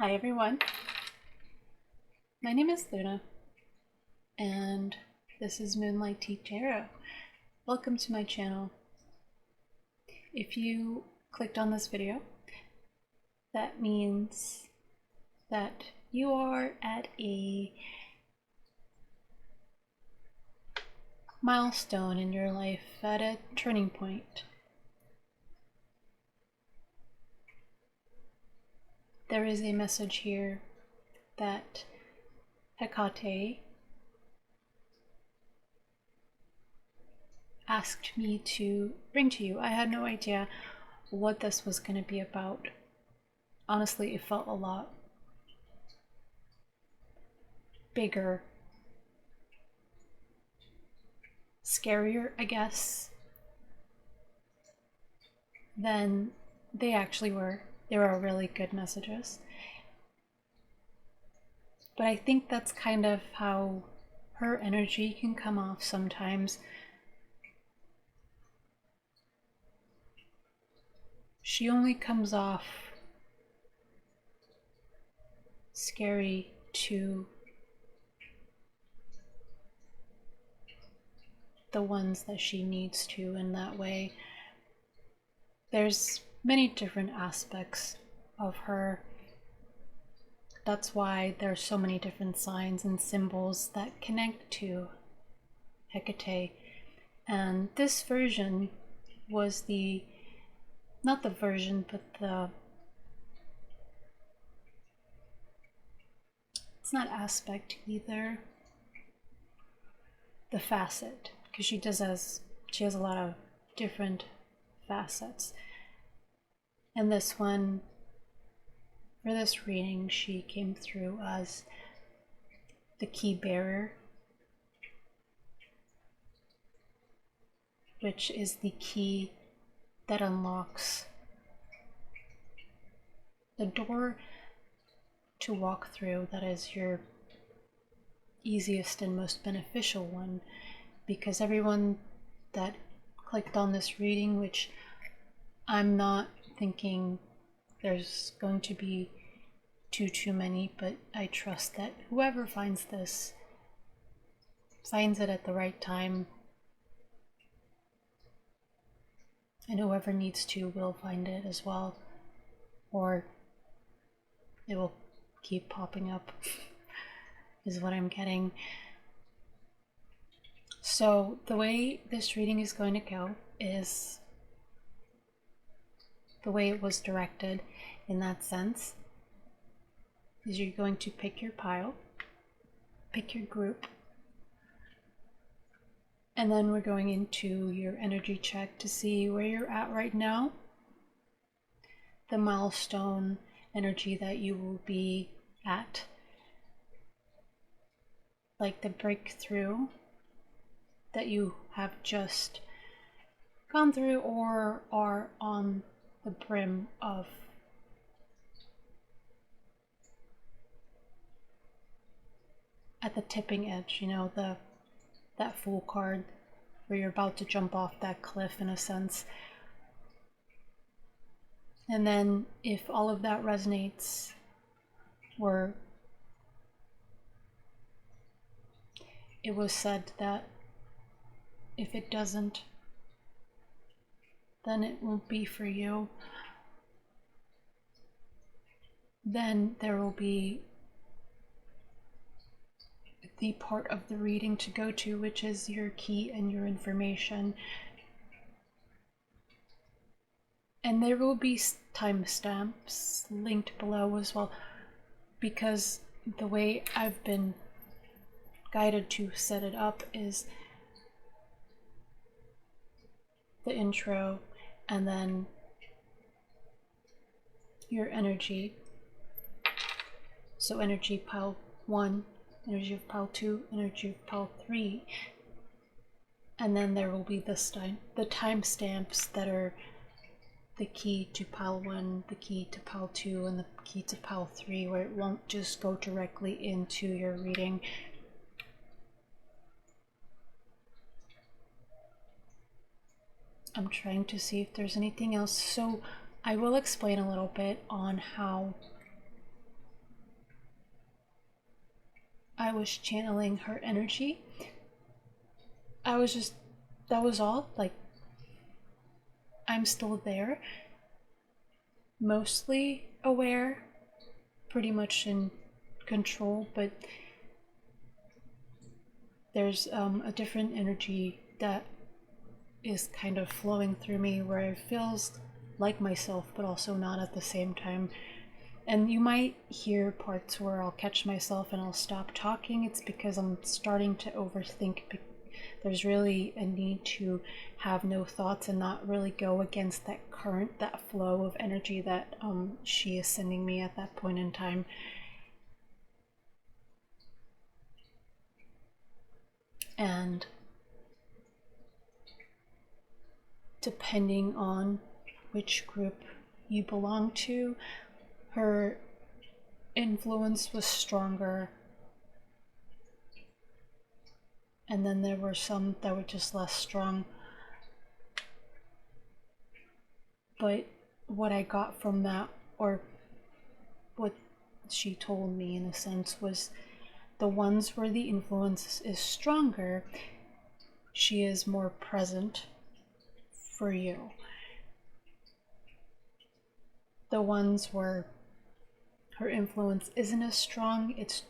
Hi everyone, my name is Luna, and this is Moonlight Tea Tarot. Welcome to my channel. If you clicked on this video, that means that you are at a milestone in your life, at a turning point. There is a message here that Hekate asked me to bring to you. I had no idea what this was going to be about. Honestly, it felt a lot bigger, scarier, I guess, than they actually were. They were really good messages. But I think that's kind of how her energy can come off sometimes. She only comes off scary to the ones that she needs to in that way. There's many different aspects of her. That's why there's so many different signs and symbols that connect to Hekate. And this version was not the version, but it's not aspect either, the facet, because she has a lot of different facets. And this one, for this reading, she came through as the key bearer, which is the key that unlocks the door to walk through. That is your easiest and most beneficial one, because everyone that clicked on this reading, which I'm not thinking there's going to be too many, but I trust that whoever finds this finds it at the right time, and whoever needs to will find it as well, or it will keep popping up is what I'm getting. So the way this reading is going to go is the way it was directed in that sense, is you're going to pick your pile, pick your group, and then we're going into your energy check to see where you're at right now, the milestone energy that you will be at, like the breakthrough that you have just gone through or are on the brim of. At the tipping edge, you know, that Fool card where you're about to jump off that cliff in a sense. And then if all of that resonates, or it was said that if it doesn't, then it won't be for you. Then there will be the part of the reading to go to, which is your key and your information. And there will be timestamps linked below as well, because the way I've been guided to set it up is the intro and then your energy. So energy pile 1, energy of pile 2, energy of pile 3, and then there will be the timestamps that are the key to pile 1, the key to pile 2, and the key to pile 3, where it won't just go directly into your reading. I'm trying to see if there's anything else. So I will explain a little bit on how I was channeling her energy. I was just, that was all. Like, I'm still there, mostly aware, pretty much in control, but there's a different energy that is kind of flowing through me where it feels like myself but also not at the same time. And you might hear parts where I'll catch myself and I'll stop talking. It's because I'm starting to overthink. There's really a need to have no thoughts and not really go against that current, that flow of energy that she is sending me at that point in time. And depending on which group you belong to, her influence was stronger, and then there were some that were just less strong. But what I got from that, or what she told me in a sense, was the ones where the influence is stronger, she is more present for you. The ones where her influence isn't as strong, it's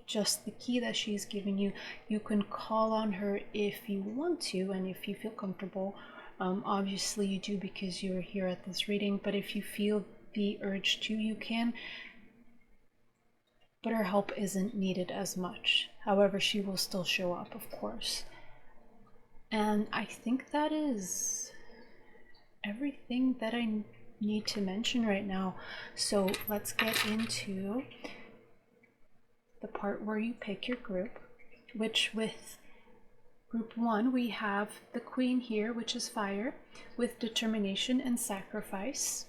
just the key that she's giving you. You can call on her if you want to and if you feel comfortable. Obviously you do because you're here at this reading, but if you feel the urge to, you can. But her help isn't needed as much. However, she will still show up, of course. And I think that is everything that I need to mention right now. So let's get into the part where you pick your group, which with group 1 we have the Queen here, which is fire, with determination and sacrifice.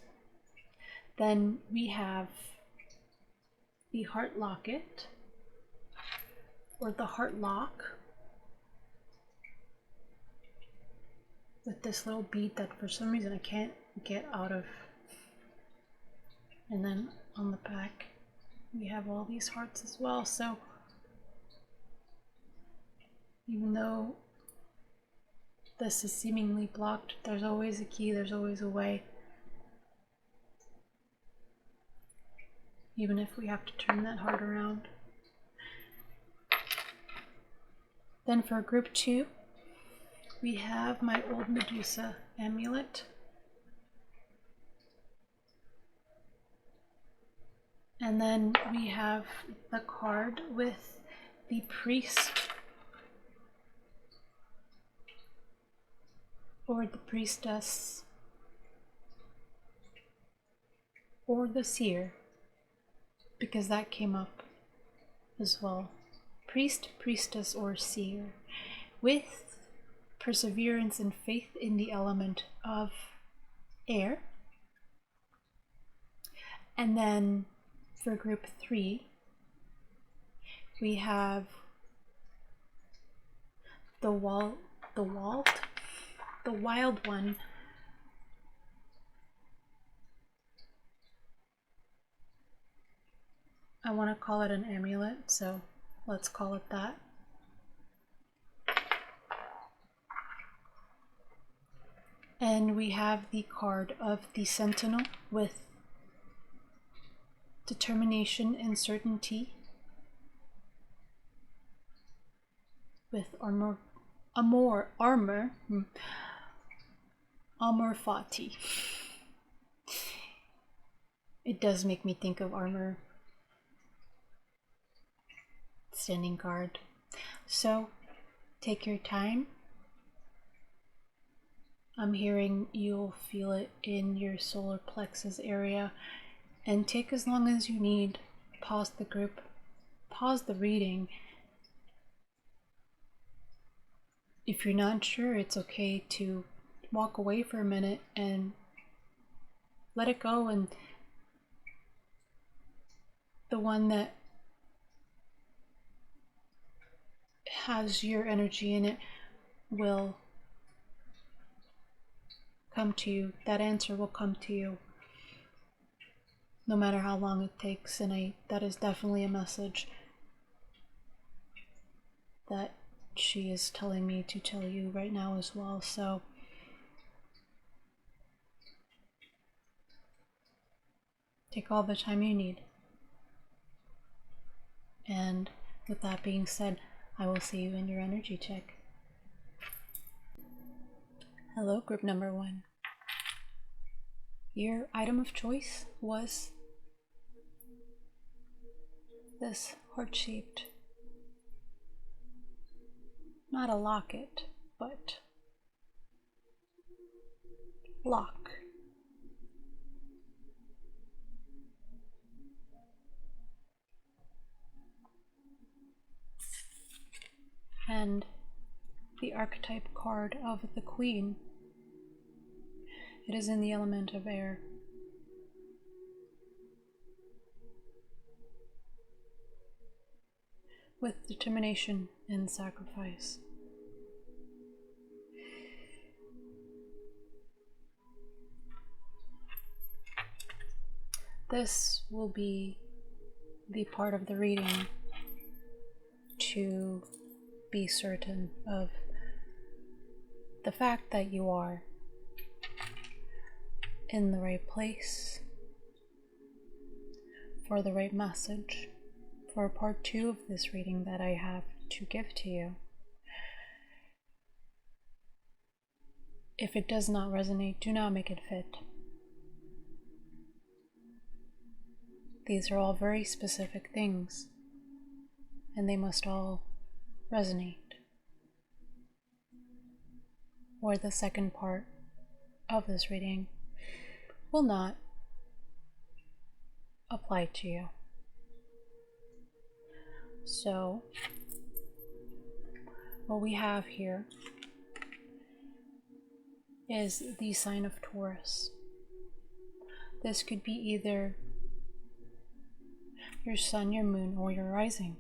Then we have the Heart Locket, or the Heart Lock, with this little bead that for some reason I can't get out of. And then on the back we have all these hearts as well. So even though this is seemingly blocked, there's always a key, there's always a way. Even if we have to turn that heart around. Then for group 2, we have my Old Medusa amulet. And then we have the card with the priest or the priestess or the seer, because that came up as well. Priest, priestess, or seer, with perseverance and faith in the element of air. And then for group 3, we have the wild one. I want to call it an amulet, so let's call it that. And we have the card of the Sentinel with determination and certainty, with armor fati. It does make me think of armor. Standing guard. So take your time. I'm hearing you'll feel it in your solar plexus area, and take as long as you need. Pause the group, pause the reading. If you're not sure, it's okay to walk away for a minute and let it go, and the one that has your energy in it will come to you. That answer will come to you, no matter how long it takes, and that is definitely a message. that she is telling me to tell you right now as well. So take all the time you need. And with that being said, I will see you in your energy check. Hello, group number 1. Your item of choice was this heart-shaped, not a locket, but lock. And the archetype card of the Queen. It is in the element of air. With determination and sacrifice. This will be the part of the reading to be certain of the fact that you are in the right place for the right message for part 2 of this reading that I have to give to you. If it does not resonate, do not make it fit. These are all very specific things, and they must all resonate, or the second part of this reading will not apply to you. So, what we have here is the sign of Taurus. This could be either your sun, your moon, or your rising.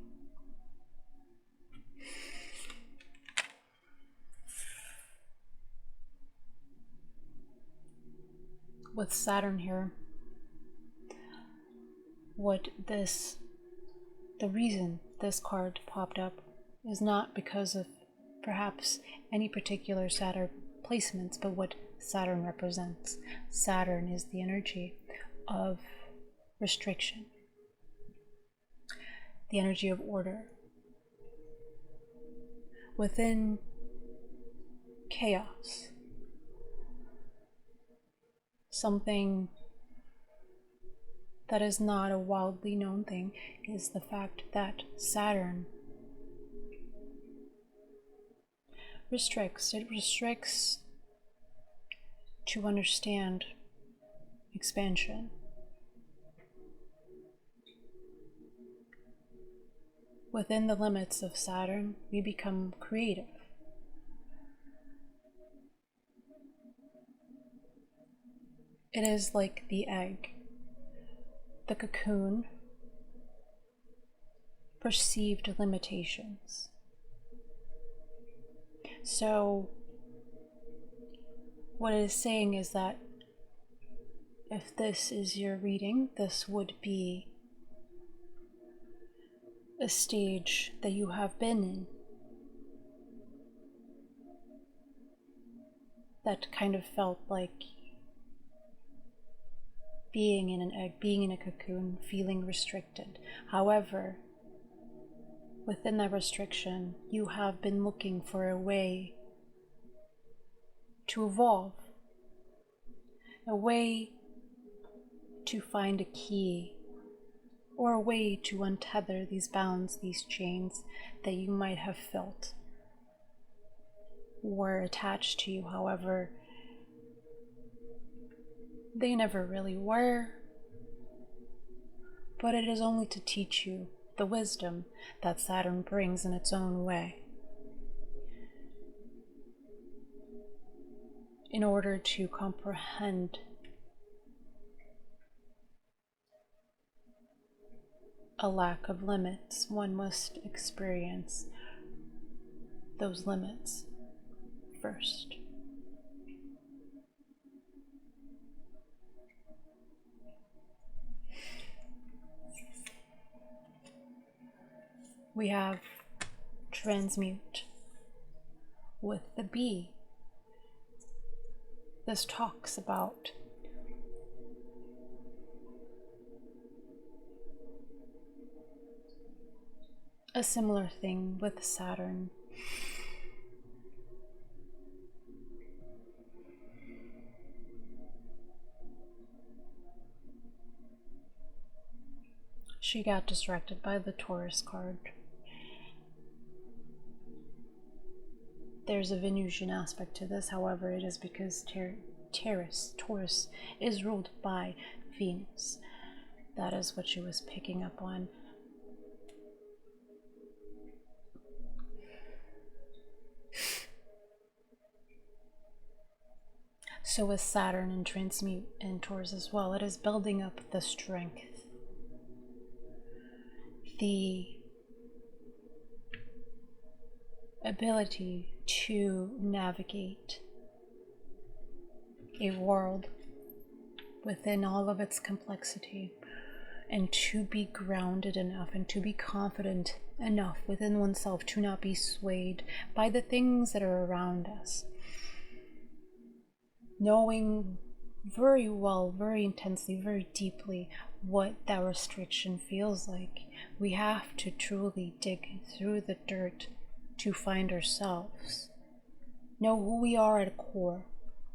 With Saturn here, the reason this card popped up is not because of perhaps any particular Saturn placements, but what Saturn represents. Saturn is the energy of restriction, the energy of order. Within chaos, something that is not a wildly known thing is the fact that Saturn restricts. It restricts to understand expansion. Within the limits of Saturn, we become creative. It is like the egg. The cocoon perceived limitations. So, what it is saying is that if this is your reading, this would be a stage that you have been in that kind of felt like being in an egg, being in a cocoon, feeling restricted. However, within that restriction, you have been looking for a way to evolve, a way to find a key, or a way to untether these bounds, these chains that you might have felt were attached to you. However, they never really were, but it is only to teach you the wisdom that Saturn brings in its own way, in order to comprehend a lack of limits. One must experience those limits first. We have transmute. With the bee, this talks about a similar thing with Saturn. She got distracted by the Taurus card. There's a Venusian aspect to this, however, it is because Taurus is ruled by Venus. That is what she was picking up on. So with Saturn and transmute and Taurus as well, it is building up the strength, the ability to navigate a world within all of its complexity, and to be grounded enough and to be confident enough within oneself to not be swayed by the things that are around us. Knowing very well, very intensely, very deeply what that restriction feels like. We have to truly dig through the dirt to find ourselves, know who we are at core,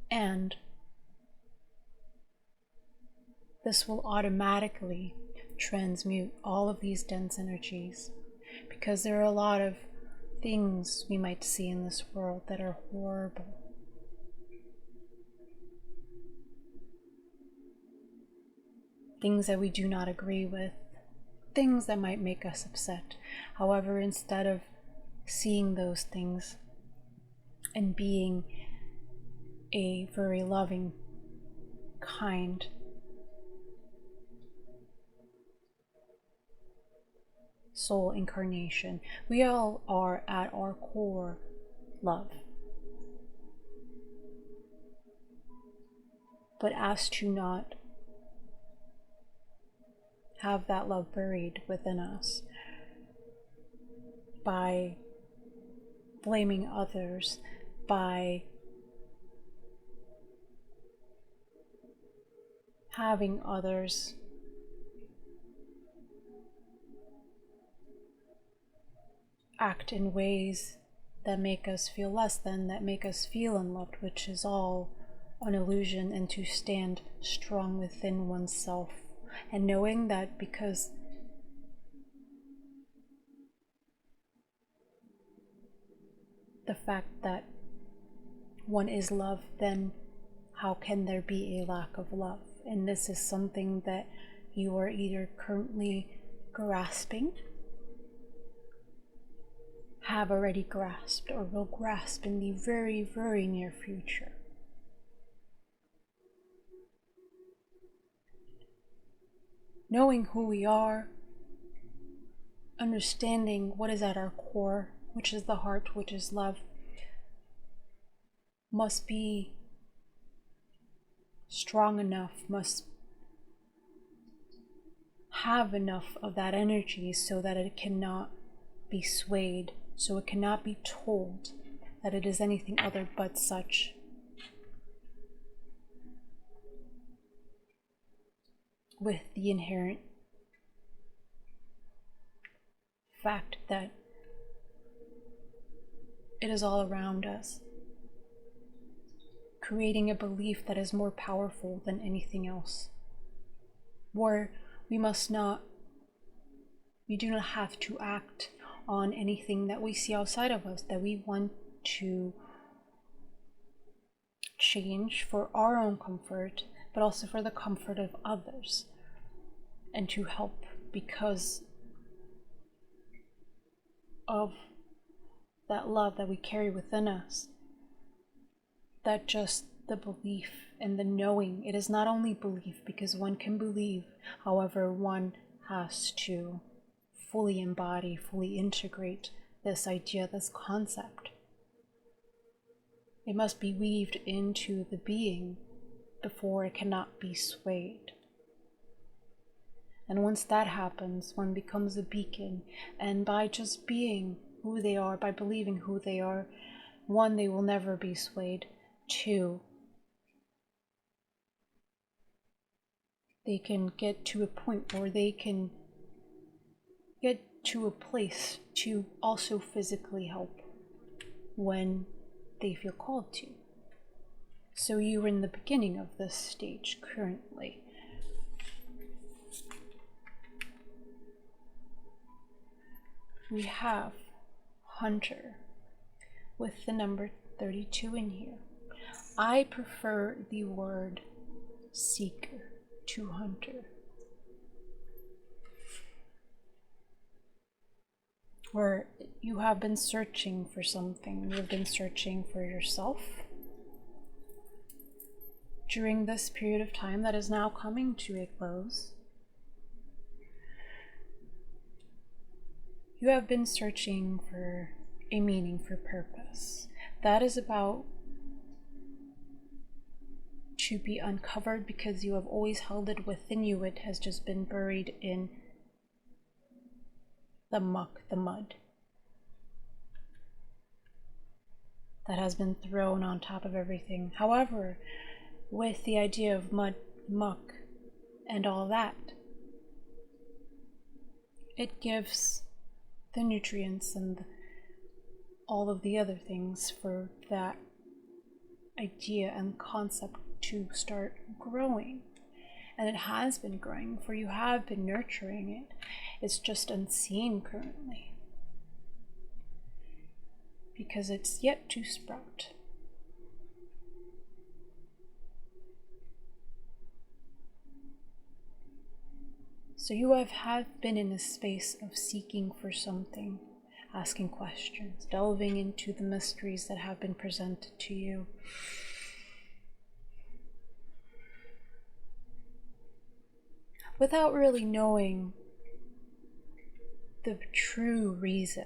and this will automatically transmute all of these dense energies, because there are a lot of things we might see in this world that are horrible. Things that we do not agree with, things that might make us upset. However, instead of seeing those things and being a very loving, kind, soul incarnation, we all are at our core love. But as to not have that love buried within us by blaming others, by having others act in ways that make us feel less than, that make us feel unloved, which is all an illusion, and to stand strong within oneself, and knowing that because the fact that one is love, then how can there be a lack of love? And this is something that you are either currently grasping, have already grasped, or will grasp in the very, very near future. Knowing who we are, understanding what is at our core, which is the heart, which is love, must be strong enough, must have enough of that energy so that it cannot be swayed, so it cannot be told that it is anything other but such. With the inherent fact that it is all around us, creating a belief that is more powerful than anything else, where we do not have to act on anything that we see outside of us that we want to change for our own comfort, but also for the comfort of others, and to help because of that love that we carry within us. That just the belief and the knowing, it is not only belief, because one can believe, however, one has to fully embody, fully integrate this idea, this concept. It must be weaved into the being before it cannot be swayed. And once that happens, one becomes a beacon, and by just being who they are, by believing who they are, one, they will never be swayed. Two, they can get to a point where they can get to a place to also physically help when they feel called to. So you're in the beginning of this stage currently. We have Hunter with the number 32 in here. I prefer the word seeker to hunter. Where you have been searching for something, you've been searching for yourself during this period of time that is now coming to a close. You have been searching for a meaning, for purpose. That is about to be uncovered because you have always held it within you. It has just been buried in the muck, the mud that has been thrown on top of everything. However, with the idea of mud, muck, and all that, it gives the nutrients and all of the other things for that idea and concept to start growing. And it has been growing, for you have been nurturing it. It's just unseen currently because it's yet to sprout. So you have been in a space of seeking for something, asking questions, delving into the mysteries that have been presented to you. Without really knowing the true reason.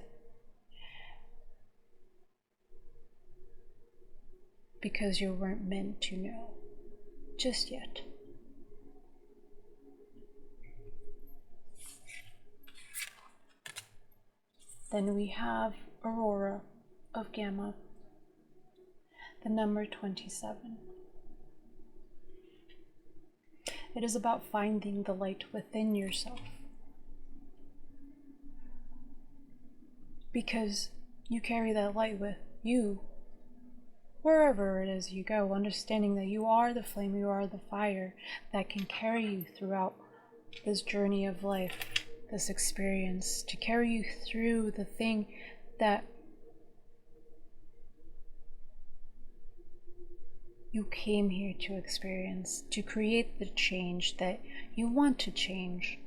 Because you weren't meant to know just yet. Then we have Aurora of Gamma, the number 27. It is about finding the light within yourself. Because you carry that light with you wherever it is you go, understanding that you are the flame, you are the fire that can carry you throughout this journey of life, this experience, to carry you through the thing that you came here to experience, to create the change that you want to change.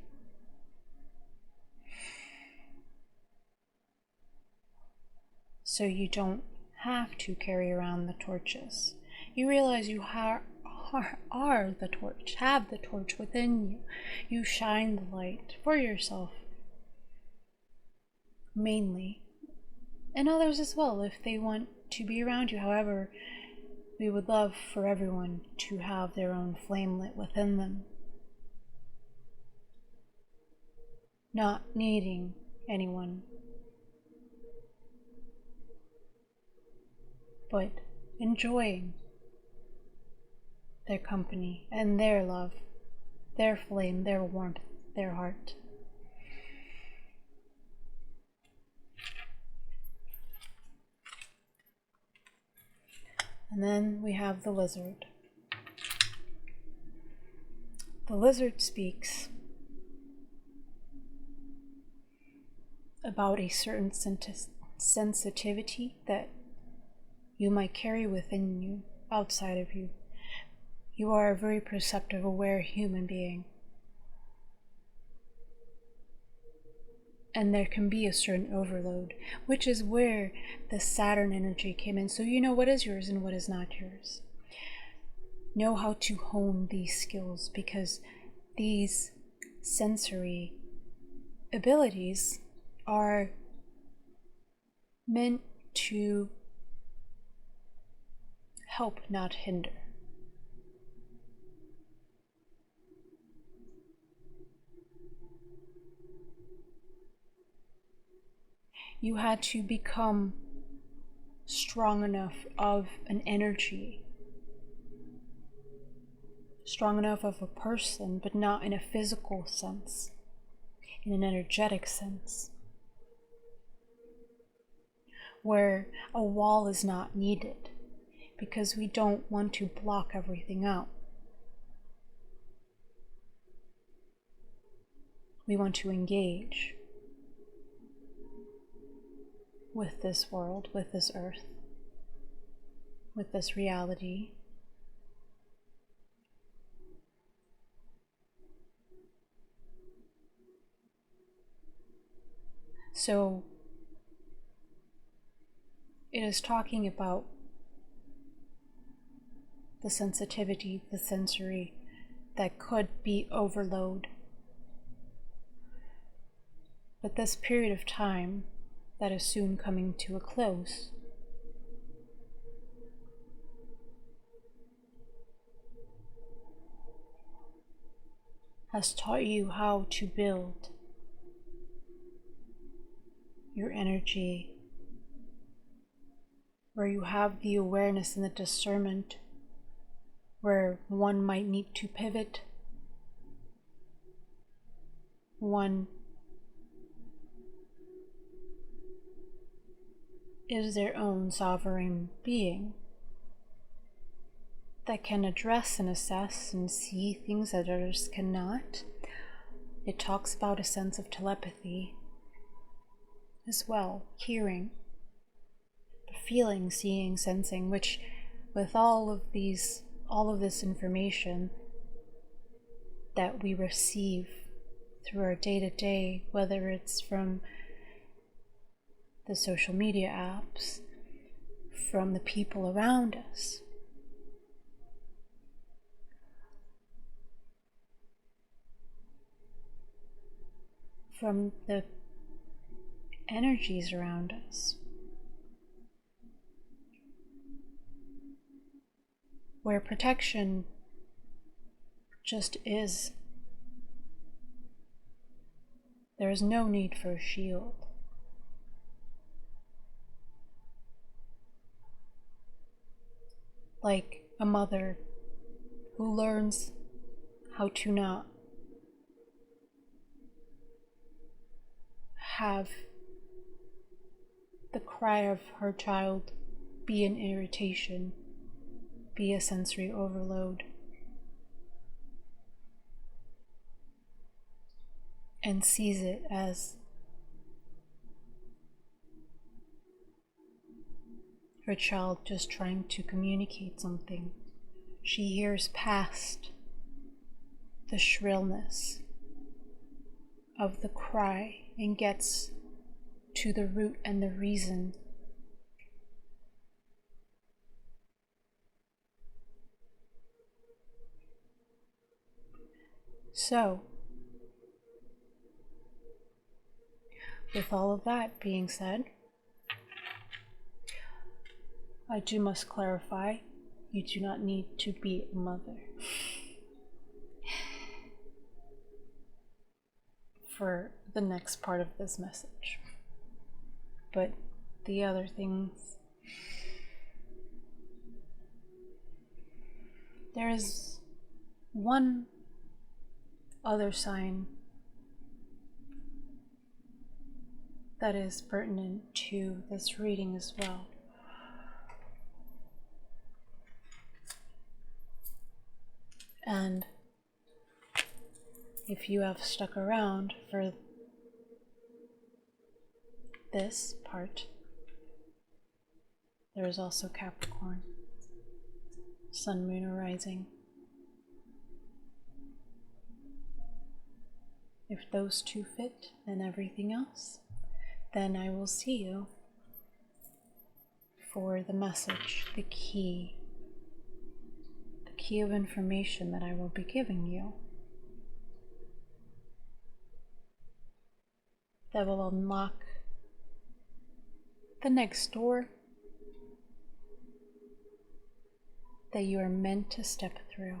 So you don't have to carry around the torches. You realize you are the torch, have the torch within you. You shine the light for yourself, mainly, and others as well if they want to be around you. However, we would love for everyone to have their own flame lit within them, not needing anyone, but enjoying their company and their love, their flame, their warmth, their heart. And then we have the lizard. The lizard speaks about a certain sensitivity that you might carry within you, outside of you. You are a very perceptive, aware human being. And there can be a certain overload, which is where the Saturn energy came in. So you know what is yours and what is not yours. Know how to hone these skills, because these sensory abilities are meant to help, not hinder. You had to become strong enough of an energy, strong enough of a person, but not in a physical sense, in an energetic sense, where a wall is not needed because we don't want to block everything out. We want to engage with this world, with this earth, with this reality. So it is talking about the sensitivity, the sensory that could be overload. But this period of time that is soon coming to a close has taught you how to build your energy, where you have the awareness and the discernment, where one might need to pivot, one is their own sovereign being that can address and assess and see things that others cannot. It talks about a sense of telepathy as well, hearing, feeling, seeing, sensing, which with all of this information that we receive through our day-to-day, whether it's from the social media apps, from the people around us, from the energies around us, where protection just is. There is no need for a shield. Like a mother who learns how to not have the cry of her child be an irritation, be a sensory overload, and sees it as her child just trying to communicate something. She hears past the shrillness of the cry and gets to the root and the reason. So, with all of that being said, I must clarify, you do not need to be a mother for the next part of this message. But the other things, there is one other sign that is pertinent to this reading as well. And if you have stuck around for this part, there is also Capricorn, Sun, Moon, or Rising. If those two fit and everything else, then I will see you for the message, the key of information that I will be giving you that will unlock the next door that you are meant to step through.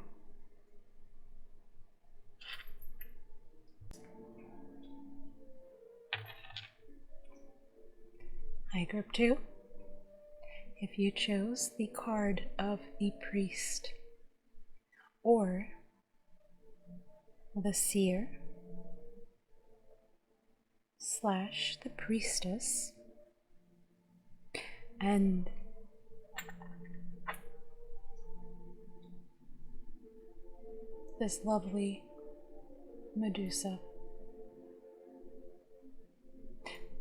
Hi, group 2. If you chose the card of the priest or the seer / the priestess, and this lovely Medusa,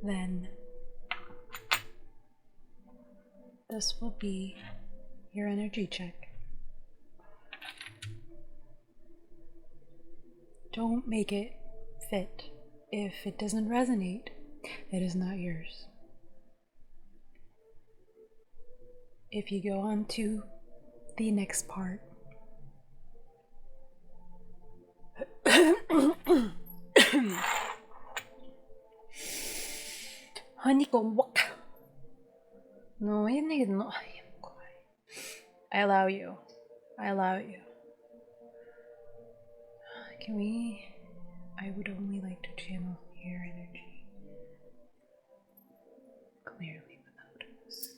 then this will be your energy check. Don't make it fit. If it doesn't resonate, it is not yours. If you go on to the next part, no, I allow you. I would only like to channel your energy clearly without this.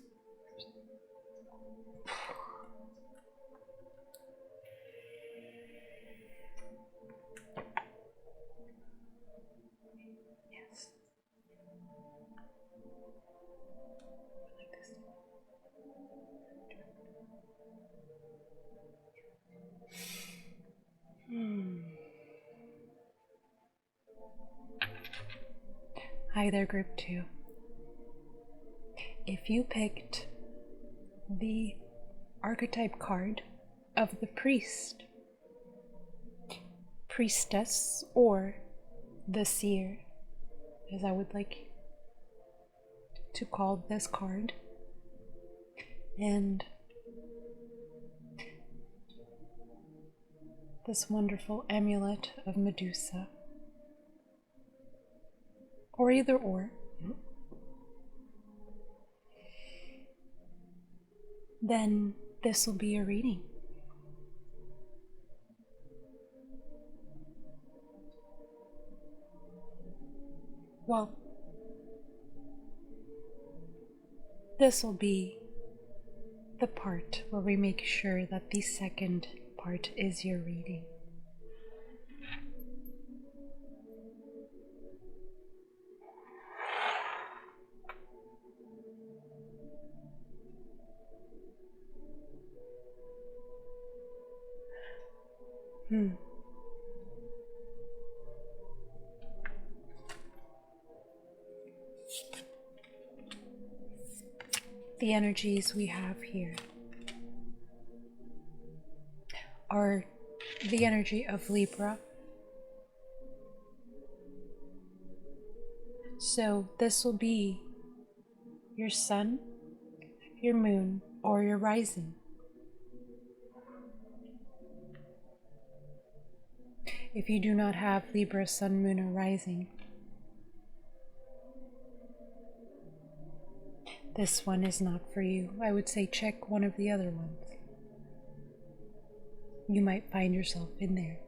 Yes. Like this. Hi there, group 2. If you picked the archetype card of the priest, priestess, or the seer, as I would like to call this card, and this wonderful amulet of Medusa, or either or, then this will be your reading. Well, this will be the part where we make sure that the second part is your reading. The energies we have here are the energy of Libra. So this will be your sun, your moon, or your rising. If you do not have Libra, sun, moon, or rising, this one is not for you. I would say check one of the other ones. You might find yourself in there.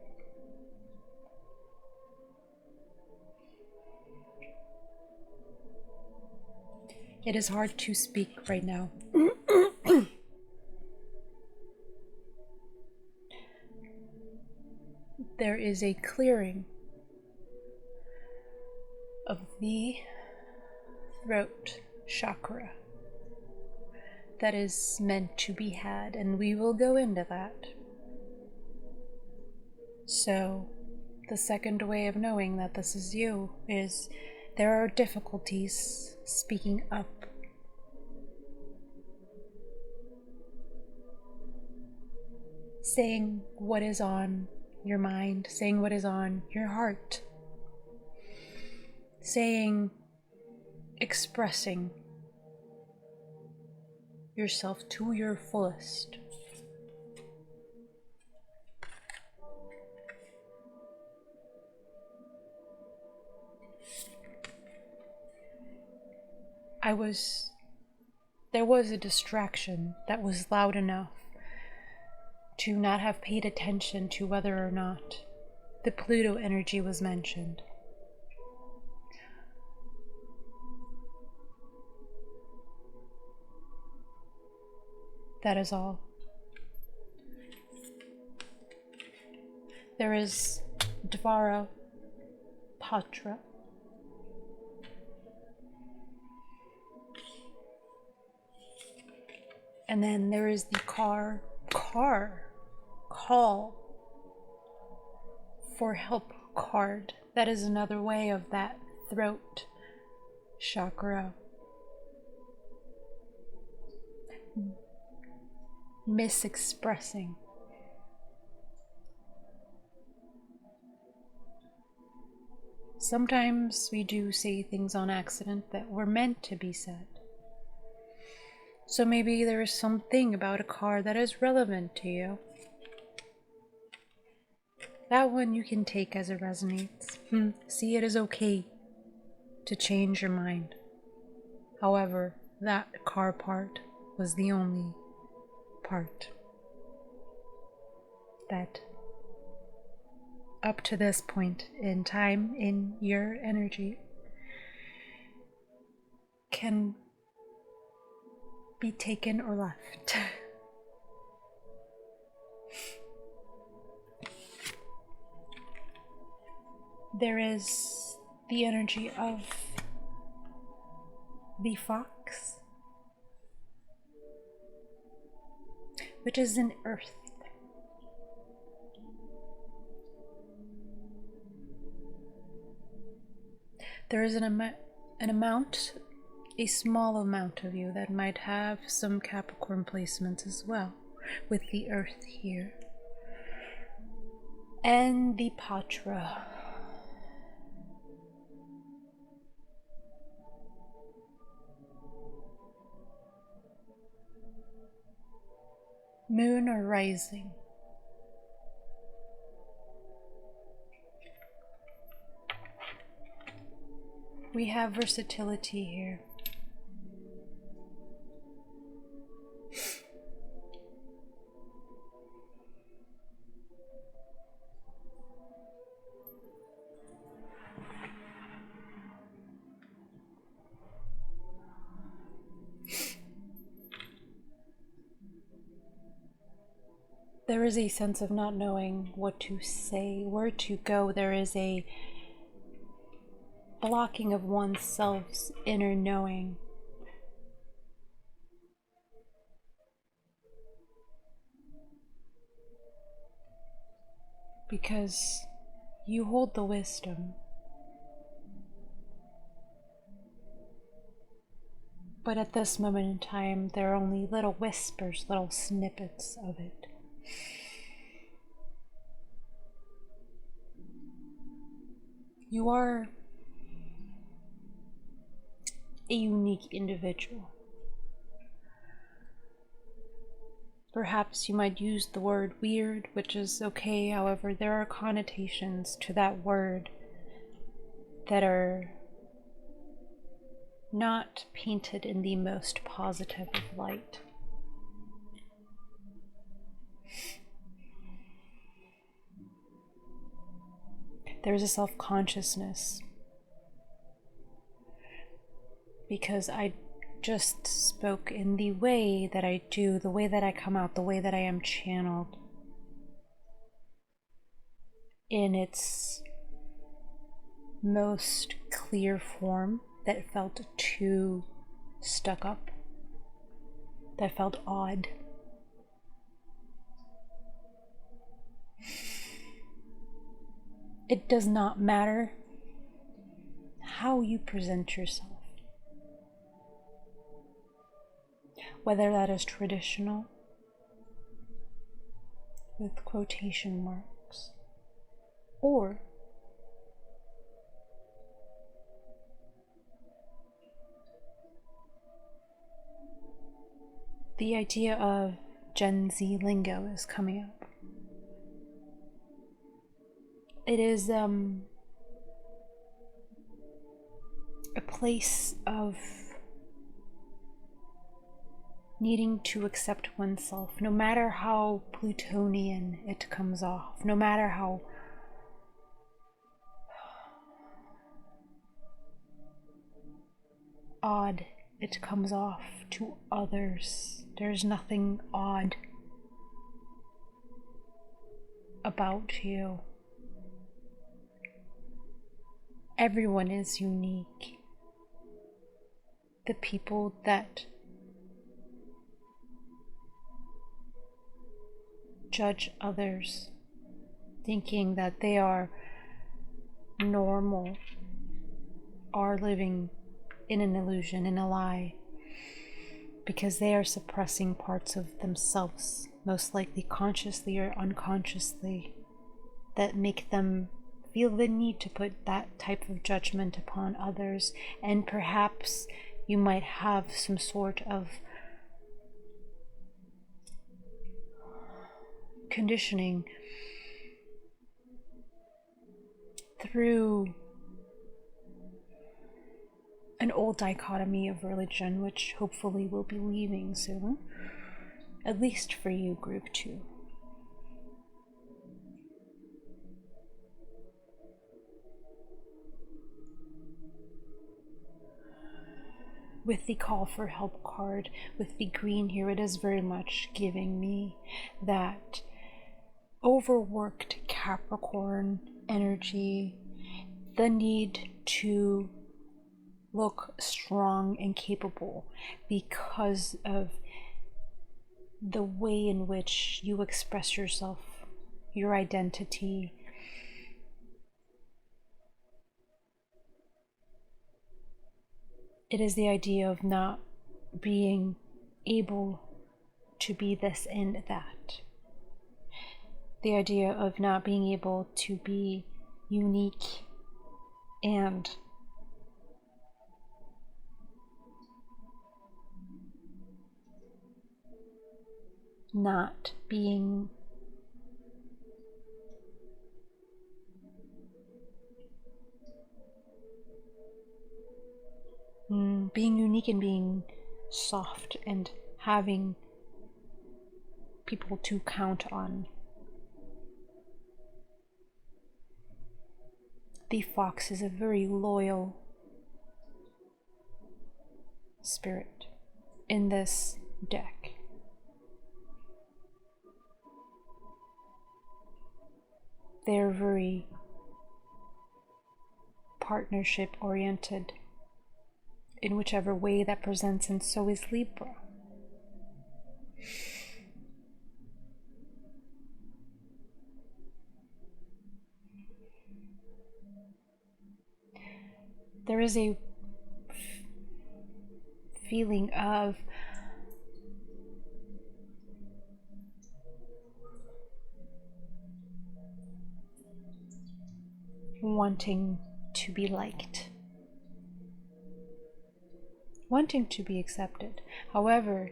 It is hard to speak right now. There is a clearing of the throat chakra that is meant to be had, and we will go into that. So, the second way of knowing that this is you is there are difficulties speaking up. Saying what is on your mind, saying what is on your heart, expressing yourself to your fullest. There was a distraction that was loud enough to not have paid attention to whether or not the Pluto energy was mentioned. That is all. There is Dvara Patra. And then there is the call for help card. That is another way of that throat chakra misexpressing. Sometimes we do say things on accident that were meant to be said. So maybe there is something about a card that is relevant to you. That one you can take as it resonates. See, it is okay to change your mind. However, that card part was the only part that up to this point in time in your energy can be taken or left. There is the energy of the fox, which is an earth. There is a small amount of you that might have some Capricorn placements as well, with the earth here. And the Patra. Moon or rising. We have versatility here. There is a sense of not knowing what to say, where to go. There is a blocking of oneself's inner knowing. Because you hold the wisdom. But at this moment in time, there are only little whispers, little snippets of it. You are a unique individual. Perhaps you might use the word weird, which is okay. However, there are connotations to that word that are not painted in the most positive of light. There's a self-consciousness because I just spoke in the way that I do, the way that I come out, the way that I am channeled in its most clear form that felt too stuck up, that felt odd. It does not matter how you present yourself, whether that is traditional with quotation marks or the idea of Gen Z lingo is coming up. It is a place of needing to accept oneself, no matter how Plutonian it comes off, no matter how odd it comes off to others. There's nothing odd about you. Everyone is unique. The people that judge others, thinking that they are normal, are living in an illusion, in a lie, because they are suppressing parts of themselves, most likely consciously or unconsciously, that make them feel the need to put that type of judgment upon others. And perhaps you might have some sort of conditioning through an old dichotomy of religion, which hopefully will be leaving soon, at least for you, group 2. With the call for help card, with the green here, it is very much giving me that overworked Capricorn energy, the need to look strong and capable because of the way in which you express yourself, your identity. It is the idea of not being able to be this and that. The idea of not being able to be unique and not being unique and being soft and having people to count on. The fox is a very loyal spirit in this deck. They're very partnership oriented in whichever way that presents, and so is Libra. There is a feeling of wanting to be liked, wanting to be accepted. However,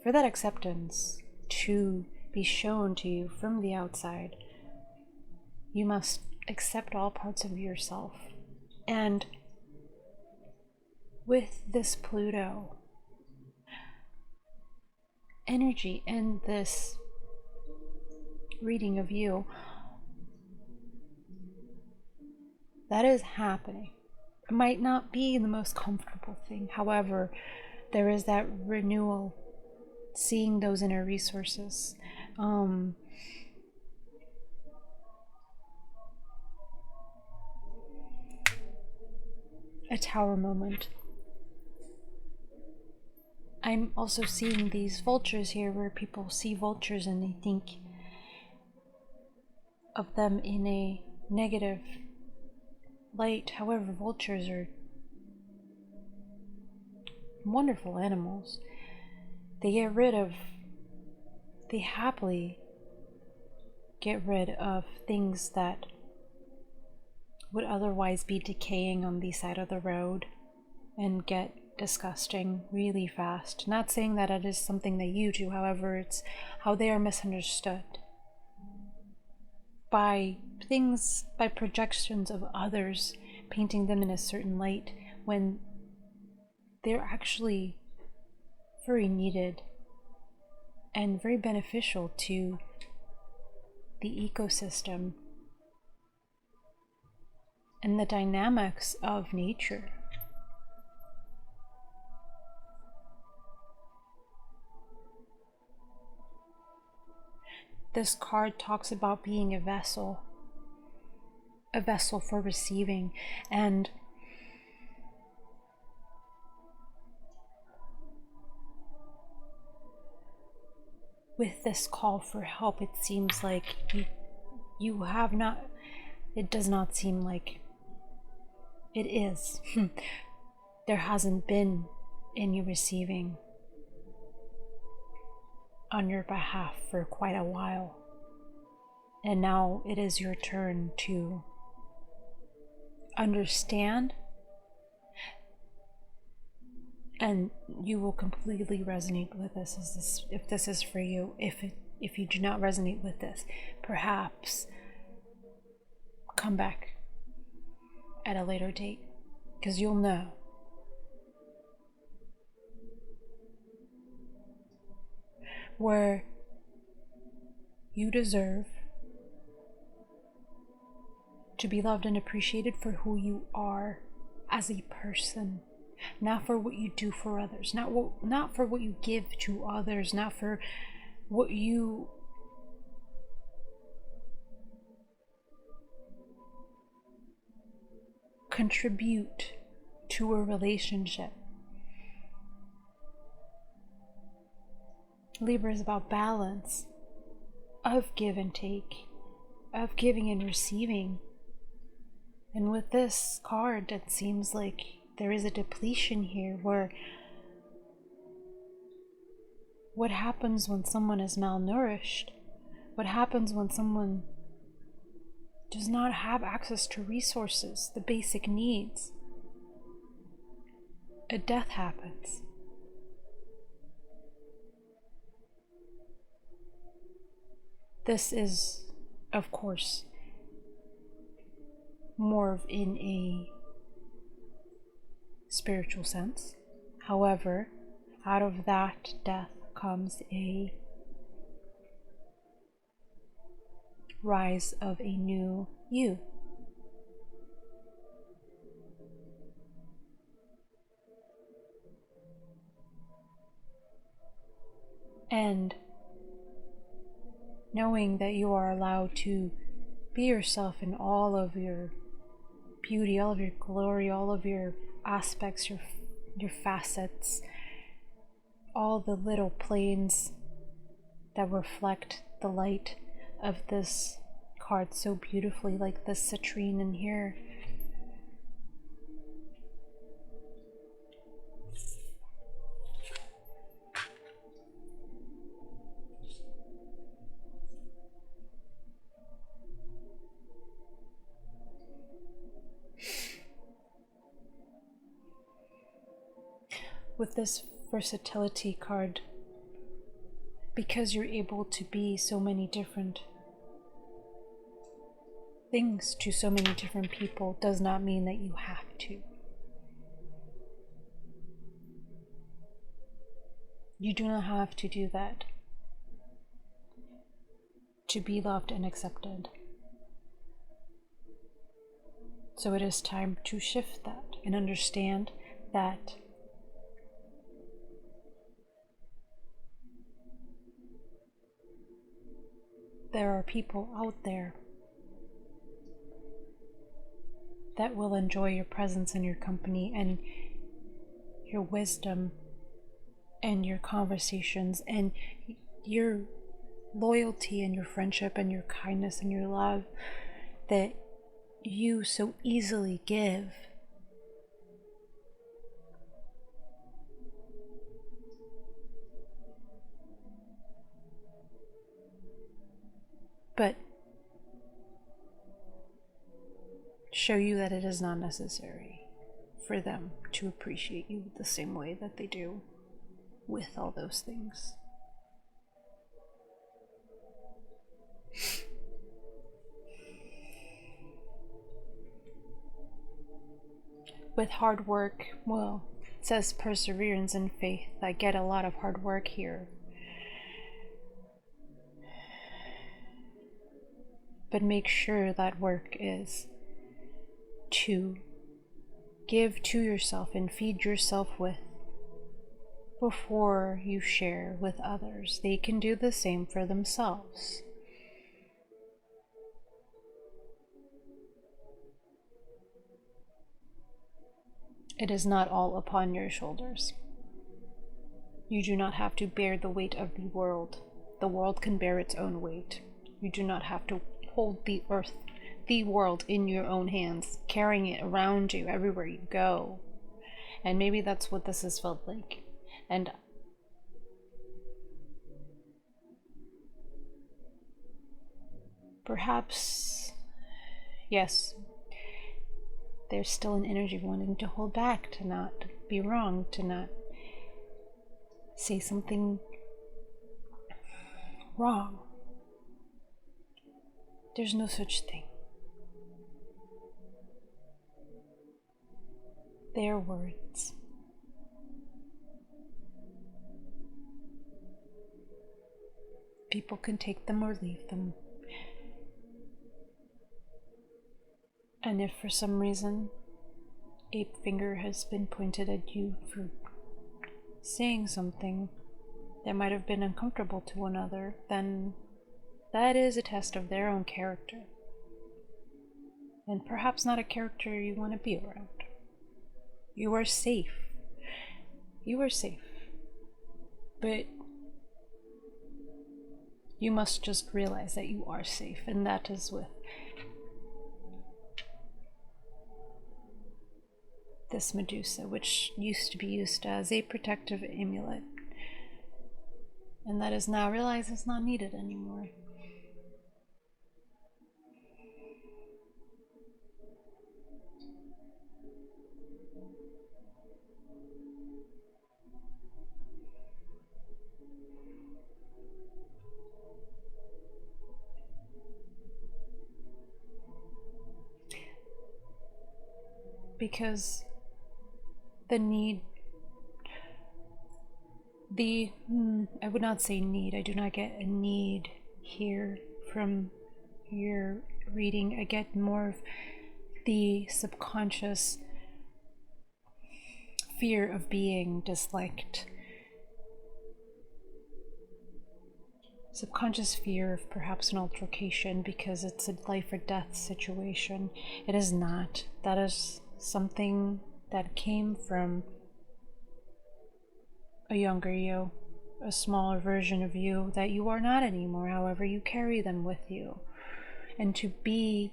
for that acceptance to be shown to you from the outside, you must accept all parts of yourself. And with this Pluto energy and this reading of you, that is happening. It might not be the most comfortable thing. However, there is that renewal, seeing those inner resources. A tower moment. I'm also seeing these vultures here, where people see vultures and they think of them in a negative light. However, vultures are wonderful animals. They happily get rid of things that would otherwise be decaying on the side of the road and get disgusting really fast. Not saying that it is something that you do, however, it's how they are misunderstood by things, by projections of others, painting them in a certain light when they're actually very needed and very beneficial to the ecosystem and the dynamics of nature. this card talks about being a vessel for receiving. And with this call for help, it seems like you have not, it does not seem like it is. There hasn't been any receiving on your behalf for quite a while. And now it is your turn to understand, and you will completely resonate with this if this is for you. If you do not resonate with this, perhaps come back at a later date, because you'll know. Where you deserve to be loved and appreciated for who you are as a person, not for what you do for others, not for what you give to others, not for what you contribute to a relationship. Libra is about balance of give and take, of giving and receiving. And with this card, it seems like there is a depletion here, where what happens when someone is malnourished? What happens when someone does not have access to resources, the basic needs? A death happens. This is, of course, more of in a spiritual sense. However, out of that death comes a rise of a new you. And knowing that you are allowed to be yourself in all of your beauty, all of your glory, all of your aspects, your facets, all the little planes that reflect the light of this card so beautifully, like this citrine in here. With this versatility card, because you're able to be so many different things to so many different people, does not mean that you have to. You do not have to do that to be loved and accepted. So it is time to shift that and understand that there are people out there that will enjoy your presence and your company and your wisdom and your conversations and your loyalty and your friendship and your kindness and your love that you so easily give. But show you that it is not necessary for them to appreciate you the same way that they do with all those things. With hard work, well, it says perseverance and faith. I get a lot of hard work here. But make sure that work is to give to yourself and feed yourself with before you share with others. They can do the same for themselves. It is not all upon your shoulders. You do not have to bear the weight of the world. The world can bear its own weight. You do not have to hold the earth, the world, in your own hands, carrying it around you everywhere you go. And maybe that's what this has felt like. And perhaps, yes, there's still an energy of wanting to hold back, to not be wrong, to not say something wrong. There's no such thing. They are words. People can take them or leave them. And if for some reason a finger has been pointed at you for saying something that might have been uncomfortable to another, then that is a test of their own character. And perhaps not a character you want to be around. You are safe. You are safe. But you must just realize that you are safe, and that is with this Medusa, which used to be used as a protective amulet, and that is now realized it's not needed anymore. Because the need, I would not say need, I do not get a need here from your reading. I get more of the subconscious fear of being disliked. Subconscious fear of perhaps an altercation because it's a life or death situation. It is not. That is something that came from a younger you, a smaller version of you that you are not anymore. However, you carry them with you. And to be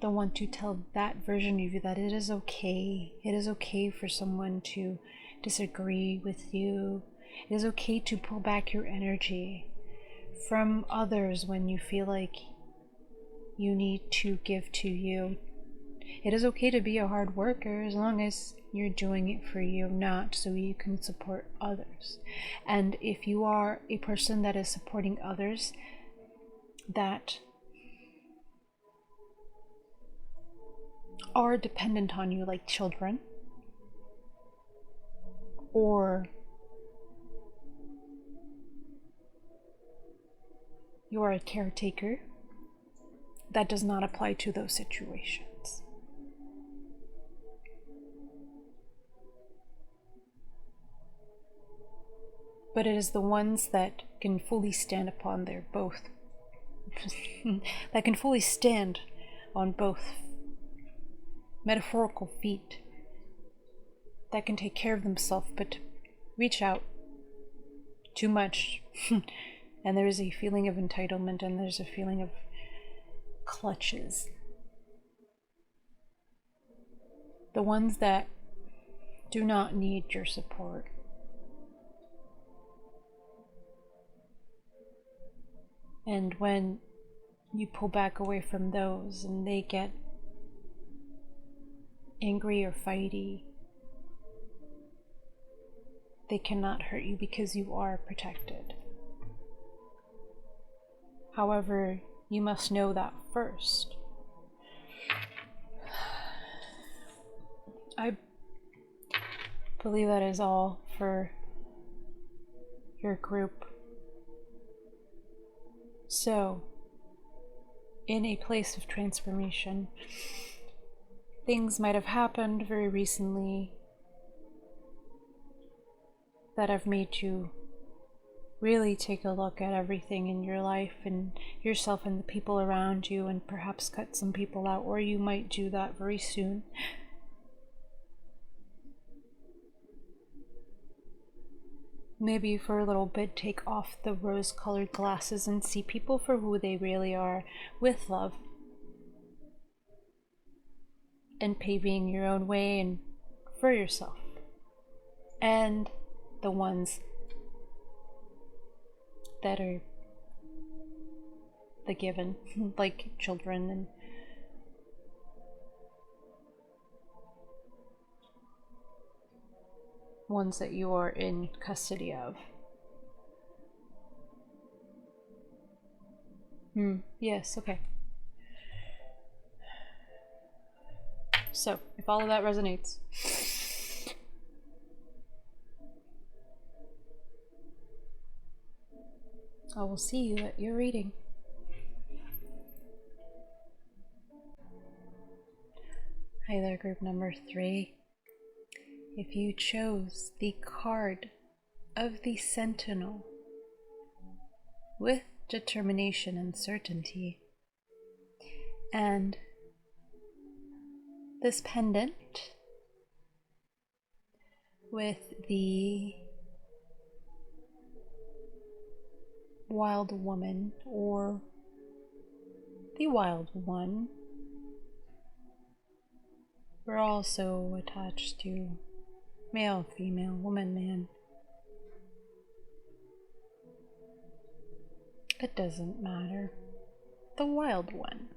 the one to tell that version of you that it is okay. It is okay for someone to disagree with you. It is okay to pull back your energy from others when you feel like you need to give to you. It is okay to be a hard worker as long as you're doing it for you, not so you can support others. And if you are a person that is supporting others that are dependent on you, like children, or you are a caretaker, that does not apply to those situations. But it is the ones that can fully stand upon their both, that can fully stand on both metaphorical feet, that can take care of themselves, but reach out too much. And there is a feeling of entitlement, and there's a feeling of clutches. The ones that do not need your support. And when you pull back away from those and they get angry or fighty, they cannot hurt you because you are protected. However, you must know that first. I believe that is all for your group. So, in a place of transformation, things might have happened very recently that have made you really take a look at everything in your life and yourself and the people around you, and perhaps cut some people out, or you might do that very soon. maybe for a little bit take off the rose-colored glasses and see people for who they really are, with love, and paving your own way and for yourself, and the ones that are the given, like children and ones that you are in custody of. Yes, okay. So, if all of that resonates, I will see you at your reading. Hi there, group number 3. If you chose the card of the Sentinel with determination and certainty, and this pendant with the wild woman or the wild one, we're also attached to male, female, woman, man. It doesn't matter. The wild one.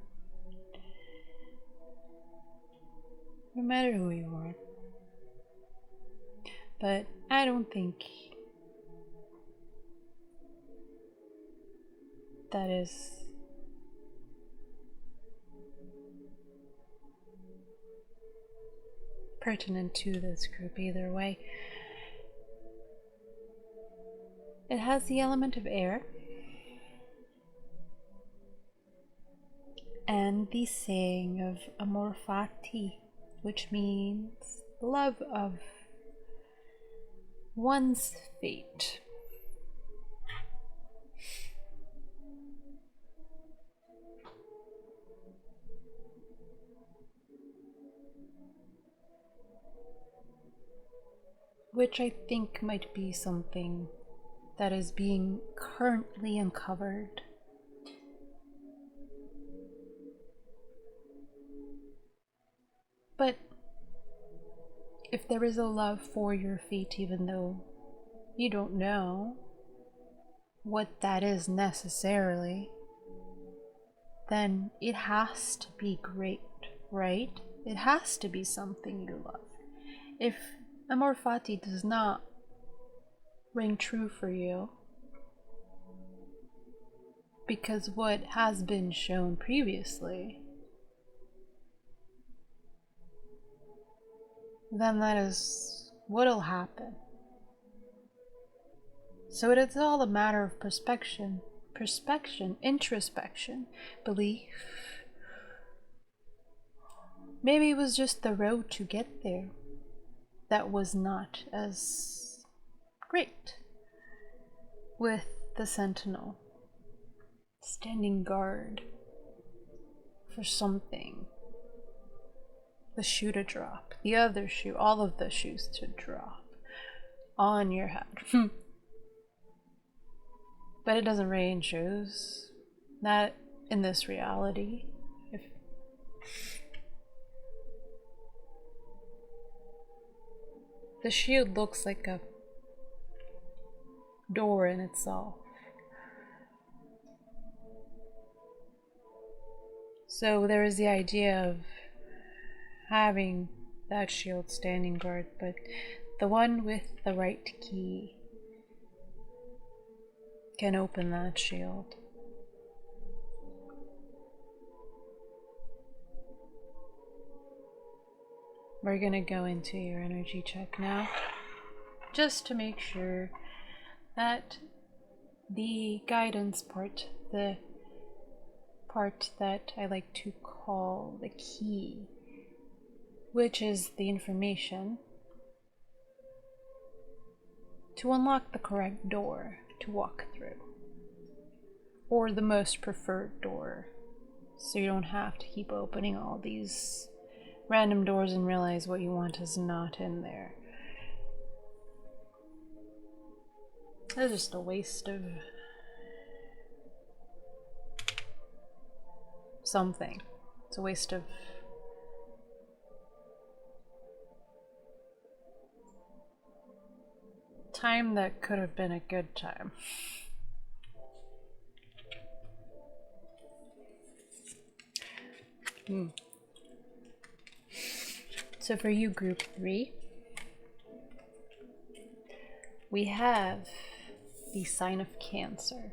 No matter who you are. But I don't think that is pertinent to this group either way. It has the element of air and the saying of amor fati, which means love of one's fate. Which I think might be something that is being currently uncovered. But if there is a love for your fate, even though you don't know what that is necessarily, then it has to be great, right? It has to be something you love. If amor fati does not ring true for you, because what has been shown previously, then that is what'll happen. So it is all a matter of perspection, introspection, belief. Maybe it was just the road to get there that was not as great, with the Sentinel standing guard for something. The shoe to drop, the other shoe, all of the shoes to drop on your head. But it doesn't rain shoes, not in this reality. The shield looks like a door in itself. So there is the idea of having that shield standing guard, but the one with the right key can open that shield. We're gonna go into your energy check now, just to make sure that the guidance part, the part that I like to call the key, which is the information to unlock the correct door to walk through, or the most preferred door, so you don't have to keep opening all these random doors and realize what you want is not in there. That's just a waste of something. It's a waste of time that could have been a good time. So for you, group 3, we have the sign of Cancer.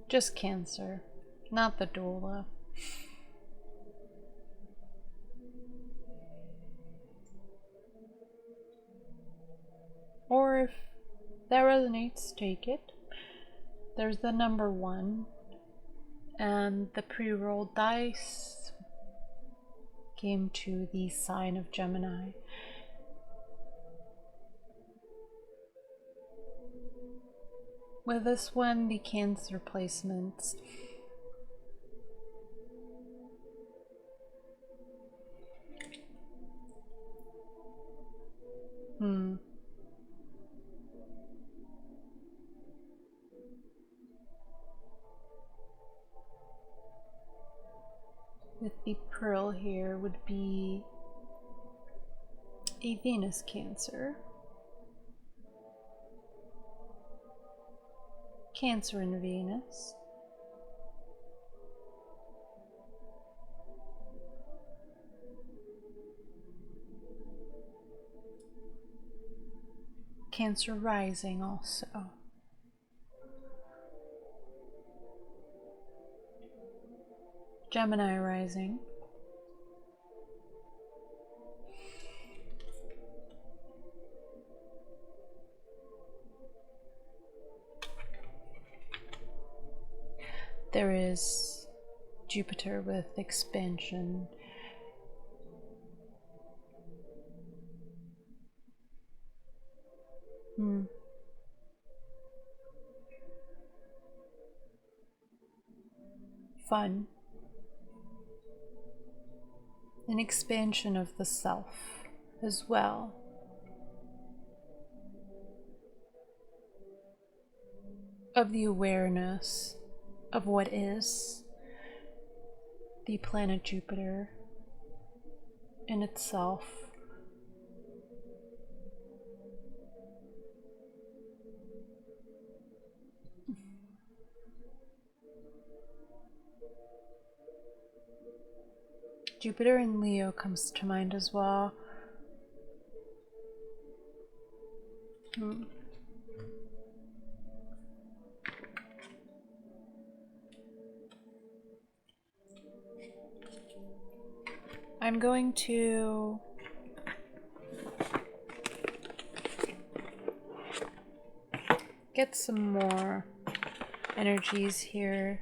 Just Cancer, not the doula. Or if that resonates, take it. There's the number 1, and the pre-rolled dice came to the sign of Gemini. With this one, the Cancer placements. With the pearl here would be a Venus Cancer. Cancer and Venus. Cancer rising also. Gemini rising. There is Jupiter with expansion. Fun. An expansion of the self as well. Of the awareness of what is the planet Jupiter in itself. Jupiter in Leo comes to mind as well. I'm going to get some more energies here.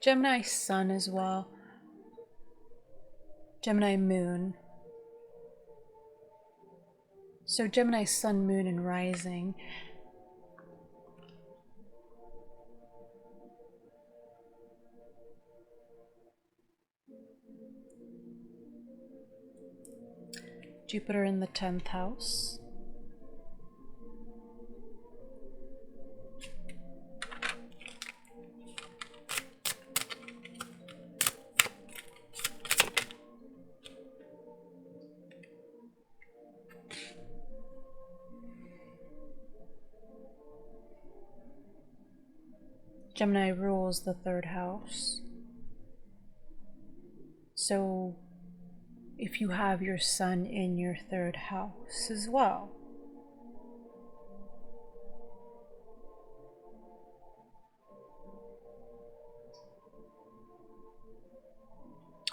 Gemini Sun as well. Gemini Moon. So Gemini Sun, Moon, and Rising. Jupiter in the 10th house. Gemini rules the 3rd house. So if you have your sun in your 3rd house as well,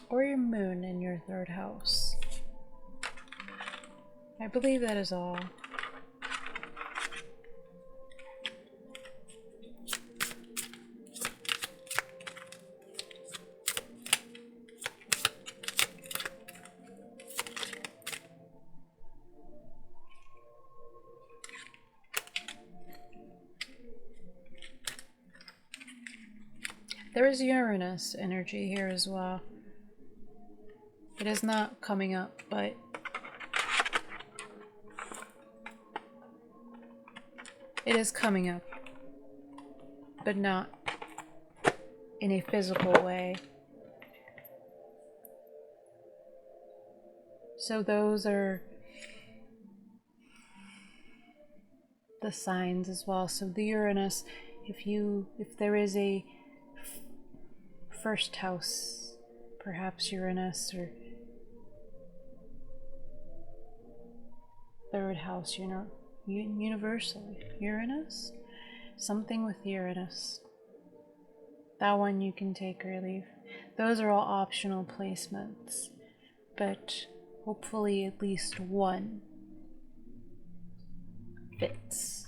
or your moon in your 3rd house, I believe that is all. There is Uranus energy here as well. It is not coming up, but it is coming up, but not in a physical way. So those are the signs as well. So the Uranus, if there is a first house, perhaps Uranus, or third house, universal Uranus, something with Uranus. That one you can take or leave. Those are all optional placements, but hopefully at least one fits.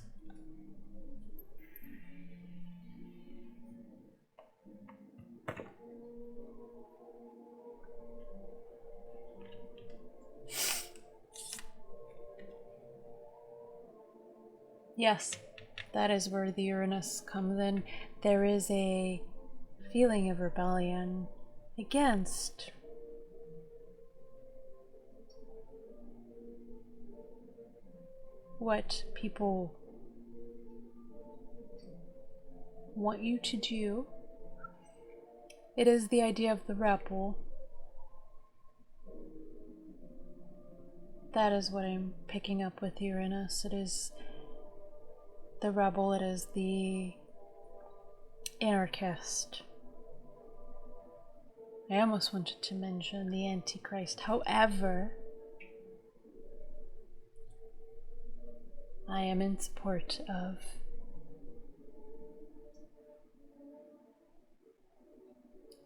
Yes, that is where the Uranus comes in. There is a feeling of rebellion against what people want you to do. It is the idea of the rebel. That is what I'm picking up with Uranus. It is the rebel, it is the anarchist. I almost wanted to mention the Antichrist. However, I am in support of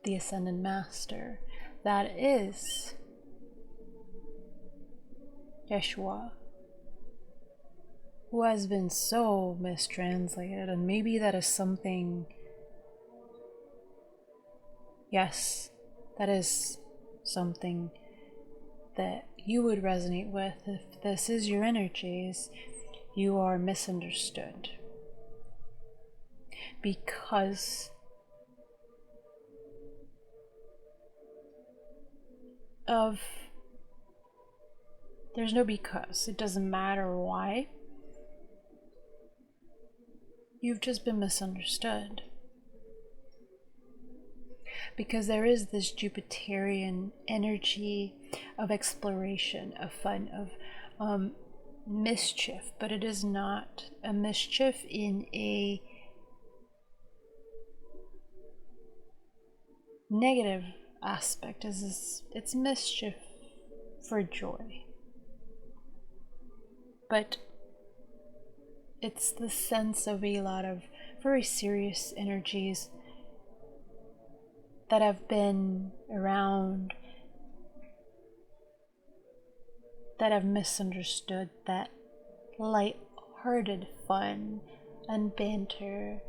the Ascended Master. That is Yeshua, who has been so mistranslated, and maybe that is something, yes, that is something that you would resonate with. If this is your energies, you are misunderstood because of, there's no because, it doesn't matter why. You've just been misunderstood. Because there is this Jupiterian energy of exploration, of fun, of mischief, but it is not a mischief in a negative aspect. It's mischief for joy. But it's the sense of a lot of very serious energies that have been around, that have misunderstood that light-hearted fun and banter.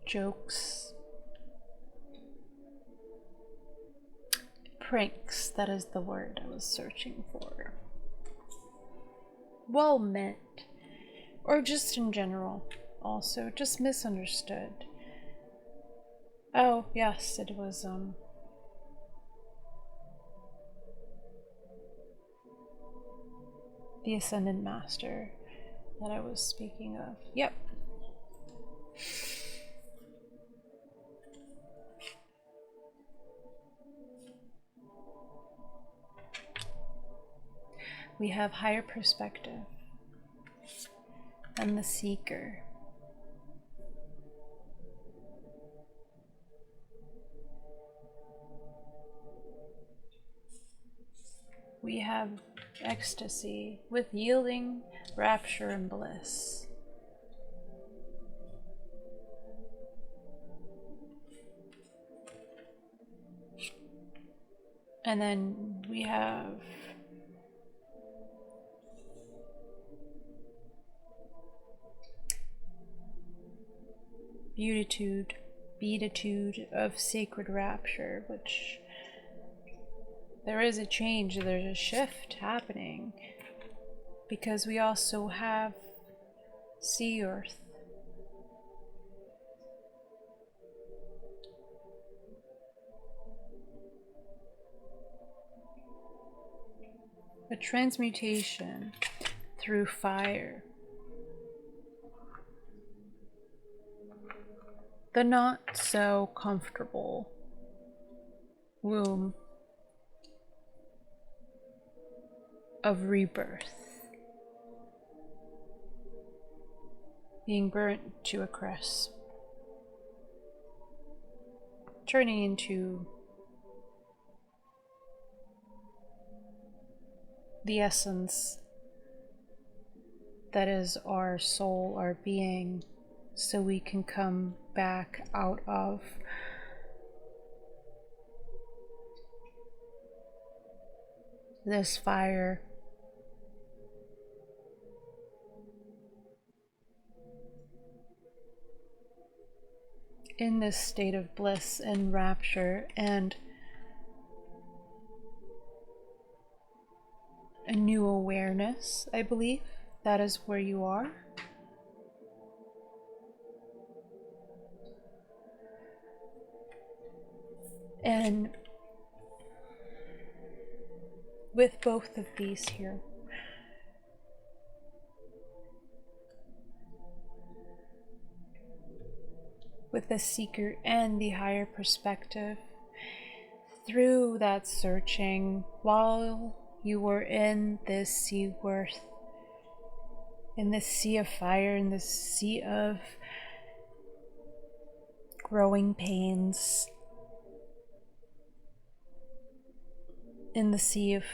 Jokes. Pranks, that is the word I was searching for. Well meant, or just in general, also just misunderstood. Oh yes, it was the Ascendant Master that I was speaking of. Yep. We have higher perspective and the seeker. We have ecstasy with yielding, rapture, and bliss. And then we have beatitude of sacred rapture, which there is a change, there's a shift happening, because we also have Sea Earth. A transmutation through fire. The not so comfortable womb of rebirth being burnt to a crisp, turning into the essence that is our soul, our being, so we can come back out of this fire. In this state of bliss and rapture and a new awareness, I believe that is where you are. And with both of these here, with the seeker and the higher perspective, through that searching, while you were in this sea worth, in this sea of fire, in this sea of growing pains, in the sea of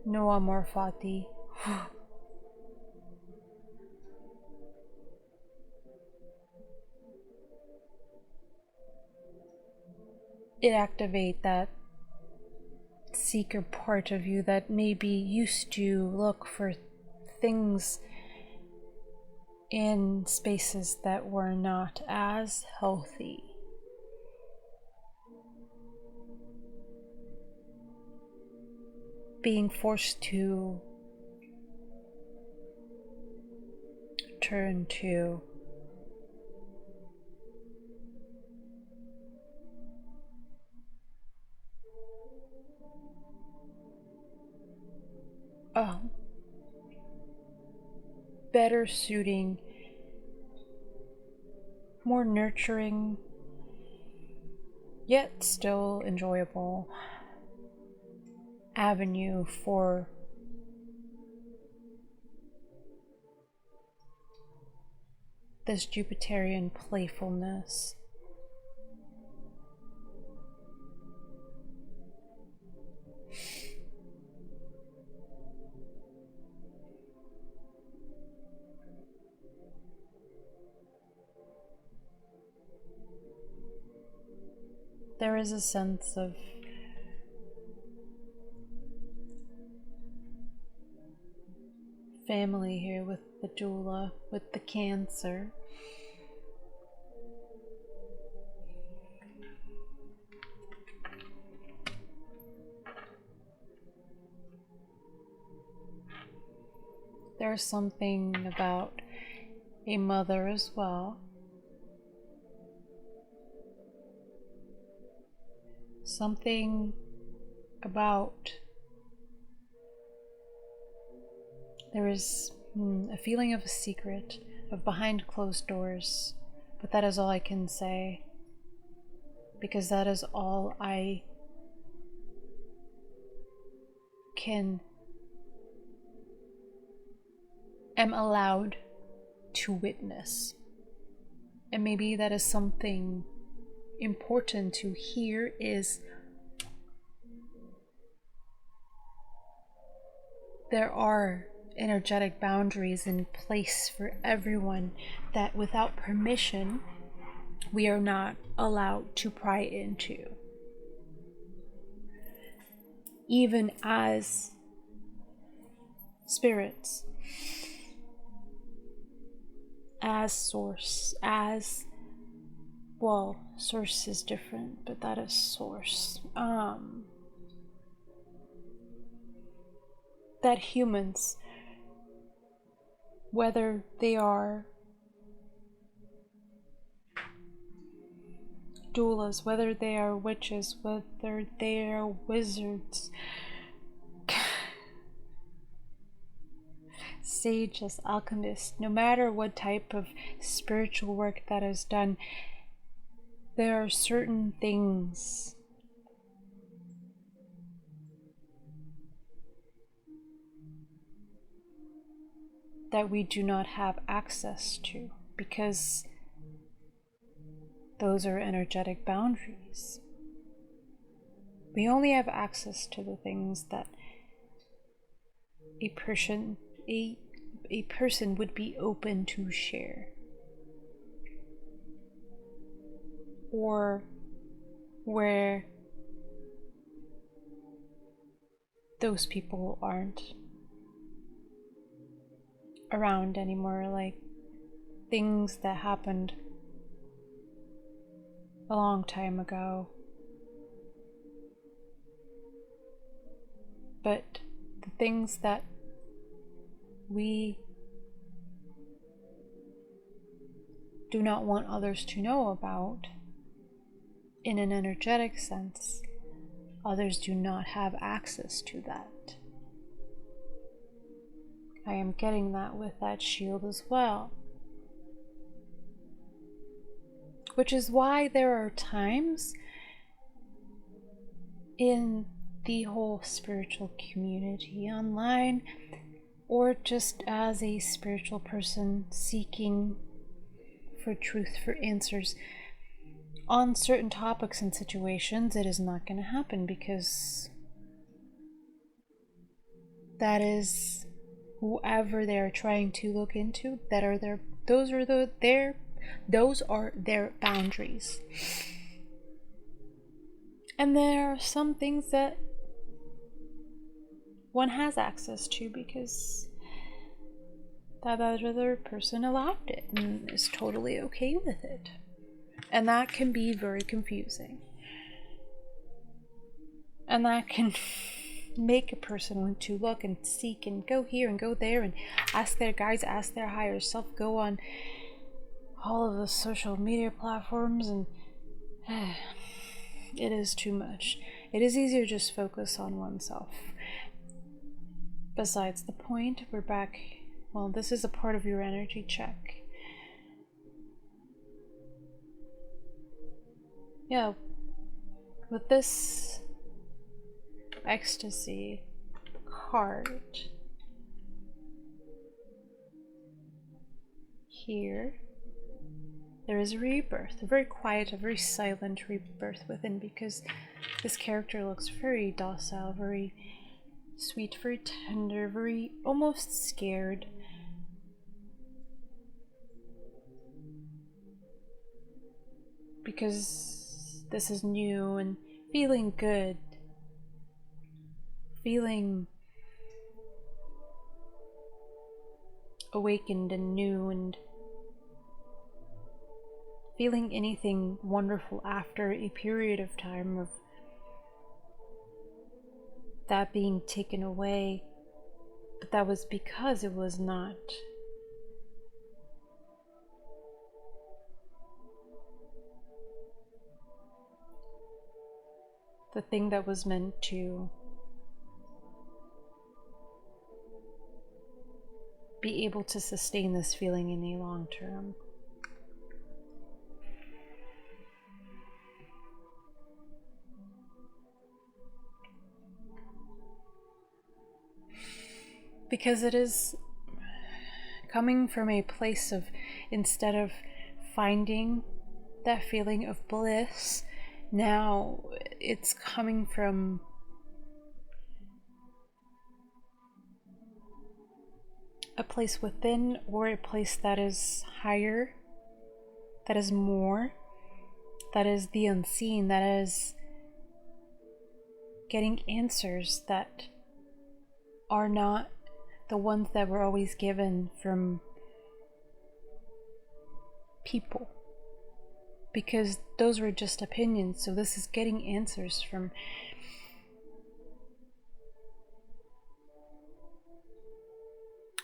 no amor fati. It activates that seeker part of you that maybe used to look for things in spaces that were not as healthy. Being forced to turn to better suiting, more nurturing, yet still enjoyable avenue for this Jupiterian playfulness. There is a sense of family here with the doula, with the Cancer. There's something about a mother as well. Something about there is a feeling of a secret, of behind closed doors, but that is all I can say, because that is all I am allowed to witness. And maybe that is something important to hear, is there are energetic boundaries in place for everyone that without permission we are not allowed to pry into. Even as spirits, as source, as well, source is different, but that is source. that humans, whether they are doulas, whether they are witches, whether they are wizards, sages, alchemists, no matter what type of spiritual work that is done, there are certain things that we do not have access to because those are energetic boundaries. We only have access to the things that a person would be open to share, or where those people aren't around anymore, like things that happened a long time ago. But the things that we do not want others to know about, in an energetic sense, others do not have access to that. I am getting that with that shield as well. Which is why there are times in the whole spiritual community online, or just as a spiritual person seeking for truth, for answers on certain topics and situations, it is not going to happen, because that is whoever they are trying to look into, that are their those are their boundaries. And there are some things that one has access to because that other person allowed it and is totally okay with it. And that can be very confusing. And that can make a person want to look and seek and go here and go there and ask their guides, ask their higher self, go on all of the social media platforms, and it is too much. It is easier to just focus on oneself. Besides the point, we're back. Well, this is a part of your energy check. Yeah, with this ecstasy card here, there is a rebirth, a very quiet, a very silent rebirth within, because this character looks very docile, very sweet, very tender, very almost scared. Because this is new and feeling good, feeling awakened and new, and feeling anything wonderful after a period of time of that being taken away. But that was because it was not the thing that was meant to be able to sustain this feeling in the long term. Because it is coming from a place of, instead of finding that feeling of bliss, now it's coming from a place within, or a place that is higher, that is more, that is the unseen, that is getting answers that are not the ones that were always given from people, because those were just opinions. So this is getting answers from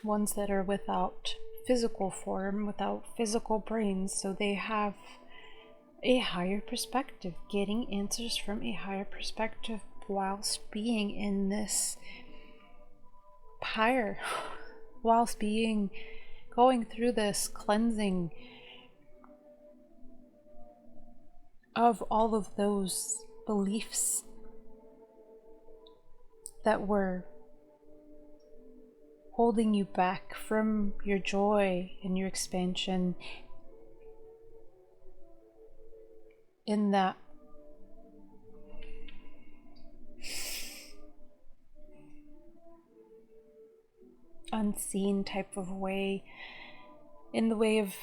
ones that are without physical form, without physical brains, so they have a higher perspective, getting answers from a higher perspective whilst being in this pyre, whilst going through this cleansing of all of those beliefs that were holding you back from your joy and your expansion in that unseen type of way, in the way of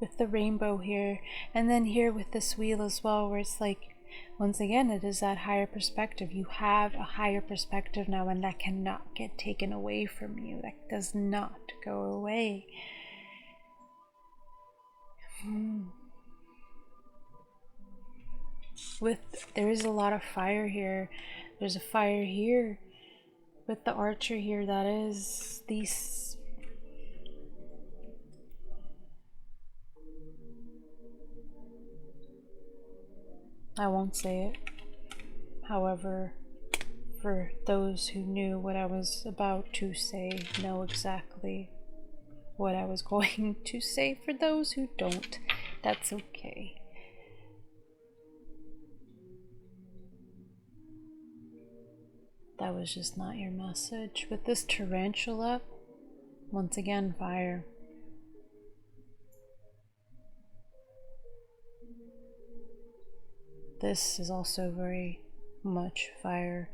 with the rainbow here, and then here with this wheel as well, where it's like, once again, it is that higher perspective. You have a higher perspective now, and that cannot get taken away from you. That does not go away. There is a lot of fire here. There's a fire here with the archer here. That is these. I won't say it. However, for those who knew what I was about to say, know exactly what I was going to say. For those who don't, that's okay. That was just not your message. With this tarantula, once again, fire. This is also very much fire.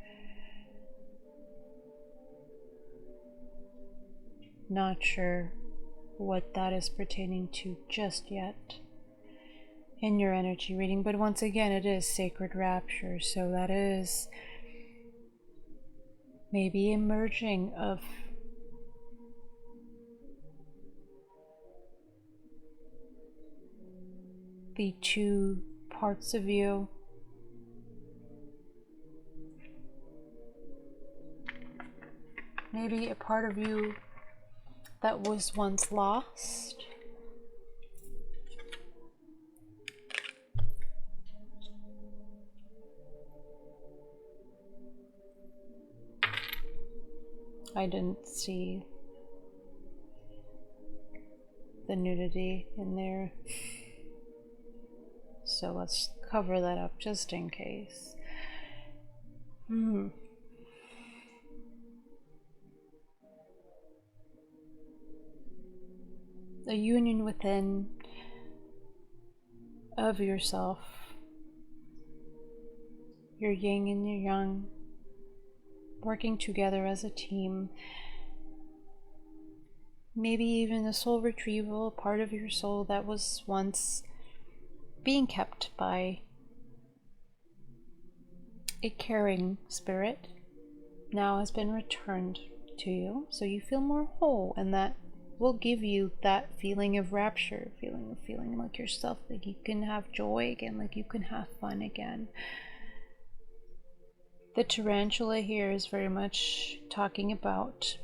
Not sure what that is pertaining to just yet in your energy reading, but once again, it is sacred rapture, so that is maybe a merging of the two parts of you. Maybe a part of you that was once lost. I didn't see the nudity in there, so let's cover that up just in case. A union within of yourself, your yin and your yang, working together as a team. Maybe even a soul retrieval, a part of your soul that was once being kept by a caring spirit now has been returned to you, so you feel more whole, and that will give you that feeling of rapture, feeling like yourself, like you can have joy again, like you can have fun again. The tarantula here is very much talking about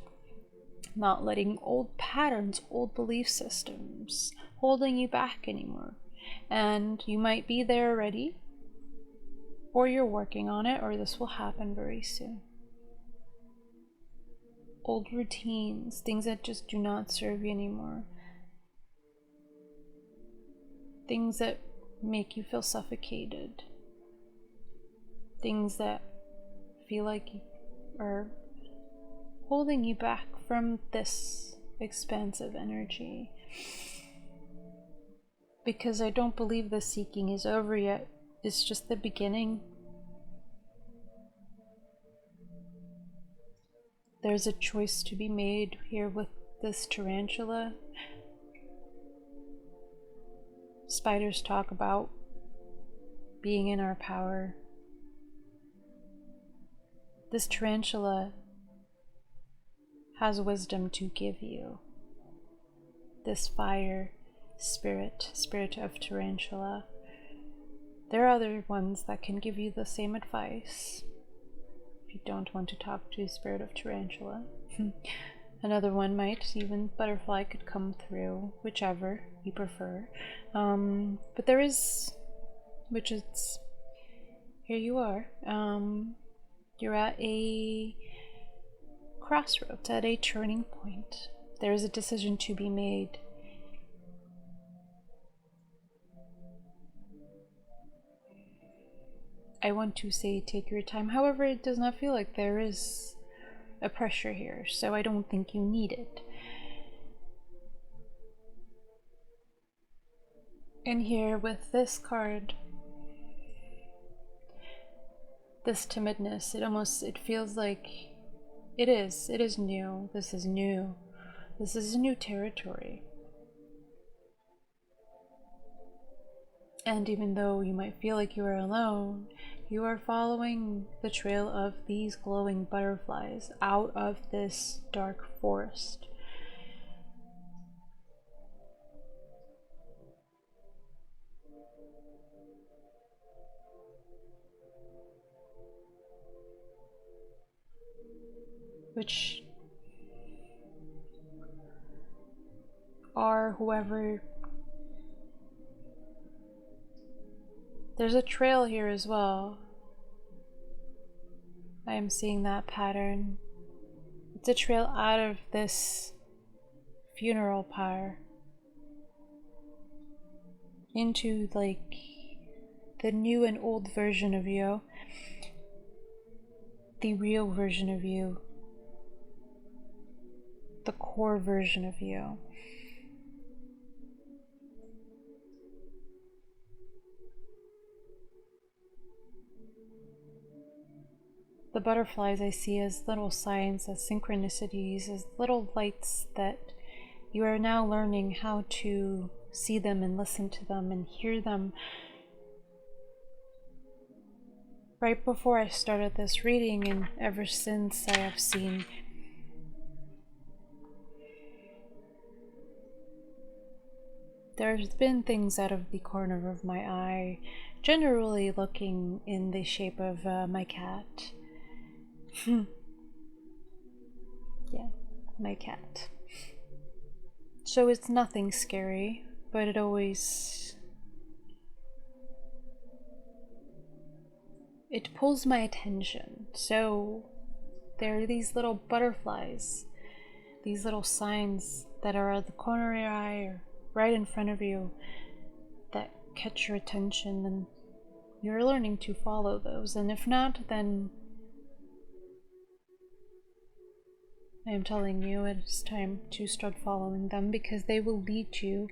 not letting old patterns, old belief systems holding you back anymore. And you might be there already, or you're working on it, or this will happen very soon. Old routines, things that just do not serve you anymore. Things that make you feel suffocated. Things that feel like are holding you back from this expansive energy. Because I don't believe the seeking is over yet. It's just the beginning. There's a choice to be made here with this tarantula. Spiders talk about being in our power. This tarantula has wisdom to give you. This fire spirit of tarantula. There are other ones that can give you the same advice if you don't want to talk to spirit of tarantula. Another one might, even butterfly could come through, whichever you prefer. But there is, which is, here you are. You're at a crossroads, at a turning point. There is a decision to be made. I want to say take your time. However, it does not feel like there is a pressure here, so I don't think you need it. And here with this card, this timidness, it feels like it is new. This is new. This is a new territory. And even though you might feel like you are alone, you are following the trail of these glowing butterflies out of this dark forest. Which are whoever. There's a trail here as well. I am seeing that pattern. It's a trail out of this funeral pyre into like the new and old version of you, the real version of you, the core version of you. The butterflies I see as little signs, as synchronicities, as little lights that you are now learning how to see them and listen to them and hear them. Right before I started this reading, and ever since, I have seen there's been things out of the corner of my eye, generally looking in the shape of my cat. Yeah, my cat. So it's nothing scary, but it pulls my attention. So there are these little butterflies, these little signs that are at the corner of your eye or right in front of you that catch your attention, and you're learning to follow those. And if not, then I am telling you it's time to start following them, because they will lead you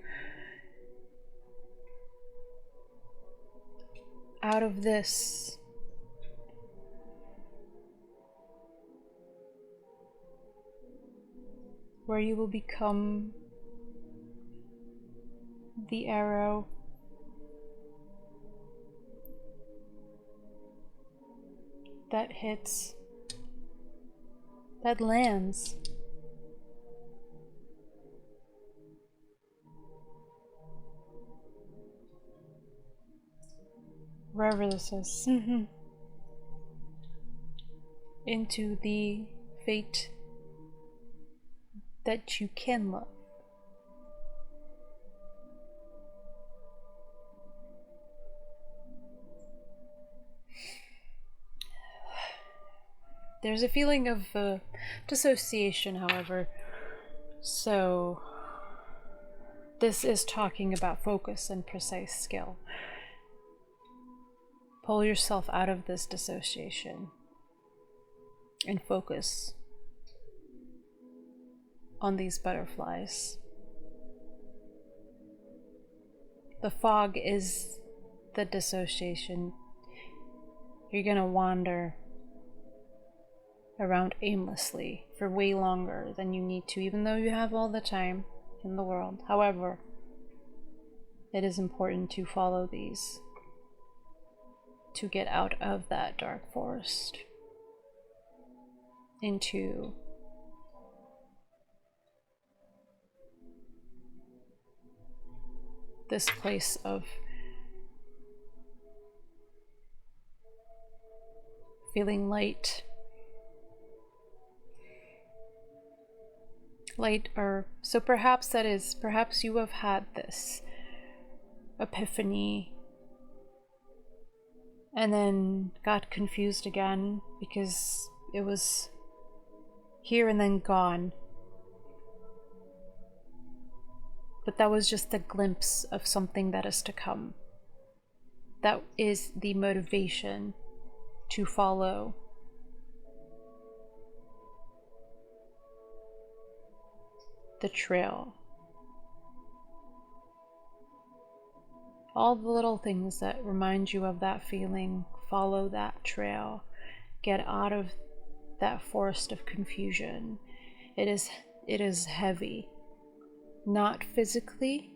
out of this where you will become the arrow that hits, that lands wherever this is, into the fate that you can love. There's a feeling of dissociation, however, so this is talking about focus and precise skill. Pull yourself out of this dissociation and focus on these butterflies. The fog is the dissociation. You're gonna wander around aimlessly for way longer than you need to, even though you have all the time in the world. However, it is important to follow these to get out of that dark forest into this place of feeling light, light, or so perhaps that is, perhaps you have had this epiphany and then got confused again because it was here and then gone. But that was just a glimpse of something that is to come. That is the motivation to follow. The trail. All the little things that remind you of that feeling, follow that trail. Get out of that forest of confusion. It is heavy. Not physically,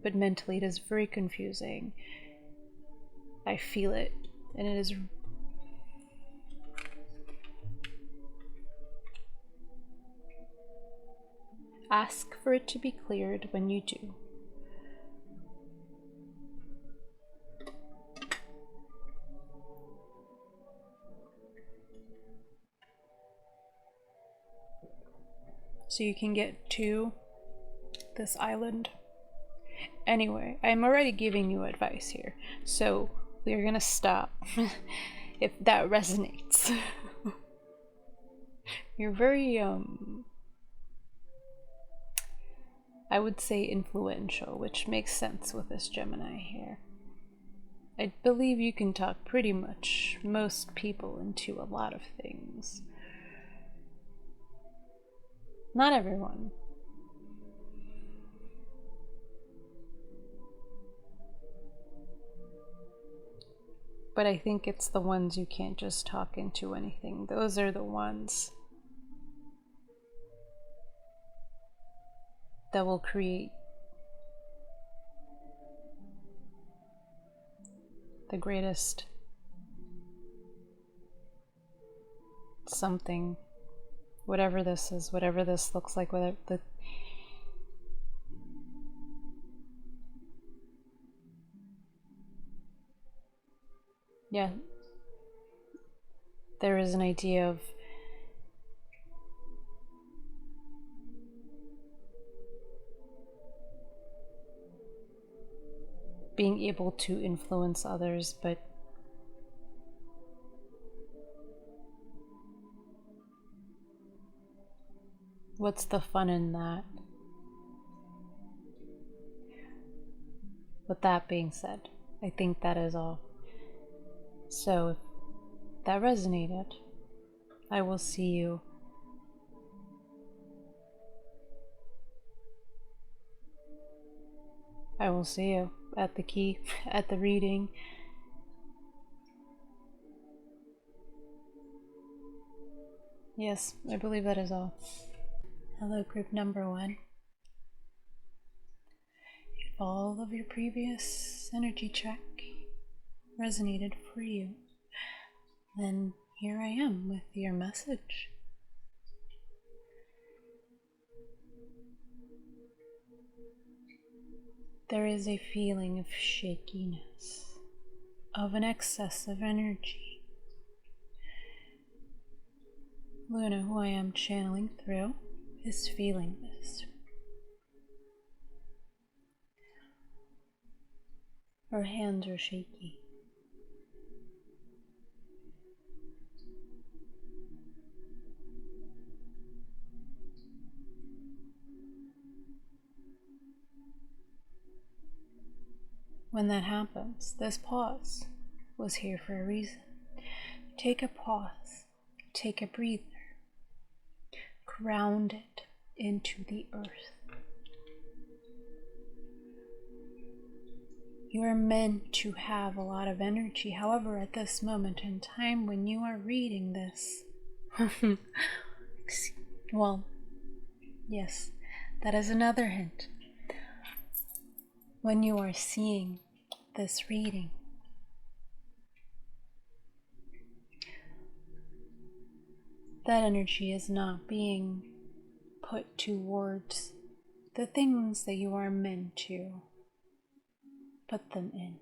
but mentally it is very confusing. I feel it, and it is ask for it to be cleared when you do. So you can get to this island. Anyway, I'm already giving you advice here, so we're gonna stop if that resonates. You're very, I would say influential, which makes sense with this Gemini here. I believe you can talk pretty much most people into a lot of things. Not everyone. But I think it's the ones you can't just talk into anything. Those are the ones that will create the greatest something, whatever this is, whatever this looks like, whether the yeah, there is an idea of being able to influence others, but what's the fun in that? With that being said, I think that is all. So if that resonated, I will see you at the key, at the reading. Yes, I believe that is all. Hello, group number 1. If all of your previous energy check resonated for you, then here I am with your message. There is a feeling of shakiness, of an excess of energy. Luna, who I am channeling through, is feeling this. Her hands are shaky. When that happens, this pause was here for a reason. Take a pause, take a breather, ground it into the earth. You are meant to have a lot of energy. However, at this moment in time when you are reading this, well, yes, that is another hint. When you are seeing this reading, that energy is not being put towards the things that you are meant to put them in.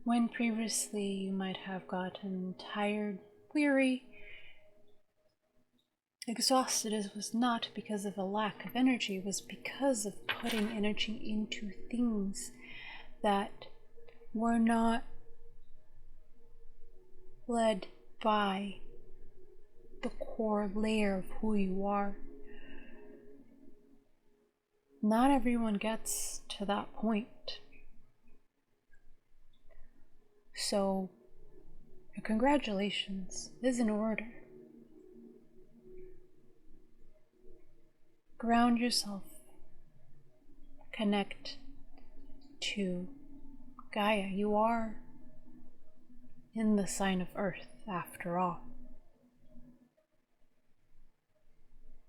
When previously you might have gotten tired, weary, exhausted it was not because of a lack of energy, it was because of putting energy into things that were not led by the core layer of who you are. Not everyone gets to that point. So, congratulations is in order. Ground yourself. Connect to Gaia. You are in the sign of Earth, after all.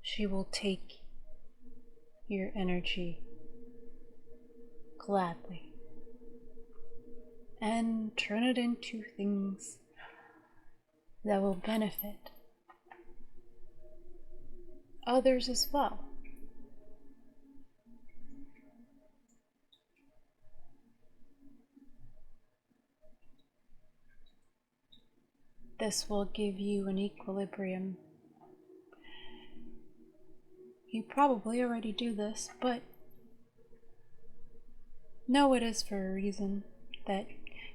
She will take your energy gladly and turn it into things that will benefit others as well. This will give you an equilibrium. You probably already do this, but know it is for a reason, that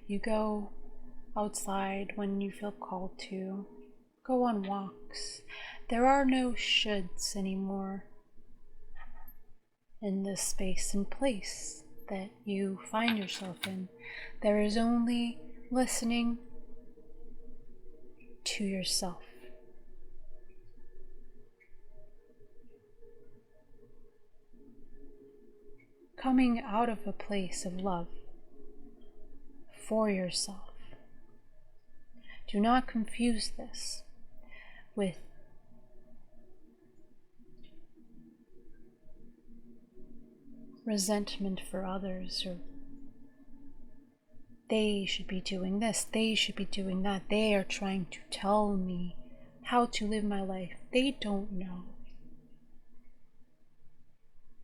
you go outside when you feel called to, go on walks. There are no shoulds anymore in this space and place that you find yourself in. There is only listening to yourself. Coming out of a place of love for yourself. Do not confuse this with resentment for others, or they should be doing this, they should be doing that, they are trying to tell me how to live my life. They don't know.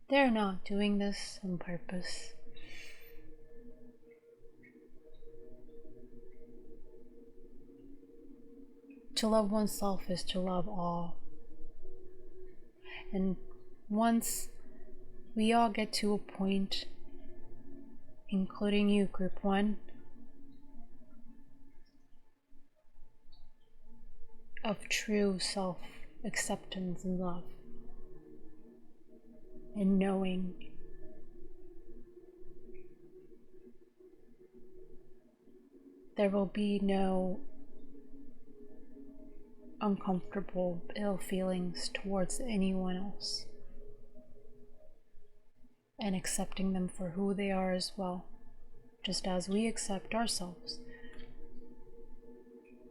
They're not doing this on purpose. To love oneself is to love all. And once we all get to a point, including you, Group 1, of true self-acceptance and love, and knowing there will be no uncomfortable, ill feelings towards anyone else, and accepting them for who they are as well, just as we accept ourselves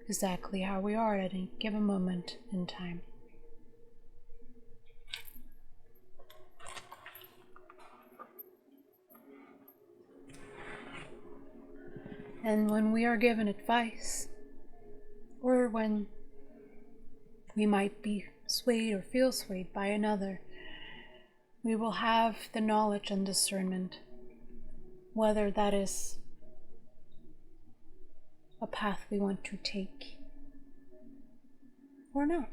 exactly how we are at any given moment in time. And when we are given advice, or when we might be swayed or feel swayed by another, we will have the knowledge and discernment whether that is a path we want to take or not.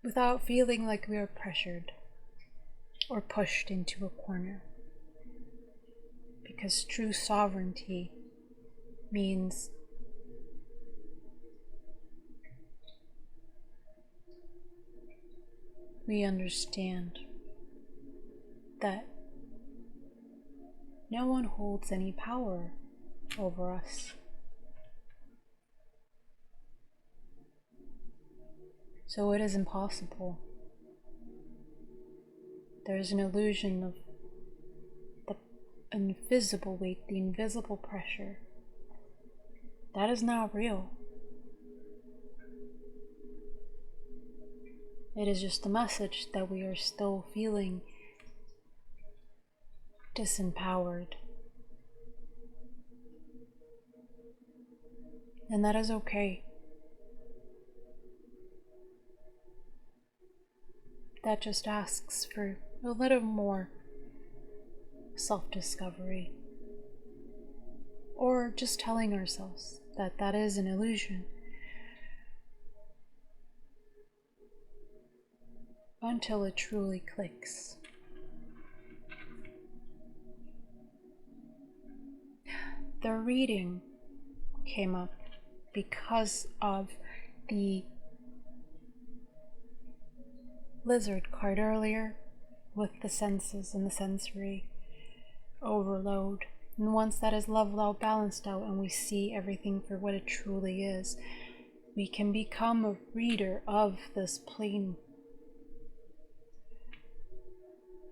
Without feeling like we are pressured or pushed into a corner. Because true sovereignty means we understand that no one holds any power over us. So it is impossible. There is an illusion of the invisible weight, the invisible pressure. That is not real. It is just a message that we are still feeling disempowered. And that is okay. That just asks for a little more self-discovery. or just telling ourselves that that is an illusion, until it truly clicks. The reading came up because of the lizard card earlier with the senses and the sensory overload. And once that is leveled out, balanced out, and we see everything for what it truly is, we can become a reader of this plane.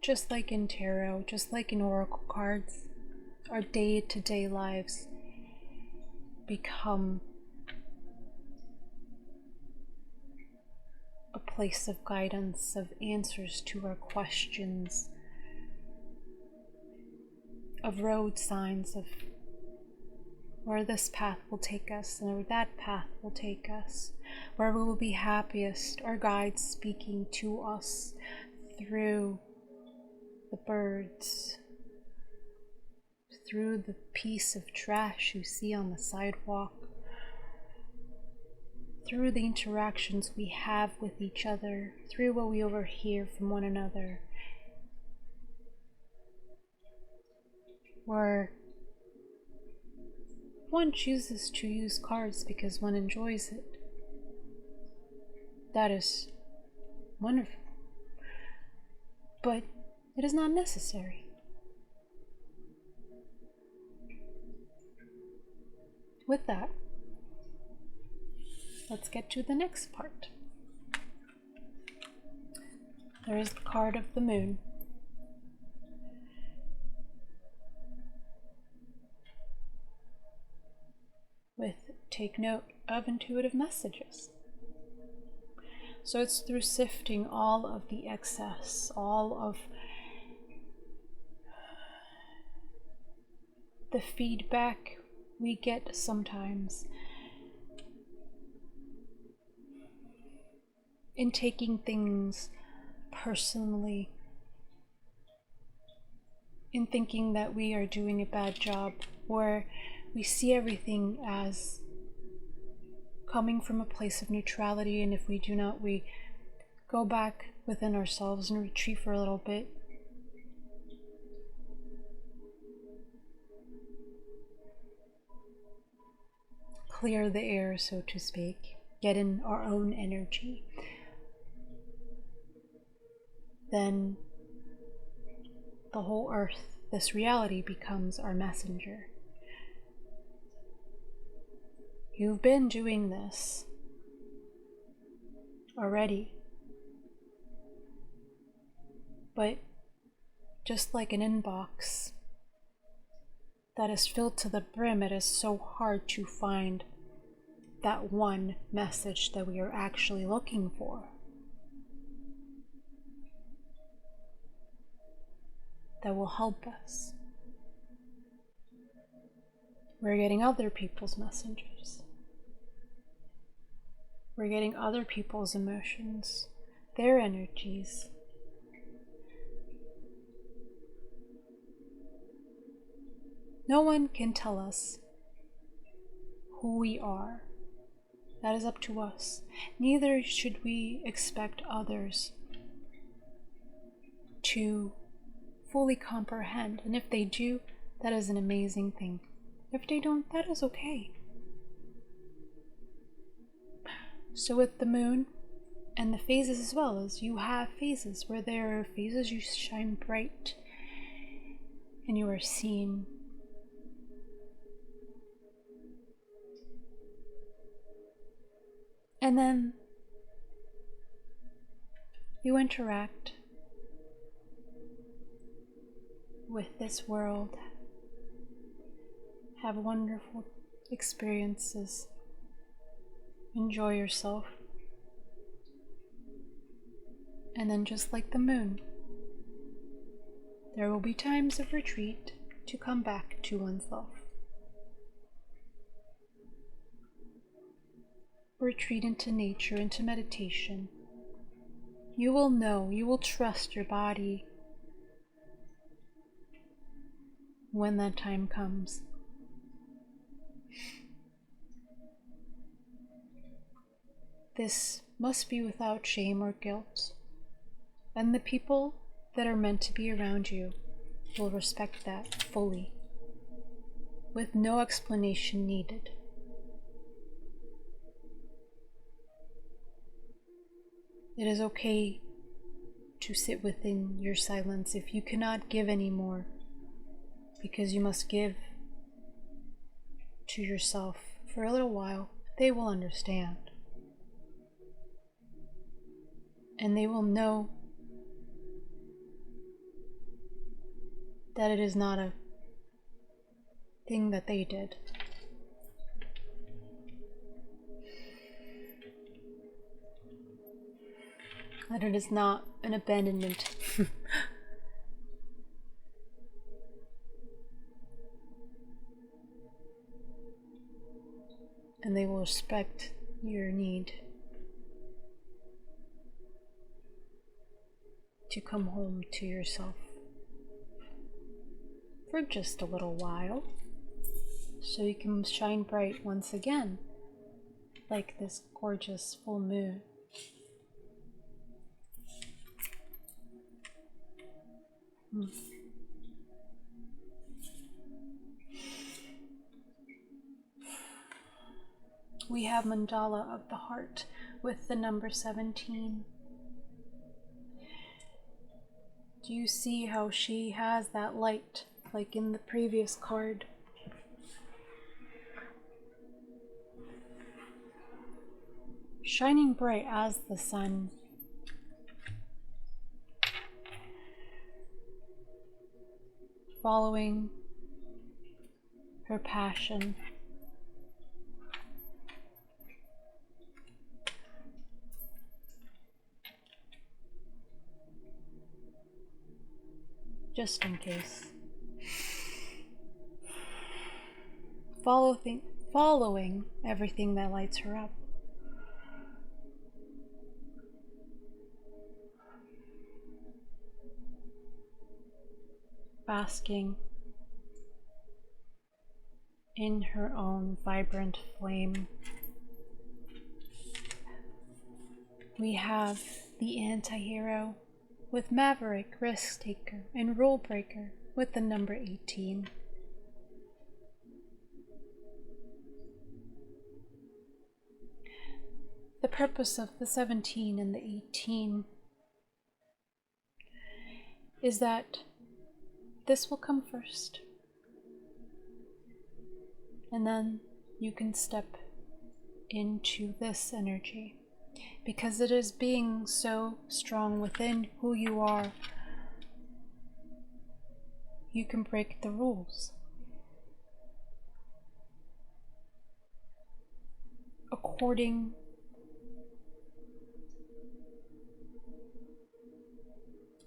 Just like in tarot, just like in oracle cards, our day-to-day lives become a place of guidance, of answers to our questions, of road signs, of where this path will take us and where that path will take us, where we will be happiest, our guides speaking to us through the birds, through the piece of trash you see on the sidewalk, through the interactions we have with each other, through what we overhear from one another, where one chooses to use cards because one enjoys it. That is wonderful, but it is not necessary. With that, let's get to the next part. There is the card of the moon. With take note of intuitive messages. So it's through sifting all of the excess, all of the feedback we get sometimes in taking things personally, in thinking that we are doing a bad job, where we see everything as coming from a place of neutrality, and if we do not, we go back within ourselves and retreat for a little bit. Clear the air, so to speak, get in our own energy. Then the whole earth, this reality, becomes our messenger. You've been doing this already, but just like an inbox that is filled to the brim, it is so hard to find that one message that we are actually looking for, that will help us. We're getting other people's messengers. We're getting other people's emotions, their energies. No one can tell us who we are. That is up to us. Neither should we expect others to fully comprehend. And if they do, that is an amazing thing. If they don't, that is okay. So with the moon and the phases as well, as you have phases where there are phases you shine bright and you are seen. And then you interact with this world, have wonderful experiences, enjoy yourself, and then just like the moon, there will be times of retreat to come back to oneself. Retreat into nature, into meditation. You will know, you will trust your body when that time comes. This must be without shame or guilt, and the people that are meant to be around you will respect that fully, with no explanation needed. It is okay to sit within your silence if you cannot give anymore, because you must give to yourself for a little while. They will understand. And they will know that it is not a thing that they did. That it is not an abandonment. And they will respect your need to come home to yourself for just a little while, so you can shine bright once again, like this gorgeous full moon. We have mandala of the heart with the number 17. Do you see how she has that light, like in the previous card? Shining bright as the sun. Following her passion. Just in case. Following everything that lights her up. Basking in her own vibrant flame. We have the anti-hero with Maverick, Risk Taker, and Rule Breaker with the number 18. The purpose of the 17 and the 18 is that this will come first, and then you can step into this energy, because it is being so strong within who you are. You can break the rules according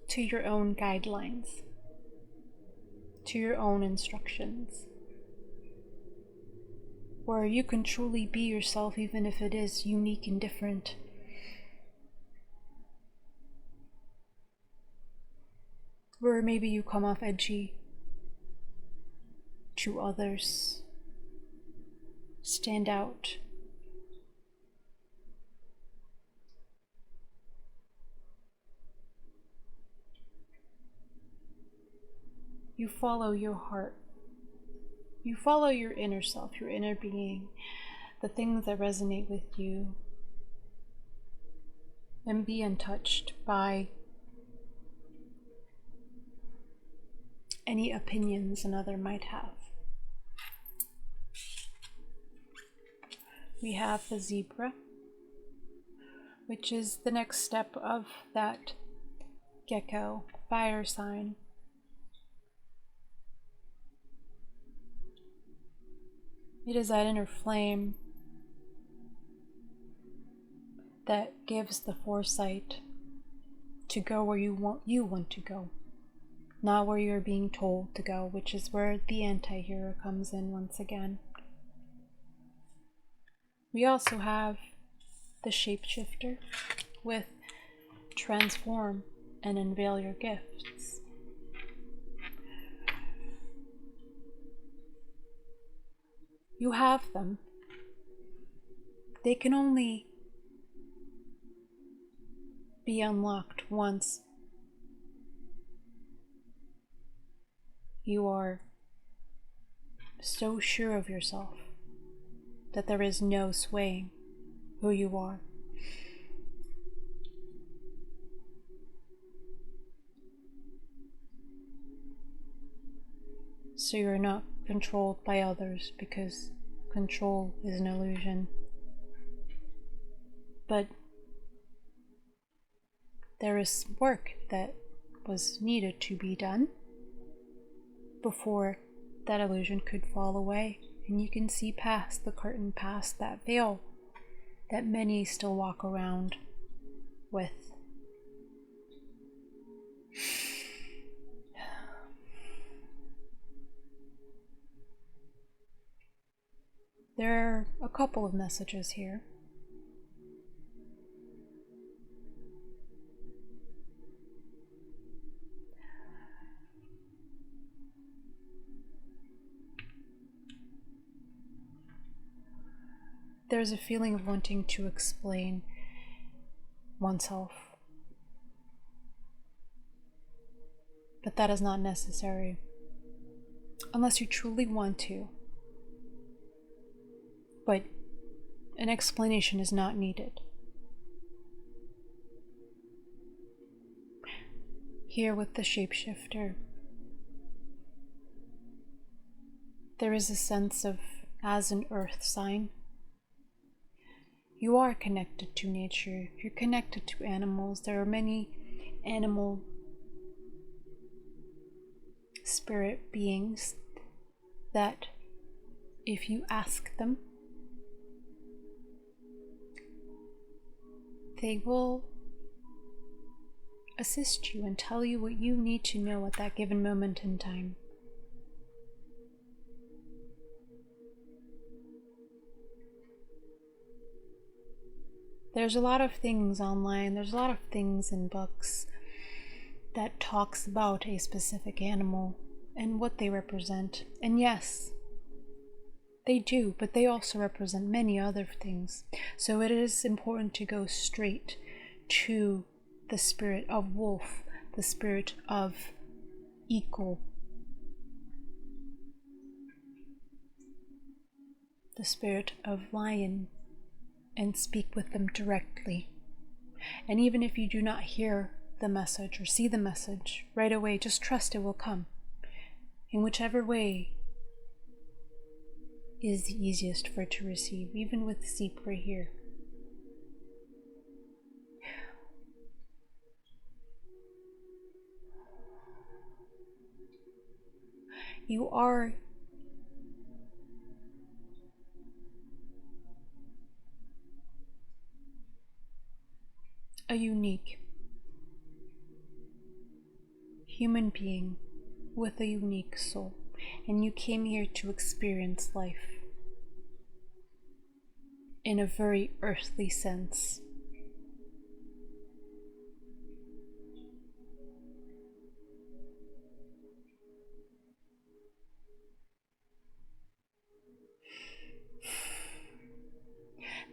to your own guidelines, to your own instructions, where you can truly be yourself even if it is unique and different. Where maybe you come off edgy to others, stand out. You follow your heart. You follow your inner self, your inner being, the things that resonate with you, and be untouched by any opinions another might have. We have the zebra, which is the next step of that gecko fire sign. It is that inner flame that gives the foresight to go where you want to go, not where you're being told to go, which is where the anti-hero comes in once again. We also have the shapeshifter with transform and unveil your gifts. You have them. They can only be unlocked once you are so sure of yourself that there is no swaying who you are. So you're not controlled by others, because control is an illusion. But there is work that was needed to be done before that illusion could fall away, and you can see past the curtain, past that veil that many still walk around with. There are a couple of messages here. There's a feeling of wanting to explain oneself, but that is not necessary unless you truly want to. But an explanation is not needed. Here with the shapeshifter, there is a sense of, as an earth sign, you are connected to nature, you're connected to animals. There are many animal spirit beings that, if you ask them, they will assist you and tell you what you need to know at that given moment in time. There's a lot of things online, there's a lot of things in books that talks about a specific animal and what they represent. And yes, they do, but they also represent many other things. So it is important to go straight to the spirit of wolf, the spirit of eagle, the spirit of lion, and speak with them directly. And even if you do not hear the message or see the message right away, just trust it will come in whichever way is the easiest for it to receive, even with Zebra here. You are a unique human being with a unique soul, and you came here to experience life in a very earthly sense.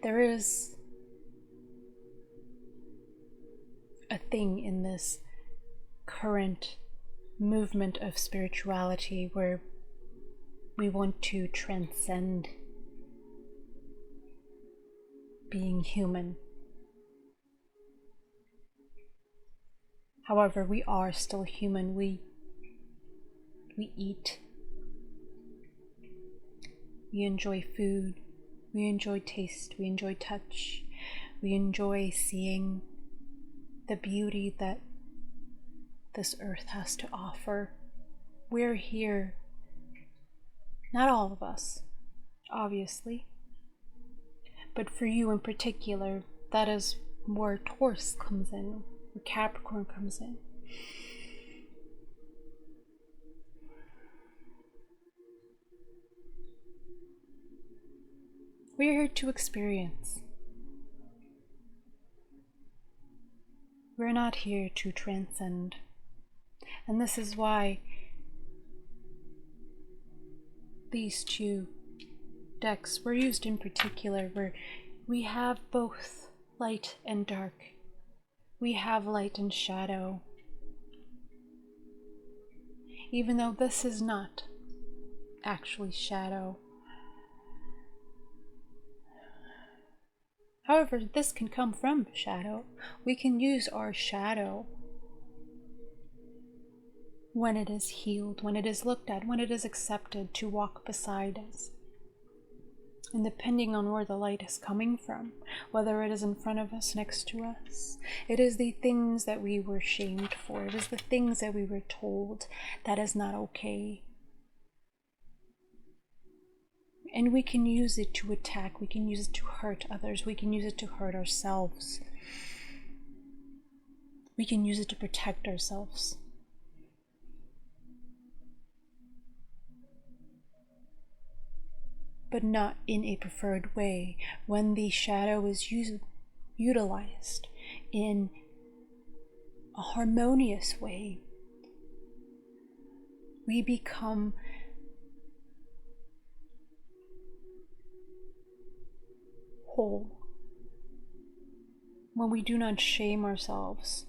There is a thing in this current movement of spirituality where we want to transcend being human. However, we are still human. We eat. We enjoy food. We enjoy taste. We enjoy touch. We enjoy seeing the beauty that this earth has to offer. We're here, not all of us, obviously, but for you in particular, that is where Taurus comes in, where Capricorn comes in. We're here to experience. We're not here to transcend. And this is why these two decks were used in particular where we have both light and dark. We have light and shadow. Even though this is not actually shadow. However, this can come from shadow. We can use our shadow when it is healed, when it is looked at, when it is accepted, to walk beside us. And depending on where the light is coming from, whether it is in front of us, next to us, it is the things that we were shamed for. It is the things that we were told that is not okay. And we can use it to attack, we can use it to hurt others, we can use it to hurt ourselves. We can use it to protect ourselves. But not in a preferred way. When the shadow is utilized in a harmonious way, we become whole. When we do not shame ourselves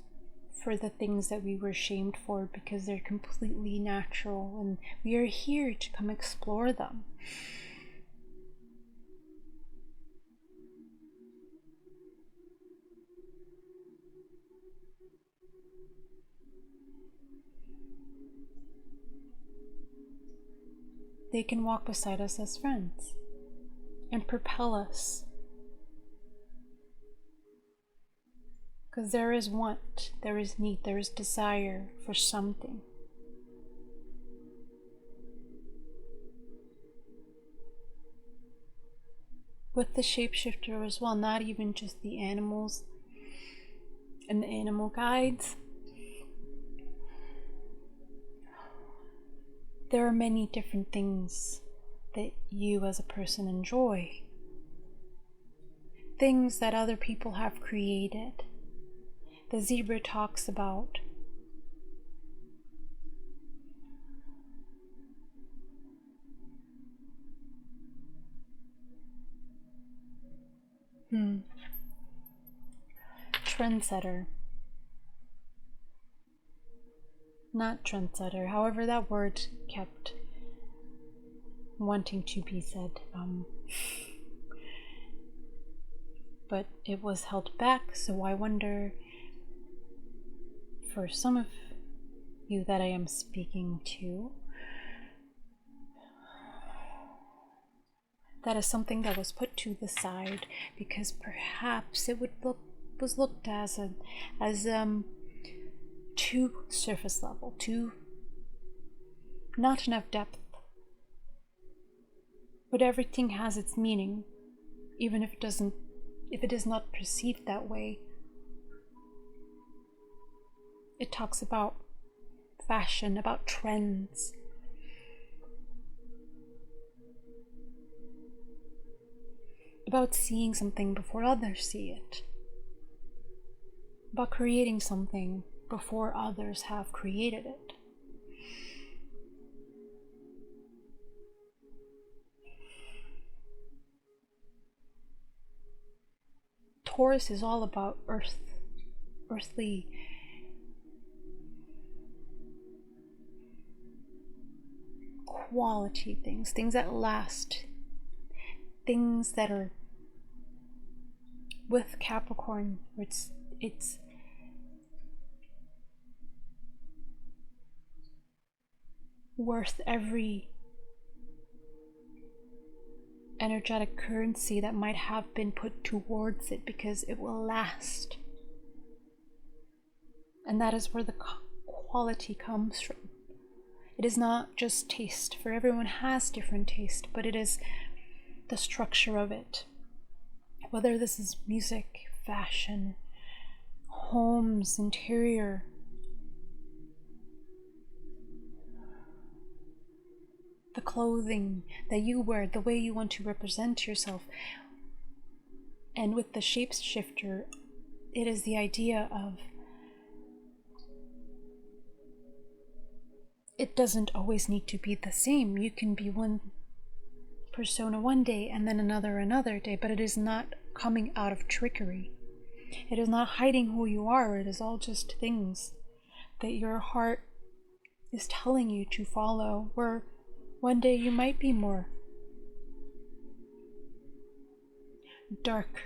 for the things that we were shamed for, because they're completely natural and we are here to come explore them. They can walk beside us as friends and propel us. Because there is want, there is need, there is desire for something. With the shapeshifter as well, not even just the animals and the animal guides. There are many different things that you as a person enjoy. Things that other people have created. The zebra talks about trendsetter. Not trendsetter, however that word kept wanting to be said, but it was held back, so I wonder, for some of you that I am speaking to, that is something that was put to the side because perhaps it was looked as too surface level, too not enough depth. But everything has its meaning, even if it is not perceived that way. It talks about fashion, about trends. About seeing something before others see it. About creating something before others have created it. Taurus is all about earthly quality things, things that last, things that are with Capricorn, it's worth every energetic currency that might have been put towards it, because it will last. And that is where the quality comes from. It is not just taste, for everyone has different taste, but it is the structure of it. Whether this is music, fashion, homes, interior, the clothing that you wear, the way you want to represent yourself. And with the shapeshifter, it is the idea of it doesn't always need to be the same. You can be one persona one day and then another day, but it is not coming out of trickery. It is not hiding who you are. It is all just things that your heart is telling you to follow, where one day you might be more dark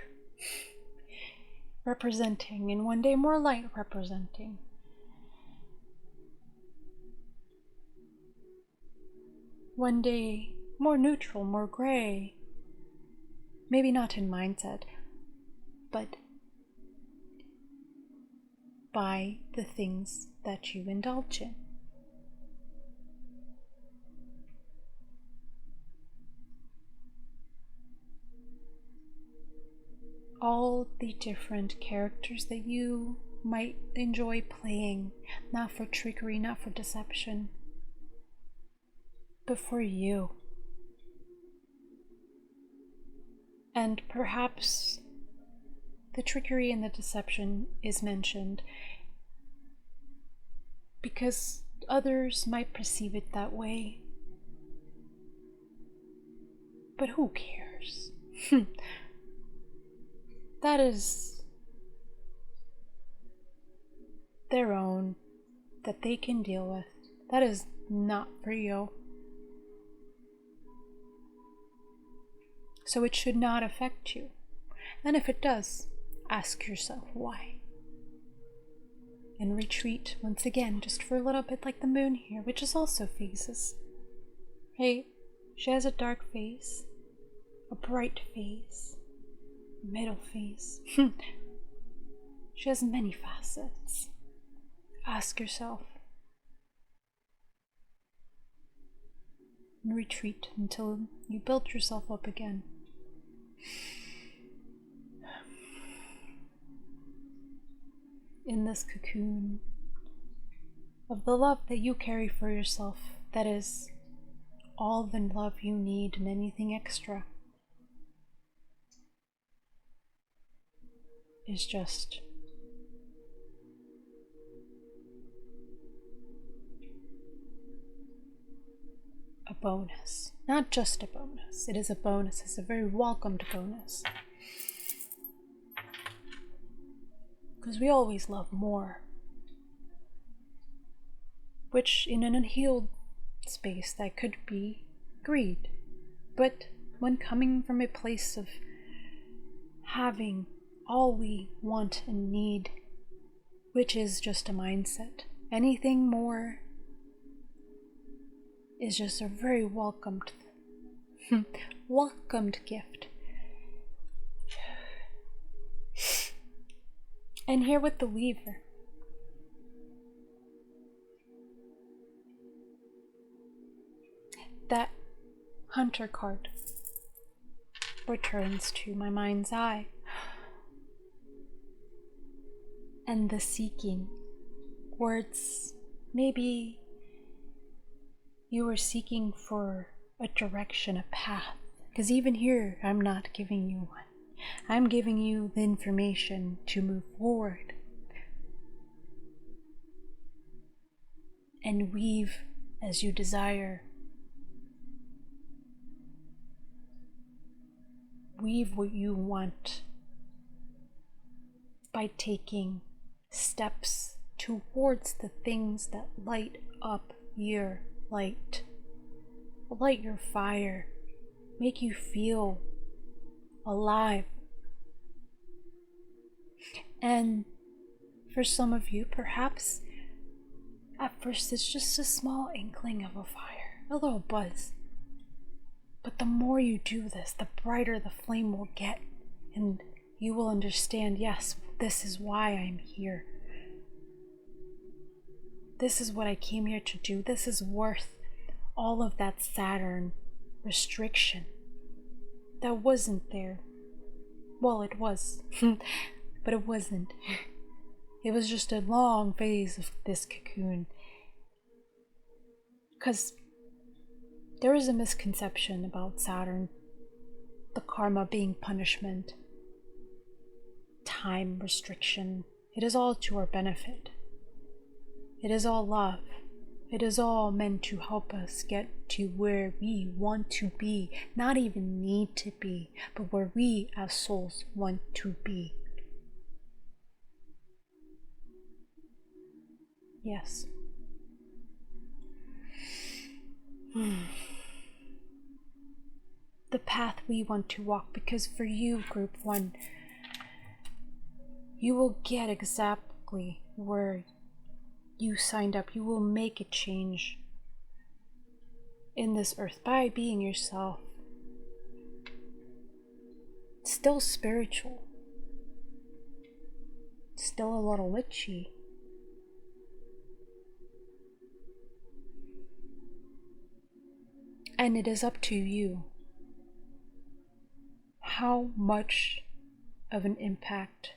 representing, and one day more light representing. One day more neutral, more gray. Maybe not in mindset, but by the things that you indulge in. All the different characters that you might enjoy playing, not for trickery, not for deception, but for you. And perhaps the trickery and the deception is mentioned because others might perceive it that way. But who cares? That is their own, that they can deal with. That is not for you. So it should not affect you. And if it does, ask yourself why. And retreat once again, just for a little bit, like the moon here, which is also phases. Right? She has a dark phase, a bright phase, middle phase. She has many facets. Ask yourself. And retreat until you build yourself up again. In this cocoon of the love that you carry for yourself, that is all the love you need, and anything extra is just a bonus. Not just a bonus, it is a bonus. It's a very welcomed bonus. Because we always love more. Which in an unhealed space that could be greed. But when coming from a place of having all we want and need, which is just a mindset, anything more is just a very welcomed gift. And here with the Weaver, that Hunter card returns to my mind's eye, and the seeking, words, maybe you were seeking for a direction, a path, because even here I'm not giving you one. I'm giving you the information to move forward and weave as you desire. Weave what you want by taking steps towards the things that light up your light your fire, make you feel alive. And for some of you, perhaps at first it's just a small inkling of a fire, a little buzz. But the more you do this, the brighter the flame will get, and you will understand, yes, this is why I'm here. This is what I came here to do. This is worth all of that Saturn restriction that wasn't there. Well, it was, but it wasn't. It was just a long phase of this cocoon. Because there is a misconception about Saturn, the karma being punishment, time restriction. It is all to our benefit. It is all love. It is all meant to help us get to where we want to be, not even need to be, but where we as souls want to be. Yes. The path we want to walk, because for you, Group 1, you will get exactly where you signed up. You will make a change in this earth by being yourself. Still spiritual, still a little witchy. And it is up to you how much of an impact,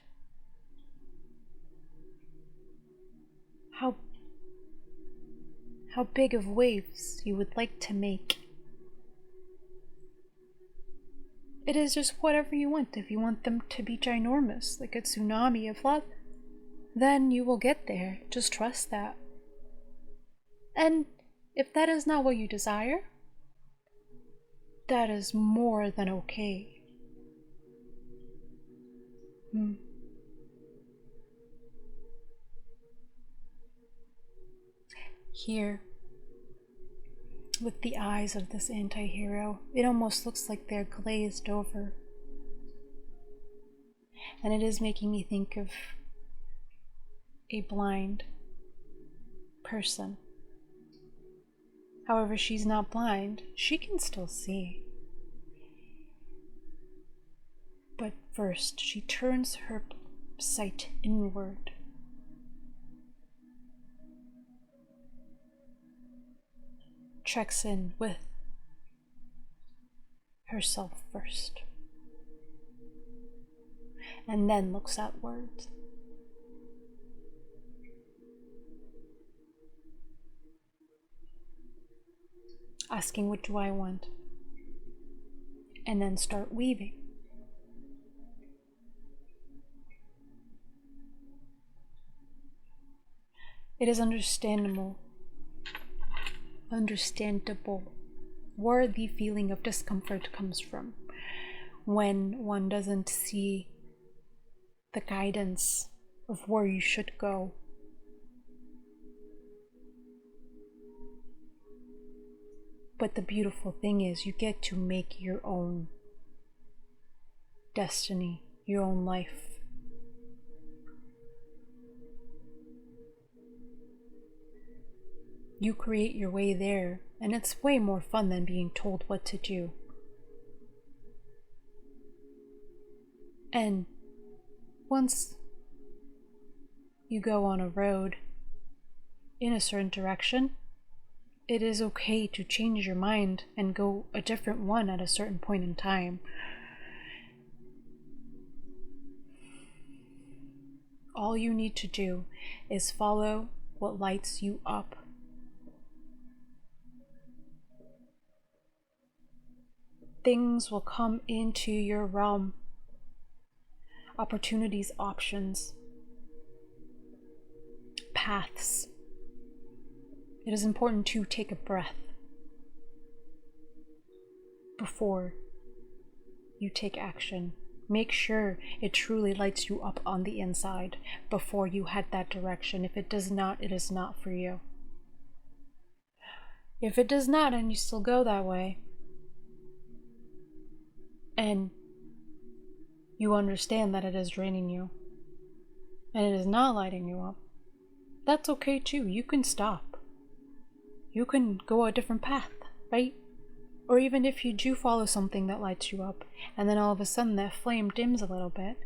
how big of waves you would like to make. It is just whatever you want. If you want them to be ginormous, like a tsunami of love, then you will get there. Just trust that. And if that is not what you desire, that is more than okay. Here, with the eyes of this anti-hero, it almost looks like they're glazed over. And it is making me think of a blind person. However, she's not blind. She can still see. But first, she turns her sight inward. Checks in with herself first, and then looks outwards. Asking, what do I want? And then start weaving. It is understandable where the feeling of discomfort comes from when one doesn't see the guidance of where you should go. But the beautiful thing is you get to make your own destiny, your own life. You create your way there, and it's way more fun than being told what to do. And once you go on a road in a certain direction, it is okay to change your mind and go a different one at a certain point in time. All you need to do is follow what lights you up. Things will come into your realm. Opportunities, options, paths. It is important to take a breath before you take action. Make sure it truly lights you up on the inside before you head that direction. If it does not, it is not for you. If it does not and you still go that way, and you understand that it is draining you and it is not lighting you up, that's okay too. You can stop. You can go a different path, right? Or even if you do follow something that lights you up and then all of a sudden that flame dims a little bit,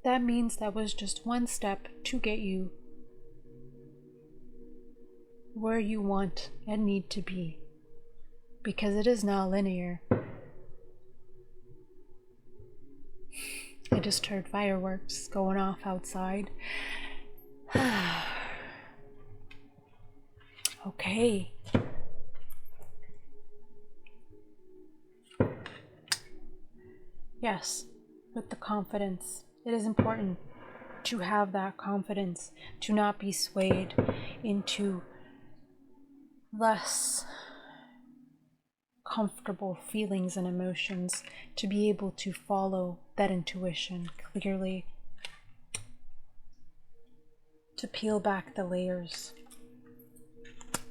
that means that was just one step to get you where you want and need to be, because it is not linear. I just heard fireworks going off outside. Okay. Yes, with the confidence. It is important to have that confidence, to not be swayed into less comfortable feelings and emotions, to be able to follow that intuition clearly, to peel back the layers,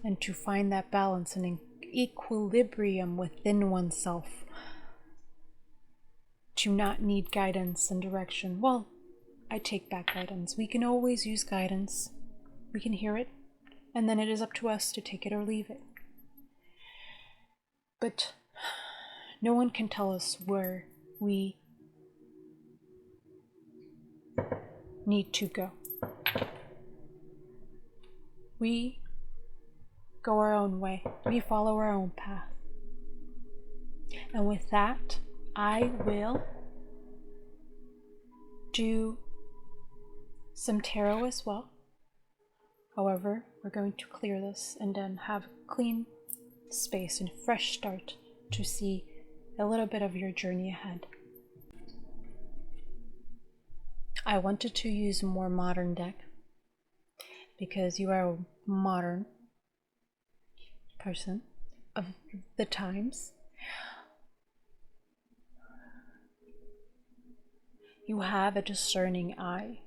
and to find that balance and equilibrium within oneself, to not need guidance and direction. Well, I take back guidance. We can always use guidance. We can hear it, and then it is up to us to take it or leave it. But no one can tell us where we need to go. We go our own way. We follow our own path. And with that, I will do some tarot as well. However, we're going to clear this and then have a clean space and fresh start to see a little bit of your journey ahead. I wanted to use a more modern deck because you are a modern person of the times. You have a discerning eye,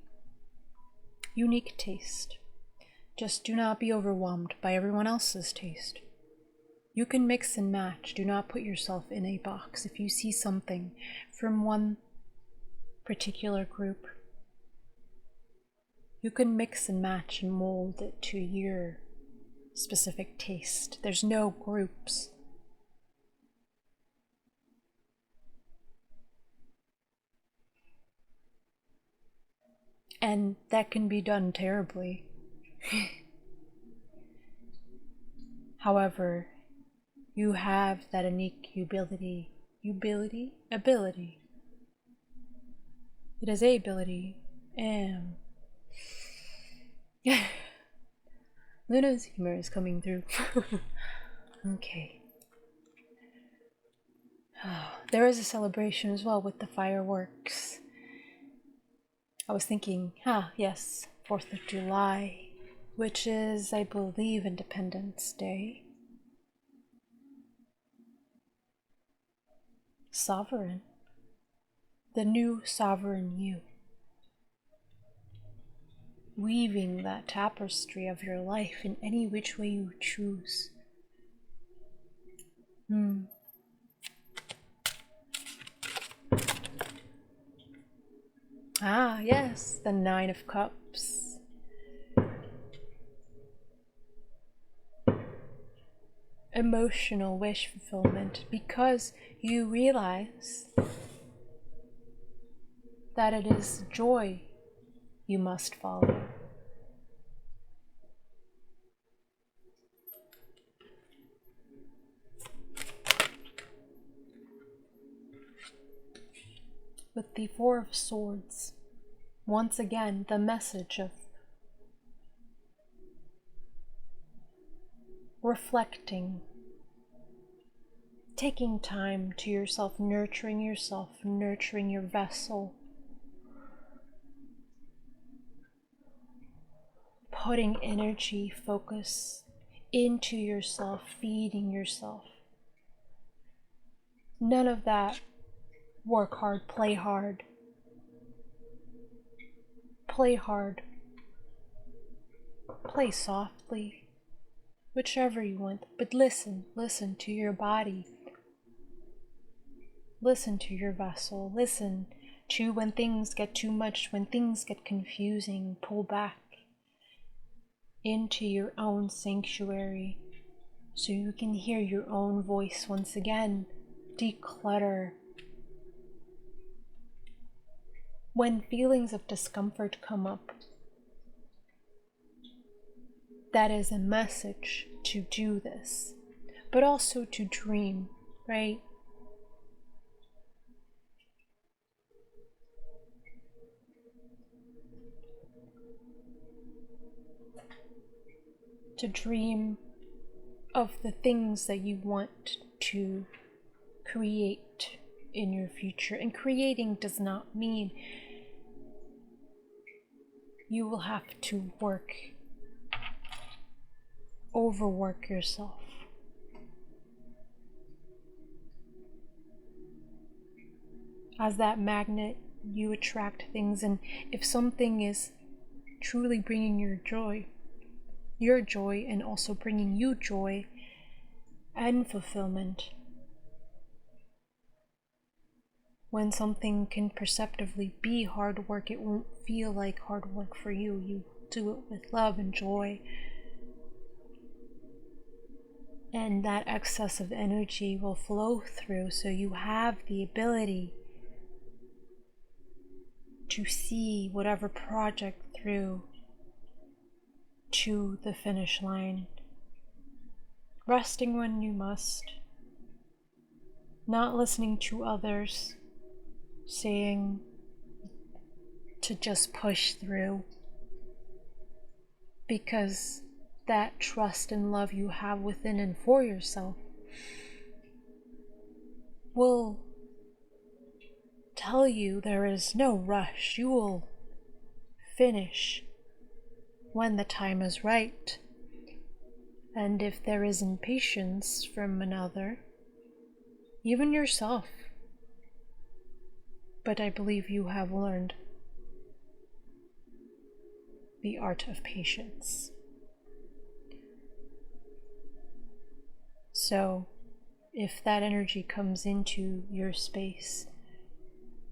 unique taste. Just do not be overwhelmed by everyone else's taste. You can mix and match. Do not put yourself in a box. If you see something from one particular group, you can mix and match and mold it to your specific taste. There's no groups. And that can be done terribly. However, you have that unique ability. It is a ability. Luna's humor is coming through. Okay. There is a celebration as well with the fireworks. I was thinking, yes, 4th of July, which is, I believe, Independence Day. Sovereign. The new sovereign you. Weaving that tapestry of your life in any which way you choose. Yes, the 9 of Cups. Emotional wish fulfillment, because you realize that it is joy you must follow. With the 4 of Swords, once again, the message of reflecting, taking time to yourself, nurturing your vessel, putting energy, focus into yourself, feeding yourself. None of that work hard, play hard. Play hard. Play softly. Whichever you want. But listen to your body. Listen to your vessel. Listen to when things get too much, when things get confusing. Pull back into your own sanctuary so you can hear your own voice once again. Declutter. When feelings of discomfort come up, that is a message to do this, but also to dream, right? To dream of the things that you want to create in your future. And creating does not mean you will have to overwork yourself. As that magnet, you attract things, and if something is truly bringing your joy, and also bringing you joy and fulfillment, when something can perceptively be hard work, it won't feel like hard work for you. You do it with love and joy. And that excess of energy will flow through, so you have the ability to see whatever project through to the finish line. Resting when you must. Not listening to others saying to just push through, because that trust and love you have within and for yourself will tell you there is no rush. You will finish when the time is right. And if there is impatience from another, even yourself, but I believe you have learned the art of patience. So, if that energy comes into your space,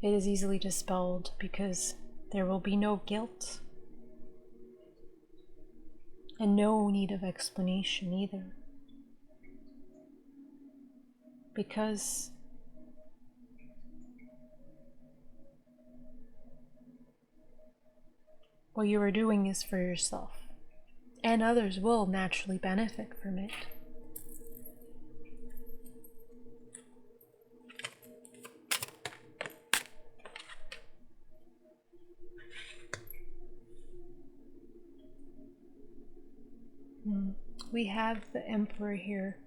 it is easily dispelled, because there will be no guilt and no need of explanation either. Because what you are doing is for yourself, and others will naturally benefit from it. We have the Emperor here.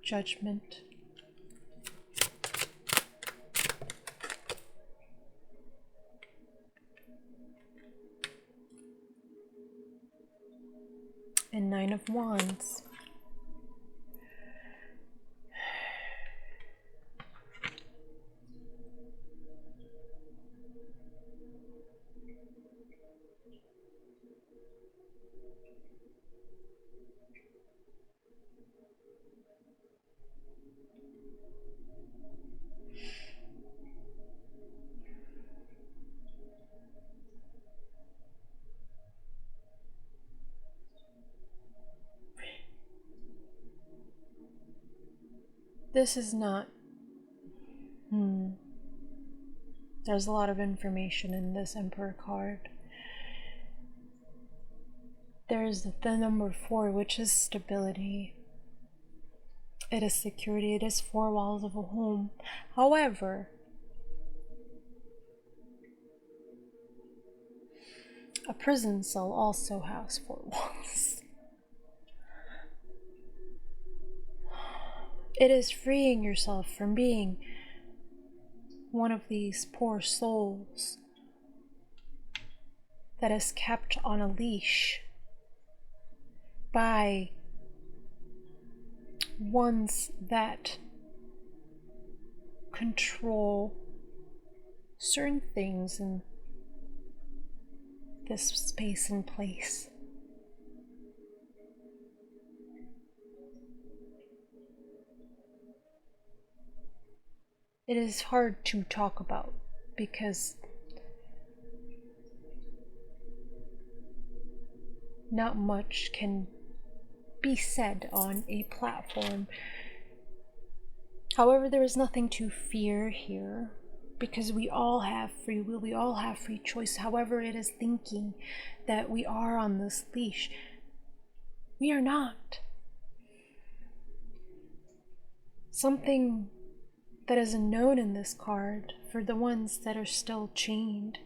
Judgment. And Nine of Wands. This is not... There's a lot of information in this Emperor card. There's the number 4, which is stability. It is security. It is 4 walls of a home. However, a prison cell also has 4 walls. It is freeing yourself from being one of these poor souls that is kept on a leash by ones that control certain things in this space and place. It is hard to talk about because not much can be said on a platform. However, there is nothing to fear here because we all have free will, we all have free choice. However, it is thinking that we are on this leash. We are not. Something that is unknown in this card for the ones that are still chained.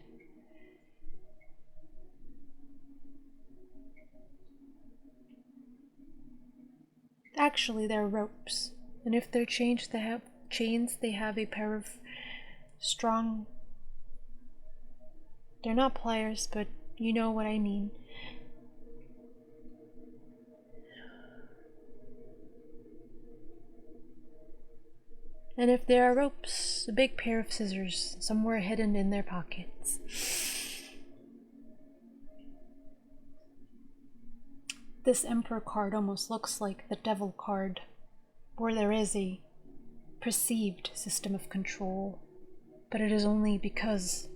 actually they're ropes. And if they're chains, they have a pair of strong, they're not pliers, but you know what I mean. And if there are ropes, a big pair of scissors somewhere hidden in their pockets. This Emperor card almost looks like the Devil card, where there is a perceived system of control, but it is only because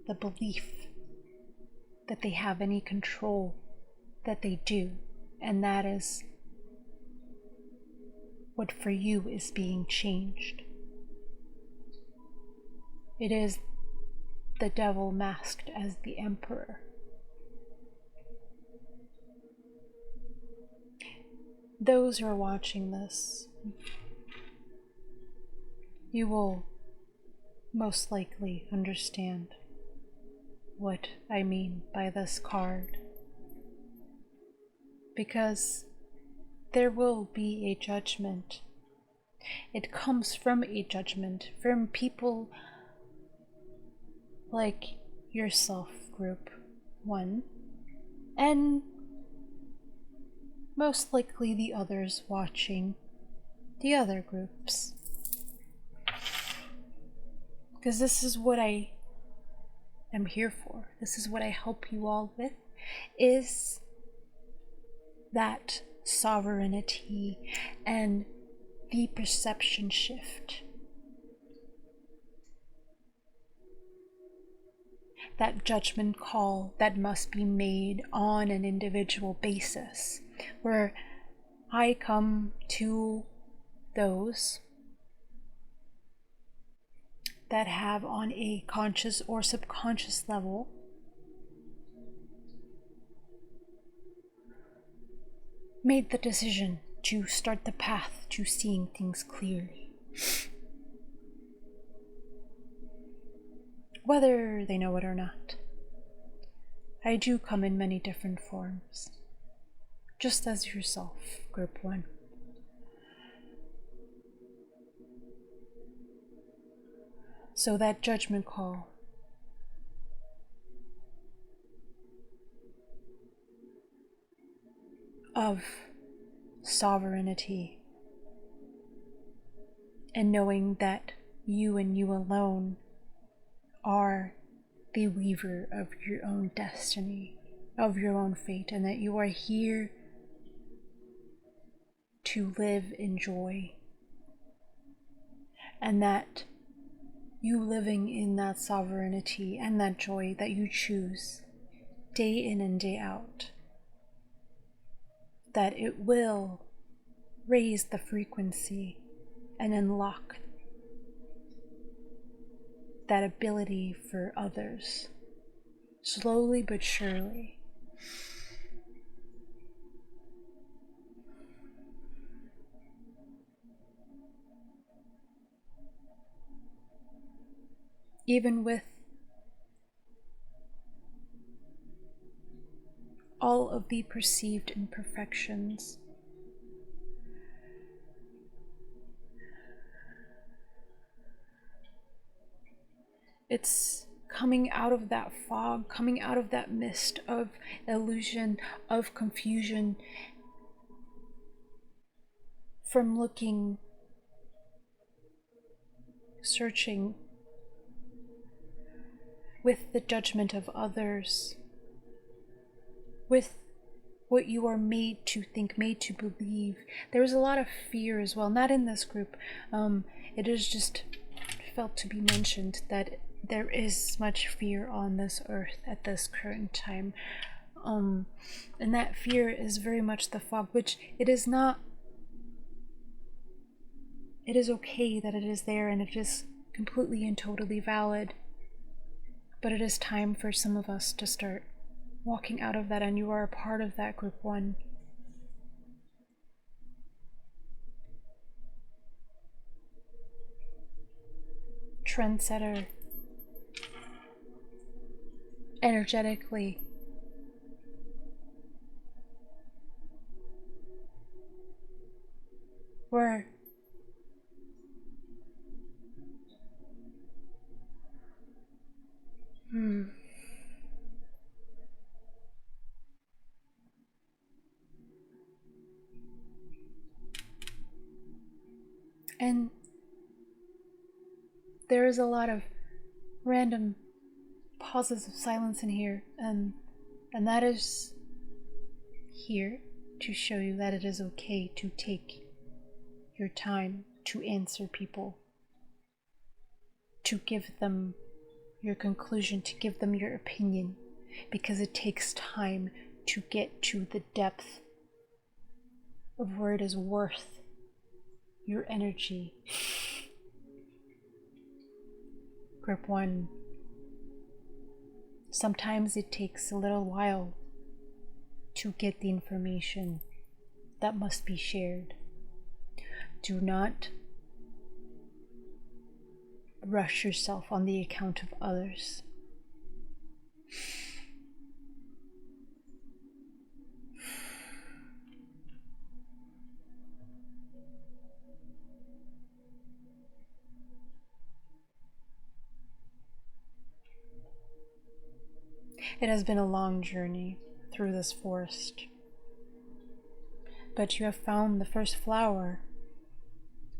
the belief that they have any control that they do, and that is what for you is being changed. It is the Devil masked as the Emperor. Those who are watching this, you will most likely understand what I mean by this card, because there will be a judgment. It comes from a judgment from people like yourself, Group 1, and most likely the others watching the other groups. Because this is what I am here for. This is what I help you all with, is that sovereignty and the perception shift. That judgment call that must be made on an individual basis, where I come to those that have, on a conscious or subconscious level, made the decision to start the path to seeing things clearly. Whether they know it or not, I do come in many different forms, just as yourself, Group 1. So that judgment call of sovereignty and knowing that you and you alone are the weaver of your own destiny, of your own fate, and that you are here to live in joy, and that you living in that sovereignty and that joy that you choose day in and day out, that it will raise the frequency and unlock that ability for others, slowly but surely. Even with all of the perceived imperfections, it's coming out of that fog, coming out of that mist of illusion, of confusion, from looking, searching with the judgment of others, with what you are made to think, made to believe. There was a lot of fear as well, not in this group. It is just felt to be mentioned that there is much fear on this earth at this current time. And that fear is very much the fog, which it is not. It is okay that it is there, and it is completely and totally valid. But it is time for some of us to start walking out of that, and you are a part of that, Group 1. Trendsetter. Energetically. We're And there is a lot of random pauses of silence in here, and that is here to show you that it is okay to take your time to answer people, to give them your conclusion, to give them your opinion, because it takes time to get to the depth of where it is worth your energy. Group 1. Sometimes it takes a little while to get the information that must be shared. Do not rush yourself on the account of others. It has been a long journey through this forest, but you have found the first flower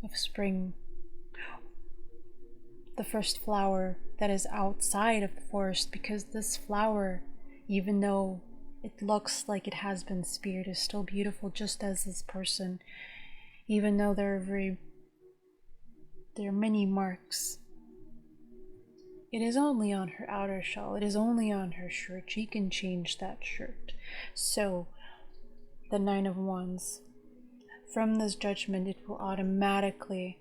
of spring, the first flower that is outside of the forest, because this flower, even though it looks like it has been speared, is still beautiful, just as this person, even though there are many marks. It is only on her outer shell. It is only on her shirt. She can change that shirt. So, the Nine of Wands. From this judgment, it will automatically,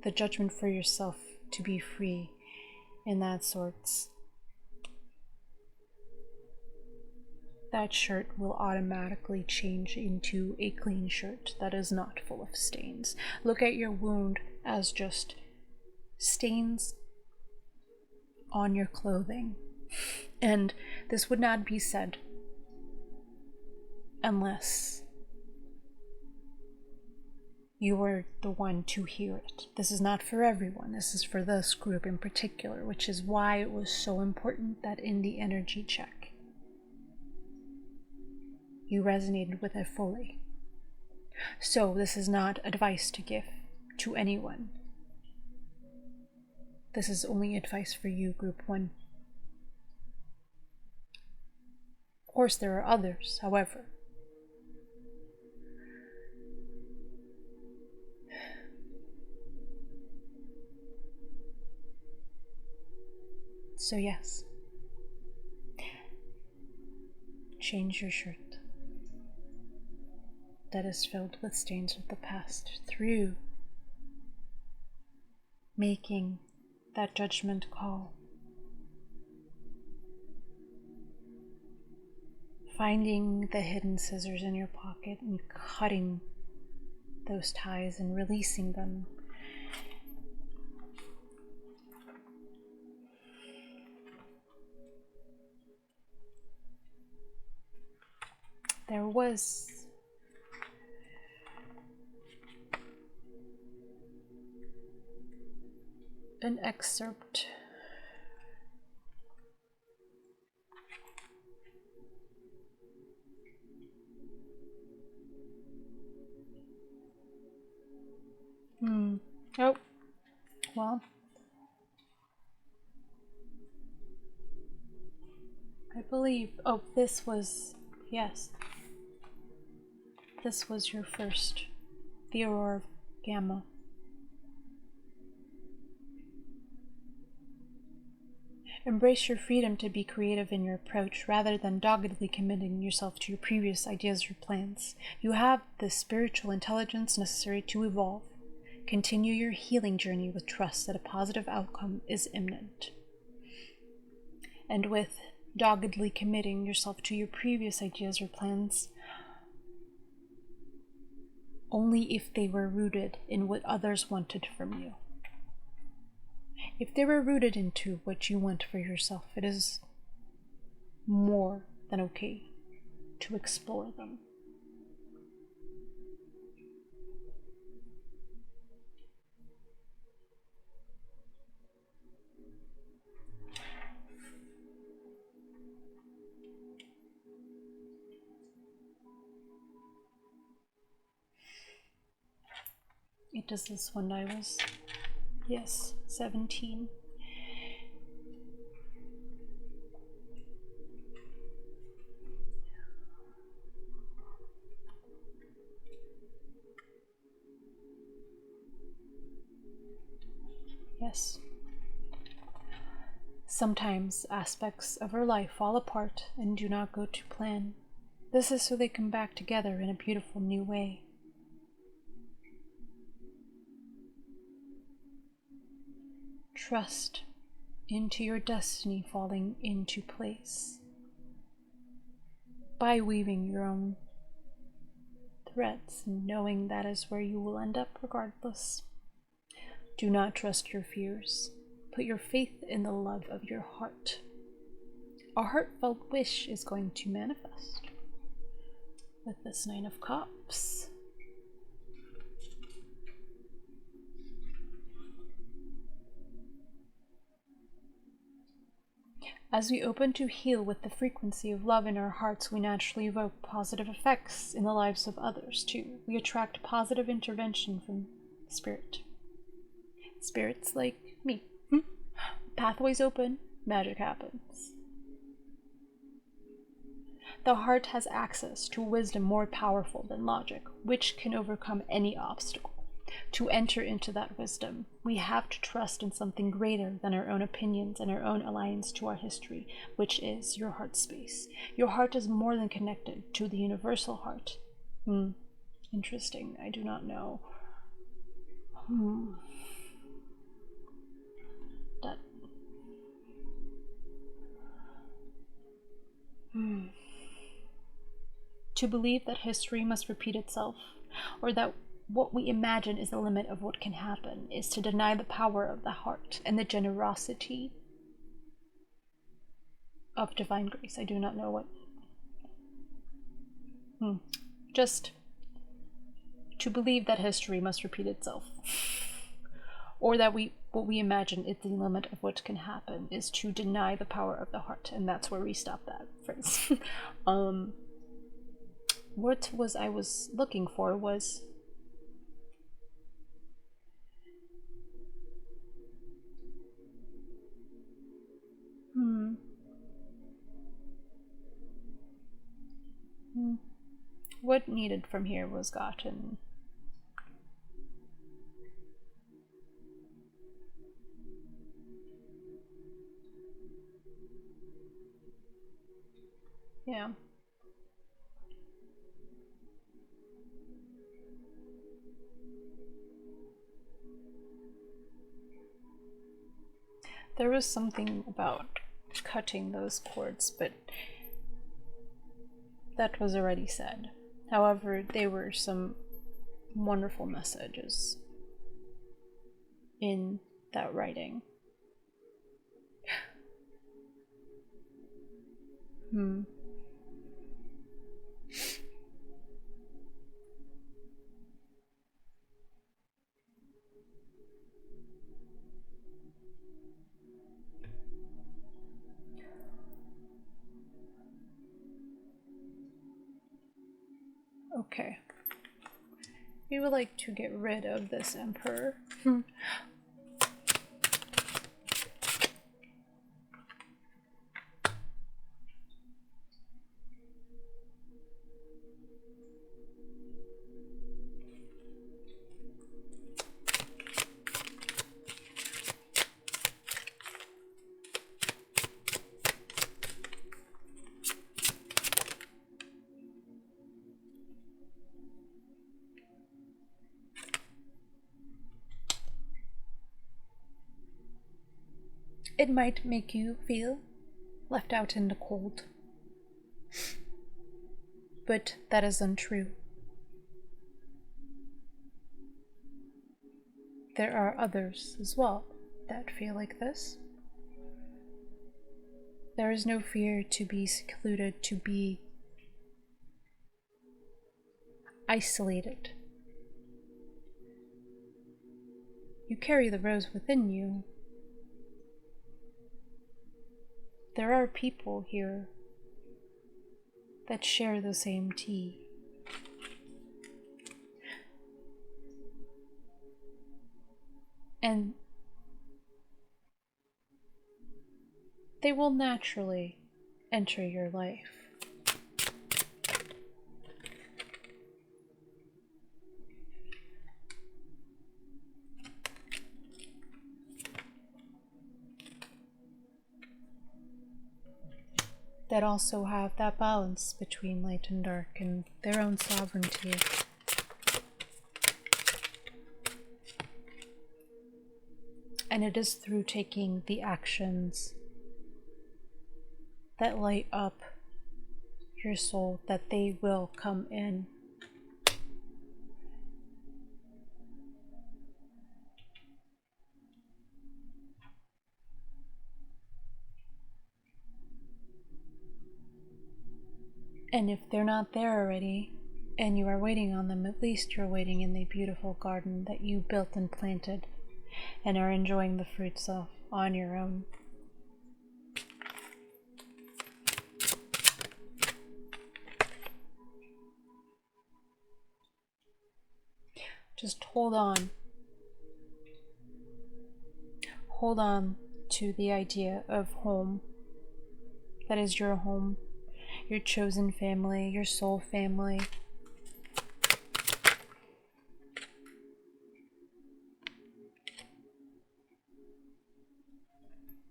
the judgment for yourself to be free in that sorts. That shirt will automatically change into a clean shirt that is not full of stains. Look at your wound as just stains on your clothing. And this would not be said unless you were the one to hear it. This is not for everyone. This is for this group in particular, which is why it was so important that in the energy check, you resonated with it fully. So this is not advice to give to anyone. This is only advice for you, Group 1. Of course, there are others, however. So yes, change your shirt that is filled with stains of the past through making that judgment call, finding the hidden scissors in your pocket and cutting those ties and releasing them. There was an excerpt oh, well, I believe, this was, yes, this was your first, the Aurora Gamma. Embrace your freedom to be creative in your approach rather than doggedly committing yourself to your previous ideas or plans. You have the spiritual intelligence necessary to evolve. Continue your healing journey with trust that a positive outcome is imminent. And with doggedly committing yourself to your previous ideas or plans, only if they were rooted in what others wanted from you. If they were rooted into what you want for yourself, it is more than okay to explore them. It does this when I was, yes, 17. Yes. Sometimes aspects of our life fall apart and do not go to plan. This is so they come back together in a beautiful new way. Trust into your destiny falling into place by weaving your own threads and knowing that is where you will end up regardless. Do not trust your fears. Put your faith in the love of your heart. A heartfelt wish is going to manifest with this Nine of Cups. As we open to heal with the frequency of love in our hearts, we naturally evoke positive effects in the lives of others too. We attract positive intervention from spirit. Spirits like me. Pathways open, magic happens. The heart has access to wisdom more powerful than logic, which can overcome any obstacle. To enter into that wisdom, we have to trust in something greater than our own opinions and our own alliance to our history, which is your heart space. Your heart is more than connected to the universal heart. Interesting. I do not know. That. To believe that history must repeat itself, or that what we imagine is the limit of what can happen, is to deny the power of the heart and the generosity of divine grace. I do not know what. Just to believe that history must repeat itself, or that what we imagine is the limit of what can happen, is to deny the power of the heart, and that's where we stop that phrase. What I was looking for was what needed from here was gotten. Yeah. There was something about cutting those cords, but that was already said. However, there were some wonderful messages in that writing. Okay. We would like to get rid of this emperor. It might make you feel left out in the cold, but that is untrue. There are others as well that feel like this. There is no fear to be secluded, to be isolated. You carry the rose within you. There are people here that share the same tea. And they will naturally enter your life. That also have that balance between light and dark and their own sovereignty. And it is through taking the actions that light up your soul that they will come in. And if they're not there already, and you are waiting on them, at least you're waiting in the beautiful garden that you built and planted, and are enjoying the fruits of on your own. Just hold on. Hold on to the idea of home. That is your home, your chosen family, your soul family.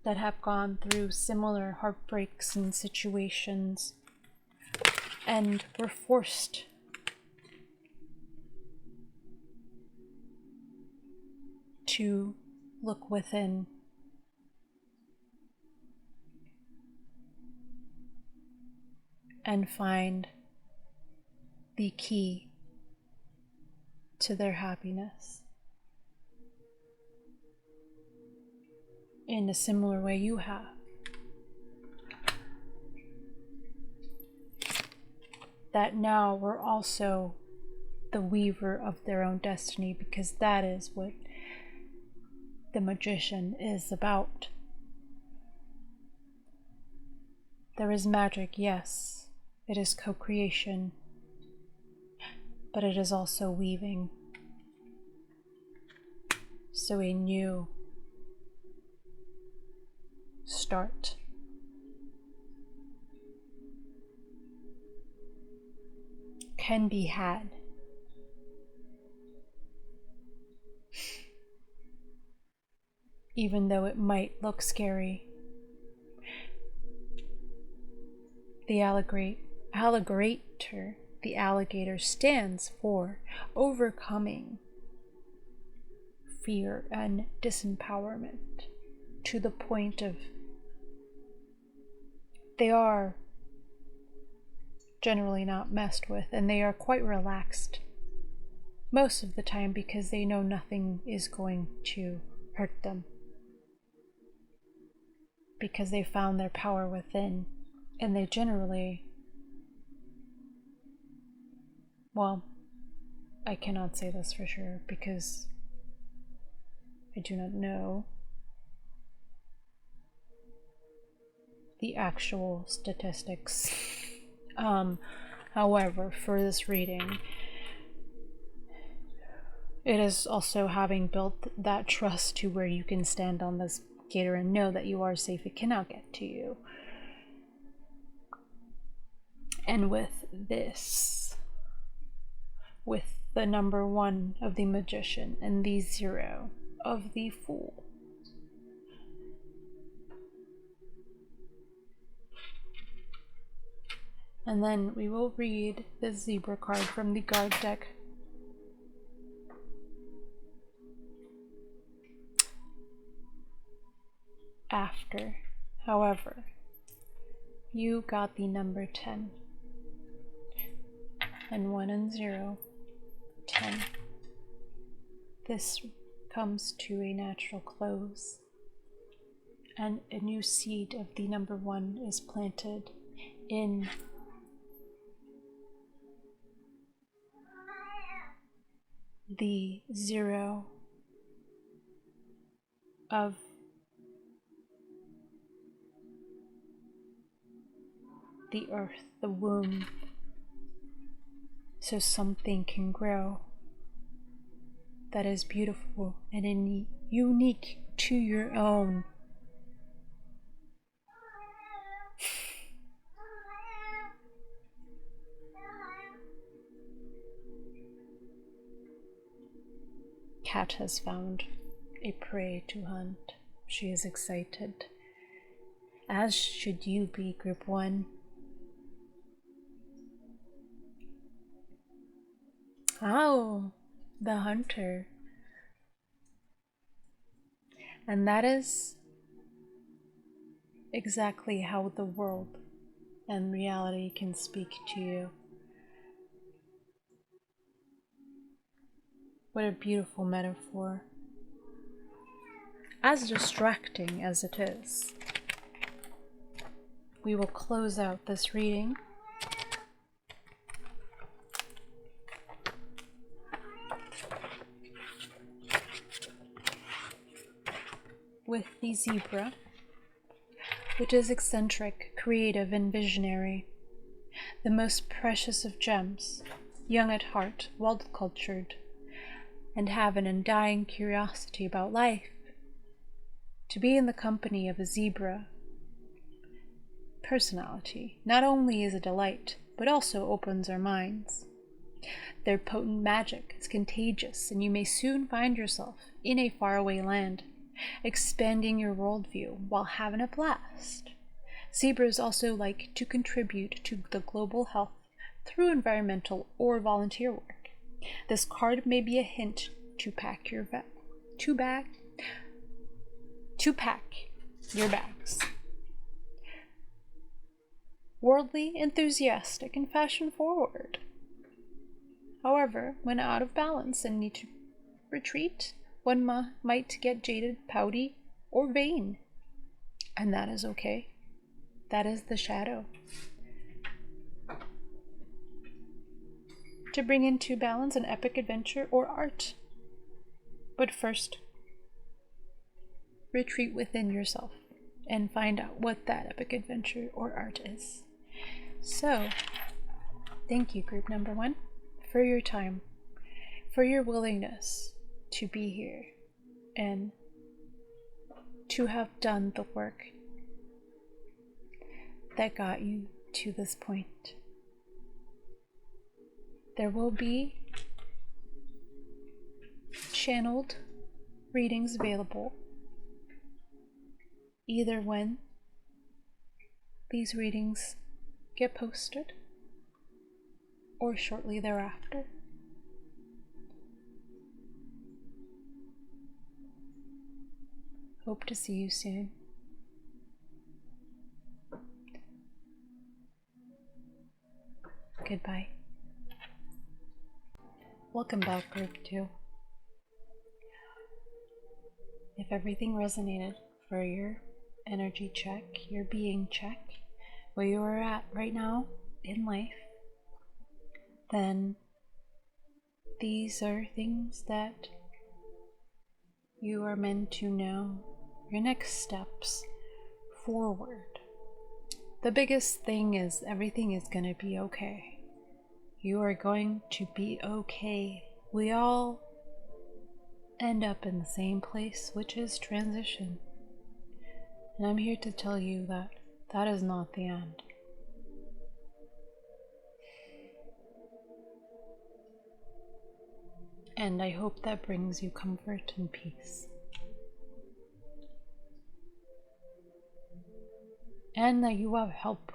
That have gone through similar heartbreaks and situations and were forced to look within and find the key to their happiness in a similar way you have. That now we're also the weaver of their own destiny, because that is what the magician is about. There is magic, yes. It is co-creation, but it is also weaving. So a new start. Can be had. Even though it might look scary. The alligator stands for overcoming fear and disempowerment to the point of they are generally not messed with, and they are quite relaxed most of the time because they know nothing is going to hurt them, because they found their power within. And they generally, well, I cannot say this for sure because I do not know the actual statistics. However, for this reading, it is also having built that trust to where you can stand on this gator and know that you are safe. It cannot get to you. And with this, with the number 1 of the magician and the 0 of the fool, and then we will read the zebra card from the guard deck. After, however, you got the number 10. And 1 and 0, 10. This comes to a natural close, and a new seed of the number 1 is planted in the 0 of the earth, the womb. So something can grow. that is beautiful and unique to your own. Cat has found a prey to hunt. She is excited, as should you be, Group 1. Oh, the hunter. And that is exactly how the world and reality can speak to you. What a beautiful metaphor. As distracting as it is, we will close out this reading with the zebra, which is eccentric, creative, and visionary, the most precious of gems, young at heart, well-cultured, and have an undying curiosity about life. To be in the company of a zebra personality not only is a delight, but also opens our minds. Their potent magic is contagious, and you may soon find yourself in a faraway land, expanding your worldview while having a blast. Zebras also like to contribute to the global health through environmental or volunteer work. This card may be a hint to pack your bags. Worldly, enthusiastic, and fashion-forward. However, when out of balance and need to retreat, one might get jaded, pouty, or vain. And that is okay. That is the shadow. To bring into balance an epic adventure or art. But first, retreat within yourself and find out what that epic adventure or art is. So, thank you, group number 1, for your time, for your willingness to be here and to have done the work that got you to this point. There will be channeled readings available either when these readings get posted or shortly thereafter. Hope to see you soon. Goodbye. Welcome back, Group 2. If everything resonated for your energy check, your being check, where you are at right now in life, then these are things that you are meant to know. Your next steps forward. The biggest thing is everything is going to be okay. You are going to be okay. We all end up in the same place, which is transition. And I'm here to tell you that that is not the end. And I hope that brings you comfort and peace. And that you have help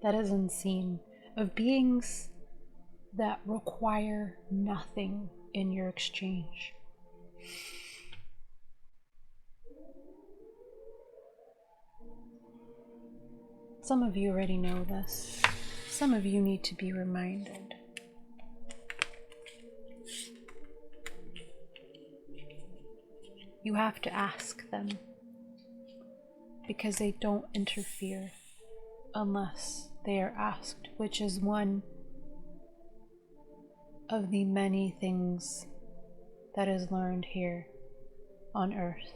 that is unseen, of beings that require nothing in your exchange. Some of you already know this. Some of you need to be reminded. You have to ask them, because they don't interfere unless they are asked, which is one of the many things that is learned here on Earth,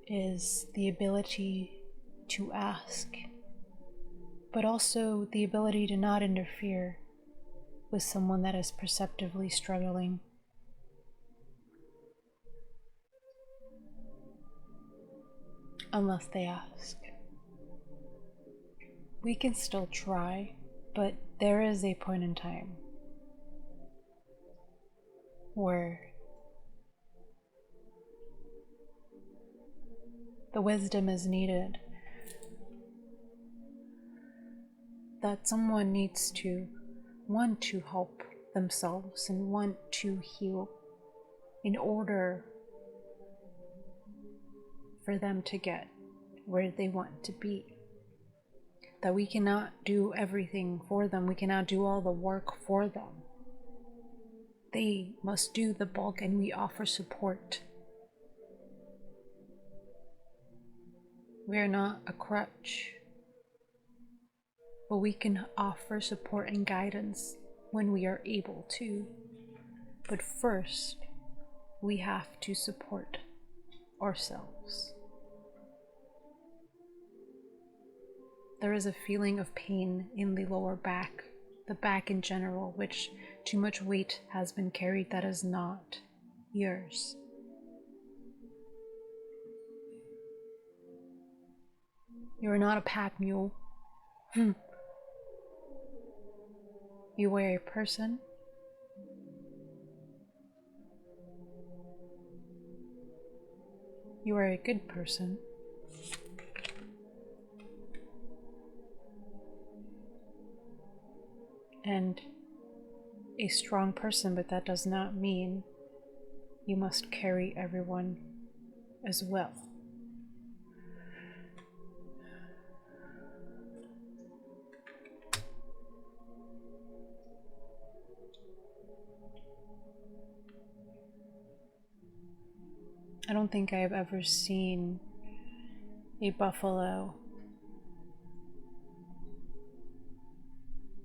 is the ability to ask, but also the ability to not interfere with someone that is perceptively struggling. Unless they ask. We can still try, but there is a point in time where the wisdom is needed, that someone needs to want to help themselves and want to heal in order for them to get where they want to be. That we cannot do everything for them, we cannot do all the work for them. They must do the bulk and we offer support. We are not a crutch, but we can offer support and guidance when we are able to. But first, we have to support ourselves. There is a feeling of pain in the lower back, the back in general, which too much weight has been carried that is not yours. You are not a pack mule. You are a person. You are a good person. And a strong person, but that does not mean you must carry everyone as well. I don't think I have ever seen a buffalo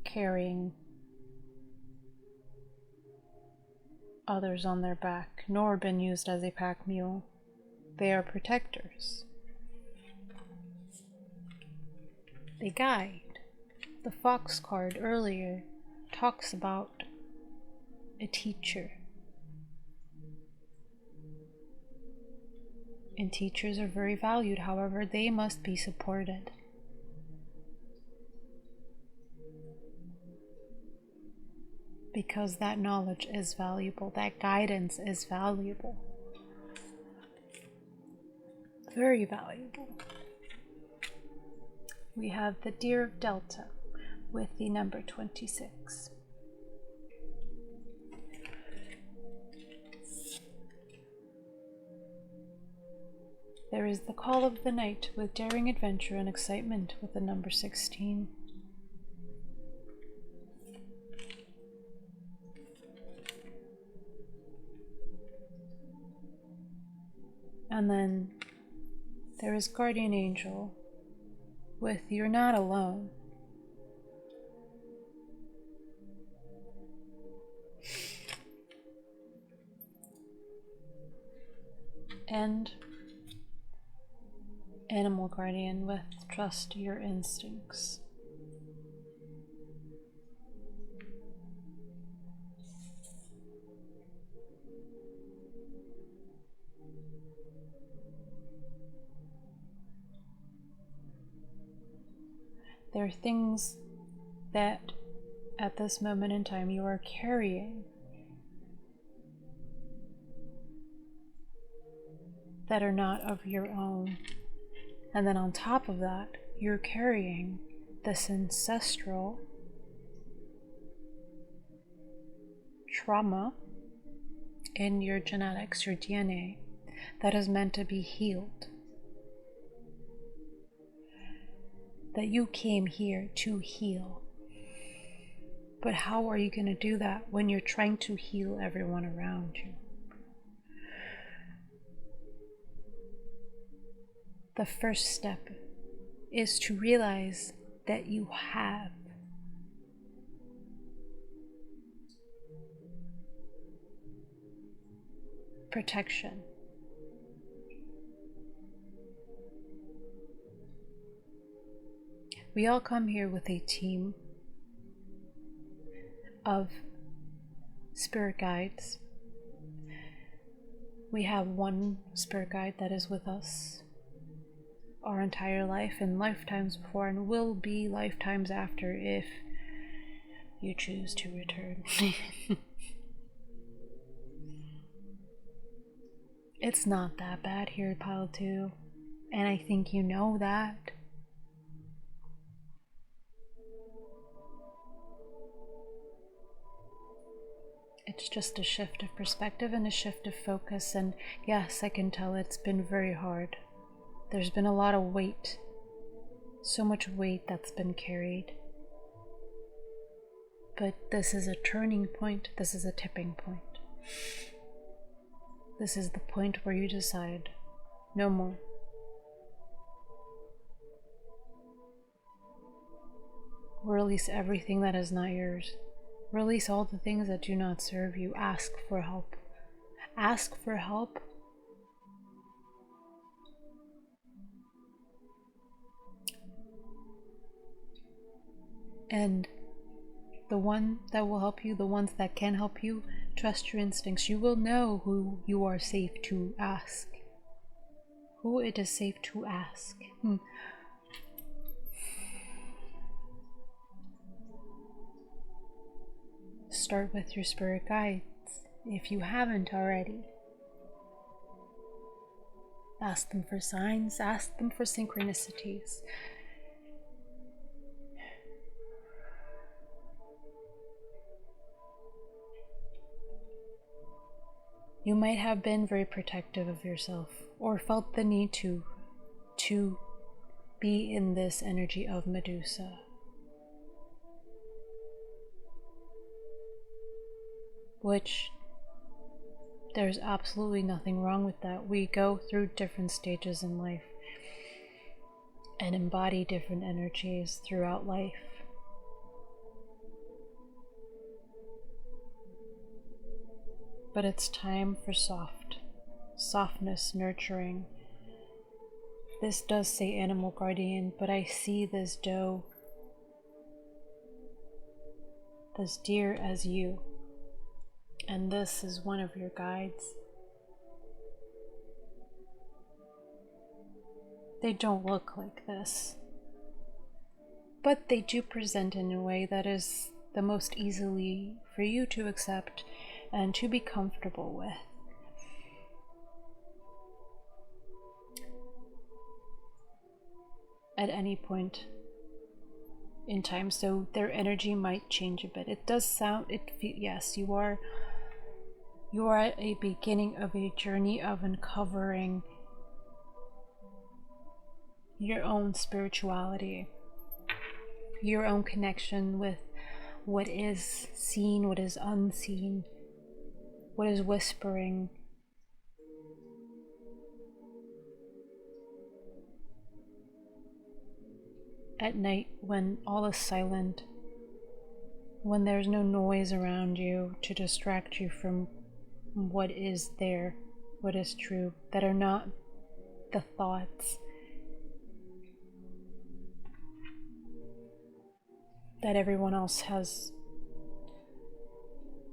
carrying others on their back, nor been used as a pack mule. They are protectors. They guide. The fox card earlier talks about a teacher. And teachers are very valued, however, they must be supported. Because that knowledge is valuable, that guidance is valuable. Very valuable. We have the Deer of Delta with the number 26. There is the Call of the Night with daring adventure and excitement with the number 16. And then there is Guardian Angel with You're Not Alone. And Animal Guardian with Trust Your Instincts. There are things that at this moment in time you are carrying that are not of your own. And then on top of that, you're carrying this ancestral trauma in your genetics, your DNA, that is meant to be healed. That you came here to heal. But how are you going to do that when you're trying to heal everyone around you? The first step is to realize that you have protection. We all come here with a team. of spirit guides. We have one spirit guide that is with us our entire life and lifetimes before, and will be lifetimes after if you choose to return. It's not that bad here at Pile 2, and I think you know that. It's just a shift of perspective and a shift of focus, and yes, I can tell it's been very hard. There's been a lot of weight, so much weight that's been carried. But this is a turning point, this is a tipping point. This is the point where you decide, no more. Release everything that is not yours. Release all the things that do not serve you. Ask for help. Ask for help. And the one that will help you, the ones that can help you, trust your instincts. You will know who you are safe to ask. Who it is safe to ask. Start with your spirit guides if you haven't already. Ask them for signs, ask them for synchronicities. You might have been very protective of yourself or felt the need to be in this energy of Medusa. Which there's absolutely nothing wrong with that. We go through different stages in life and embody different energies throughout life. But it's time for softness, nurturing. This does say animal guardian, but I see this doe, this deer as you. And this is one of your guides. They don't look like this, but they do present in a way that is the most easily for you to accept and to be comfortable with. At any point in time, so their energy might change a bit. It does sound, yes, you are at a beginning of a journey of uncovering your own spirituality, your own connection with what is seen, what is unseen, what is whispering. At night, when all is silent, when there's no noise around you to distract you from what is there, what is true, that are not the thoughts that everyone else has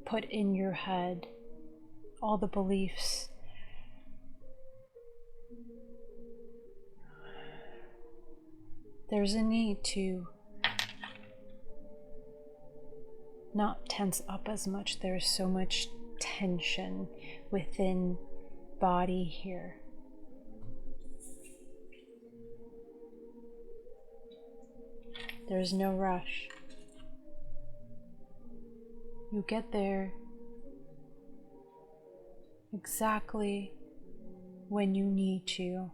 put in your head, all the beliefs. There's a need to not tense up as much. There's so much tension within body here. There's no rush. You get there exactly when you need to.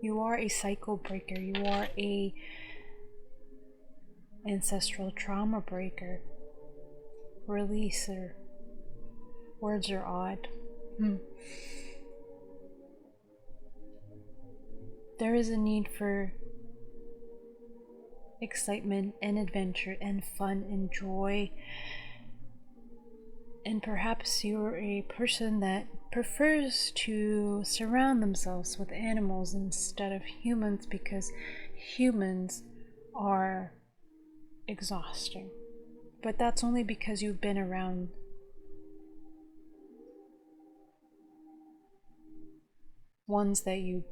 You are a cycle breaker. You are a ancestral trauma breaker. Releaser. Words are odd. There is a need for excitement and adventure and fun and joy. And perhaps you're a person that prefers to surround themselves with animals instead of humans because humans are exhausting. But that's only because you've been around ones that you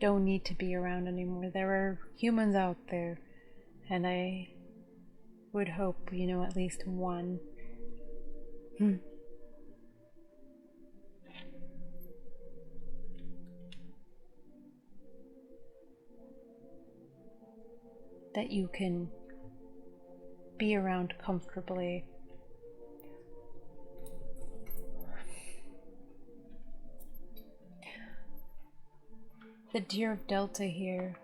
don't need to be around anymore. There are humans out there, and I would hope, at least one. That you can be around comfortably. The Deer of Delta here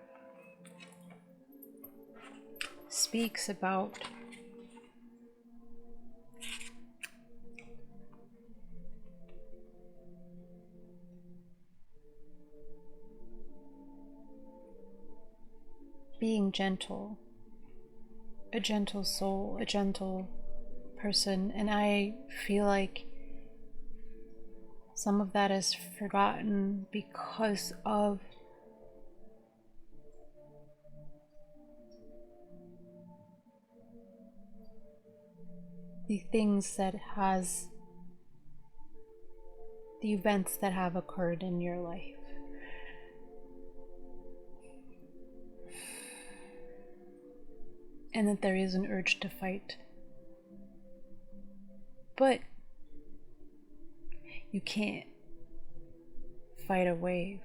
speaks about being gentle, a gentle soul, a gentle person, and I feel like some of that is forgotten because of the events that have occurred in your life. And that there is an urge to fight. But you can't fight a wave.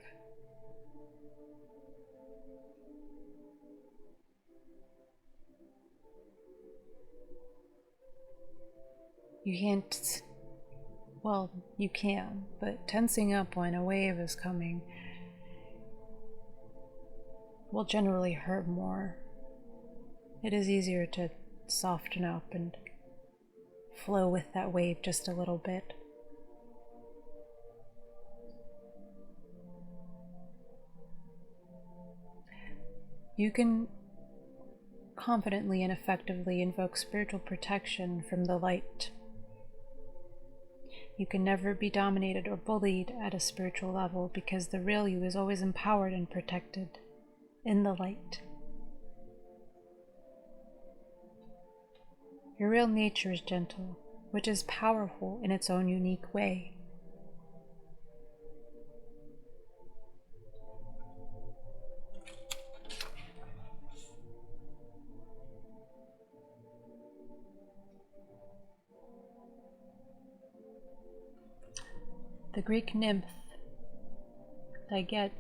You can't, well, you can, but tensing up when a wave is coming will generally hurt more. It is easier to soften up and flow with that wave just a little bit. You can confidently and effectively invoke spiritual protection from the light. You can never be dominated or bullied at a spiritual level because the real you is always empowered and protected in the light. Your real nature is gentle, which is powerful in its own unique way. The Greek nymph, Hekate,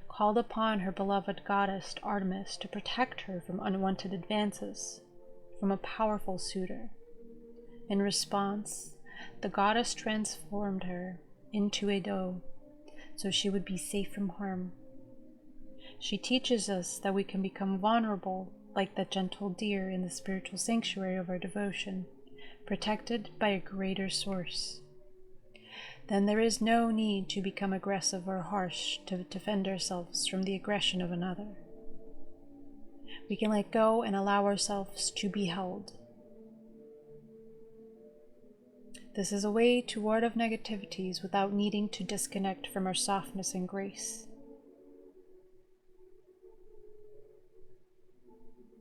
called upon her beloved goddess Artemis to protect her from unwanted advances from a powerful suitor. In response, the goddess transformed her into a doe so she would be safe from harm. She teaches us that we can become vulnerable like that gentle deer in the spiritual sanctuary of our devotion, protected by a greater source. Then there is no need to become aggressive or harsh to defend ourselves from the aggression of another. We can let go and allow ourselves to be held. This is a way to ward off negativities without needing to disconnect from our softness and grace.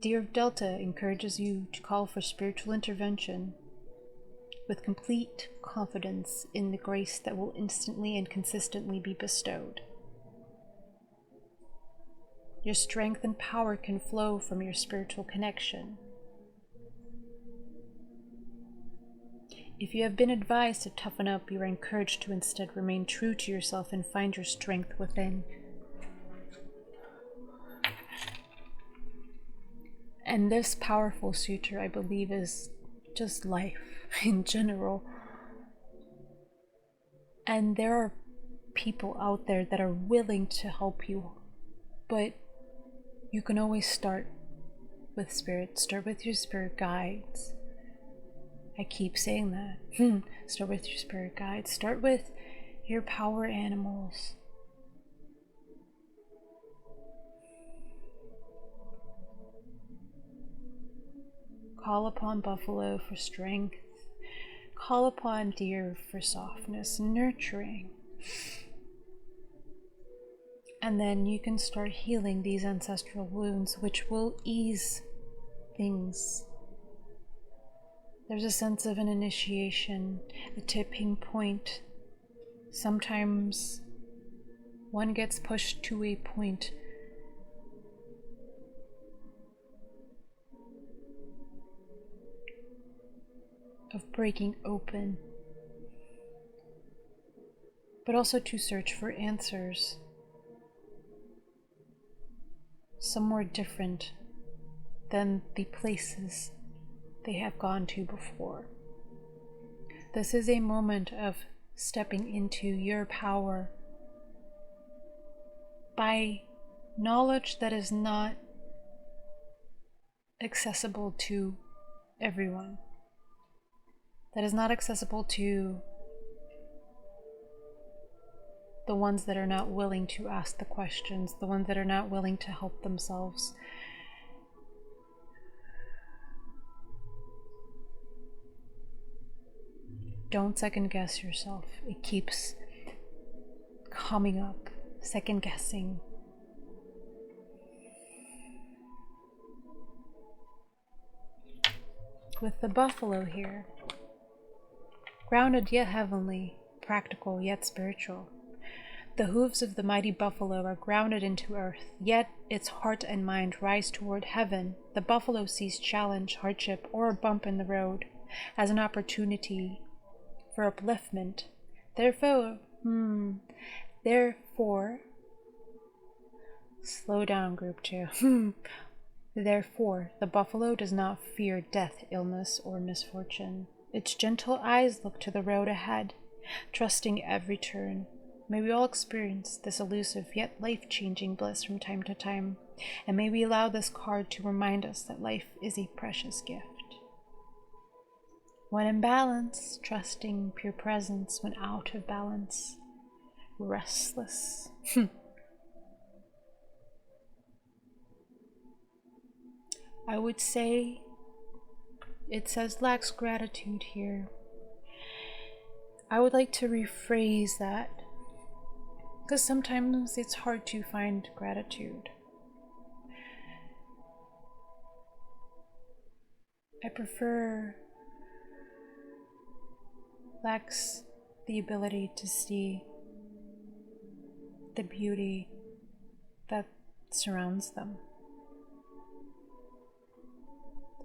Deer of Delta encourages you to call for spiritual intervention with complete confidence in the grace that will instantly and consistently be bestowed. Your strength and power can flow from your spiritual connection. If you have been advised to toughen up, you are encouraged to instead remain true to yourself and find your strength within. And this powerful suitor, I believe, is just life in general. And there are people out there that are willing to help you, but you can always start with spirit. Start with your spirit guides. I keep saying that. Start with your spirit guides. Start with your power animals. Call upon buffalo for strength. call upon deer for softness and nurturing. And then you can start healing these ancestral wounds, which will ease things. There's a sense of an initiation, a tipping point. Sometimes one gets pushed to a point of breaking open, but also to search for answers somewhere different than the places they have gone to before. This is a moment of stepping into your power by knowledge that is not accessible to everyone, that is not accessible to the ones that are not willing to ask the questions, the ones that are not willing to help themselves. Don't second guess yourself. It keeps coming up, second guessing. With the buffalo here, grounded yet heavenly, practical yet spiritual. The hooves of the mighty buffalo are grounded into earth, yet its heart and mind rise toward heaven. The buffalo sees challenge, hardship, or a bump in the road as an opportunity for upliftment. Therefore, slow down, group 2. Therefore, the buffalo does not fear death, illness, or misfortune. Its gentle eyes look to the road ahead, trusting every turn. May we all experience this elusive yet life-changing bliss from time to time, and may we allow this card to remind us that life is a precious gift. When in balance, trusting pure presence. When out of balance, restless. I would say it says lacks gratitude here. I would like to rephrase that, because sometimes it's hard to find gratitude. I prefer lacks the ability to see the beauty that surrounds them.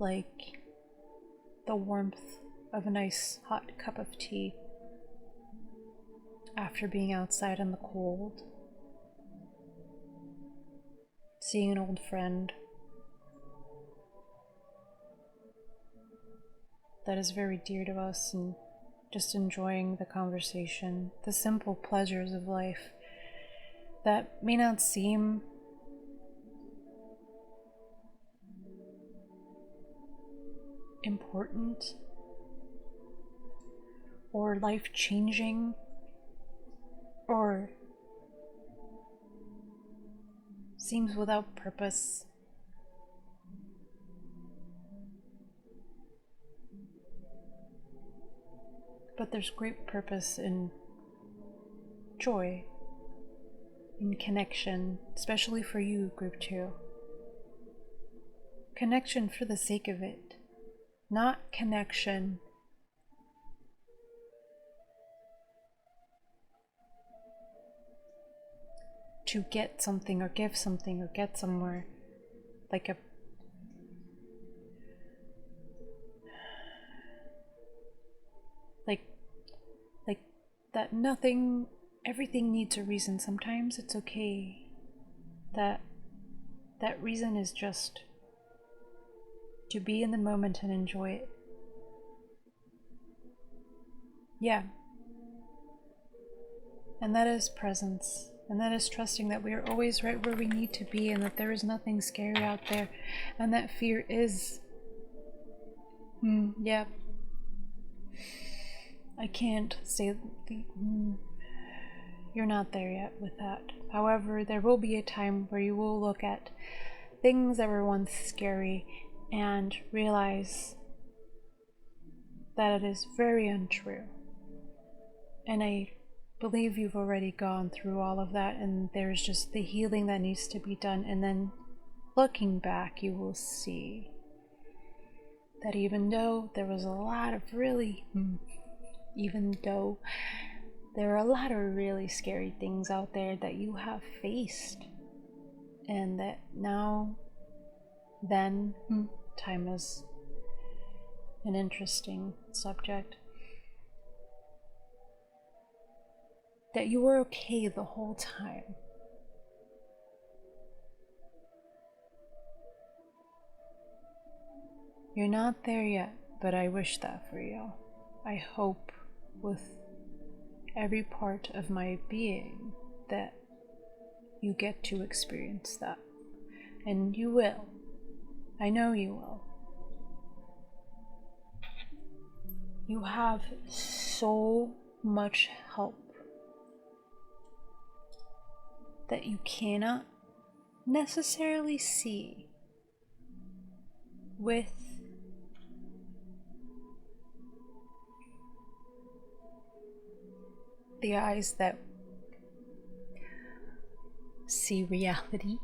Like the warmth of a nice hot cup of tea after being outside in the cold, seeing an old friend that is very dear to us and just enjoying the conversation, the simple pleasures of life that may not seem important or life-changing or seems without purpose. But there's great purpose in joy, in connection, especially for you, group 2. Connection for the sake of it, not connection to get something or give something or get somewhere, like that everything needs a reason. Sometimes it's okay that reason is just to be in the moment and enjoy it. Yeah. And that is presence. And that is trusting that we are always right where we need to be, and that there is nothing scary out there, and that fear is yeah. I can't say you're not there yet with that. However, there will be a time where you will look at things that were once scary and realize that it is very untrue. And I believe you've already gone through all of that, and there's just the healing that needs to be done. And then looking back, you will see that even though there was a lot of really, even though there are a lot of really scary things out there that you have faced, and that now, then, time is an interesting subject, that you were okay the whole time. You're not there yet, but I wish that for you. I hope with every part of my being that you get to experience that. And you will. I know you will. You have so much help that you cannot necessarily see with the eyes that see reality.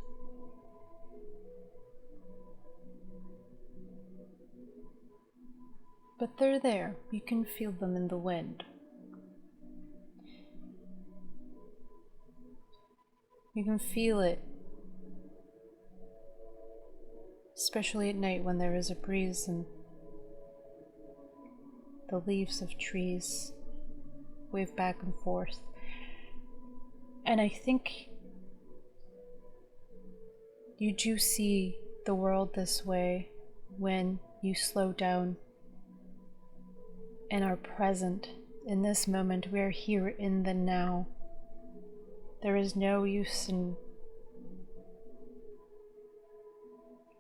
But they're there. You can feel them in the wind. You can feel it, especially at night when there is a breeze and the leaves of trees wave back and forth. And I think you do see the world this way when you slow down and are present in this moment. We are here in the now. There is no use in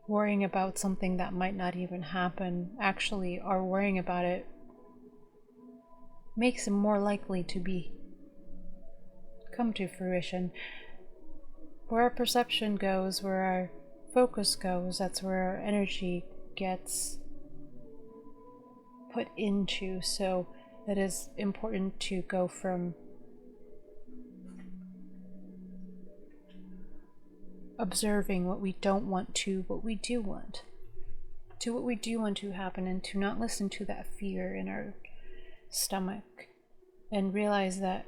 worrying about something that might not even happen. Actually, our worrying about it makes it more likely to come to fruition. Where our perception goes, where our focus goes, that's where our energy gets put into. So it is important to go from observing what we don't want to what we do want, to what we do want to happen, and to not listen to that fear in our stomach, and realize that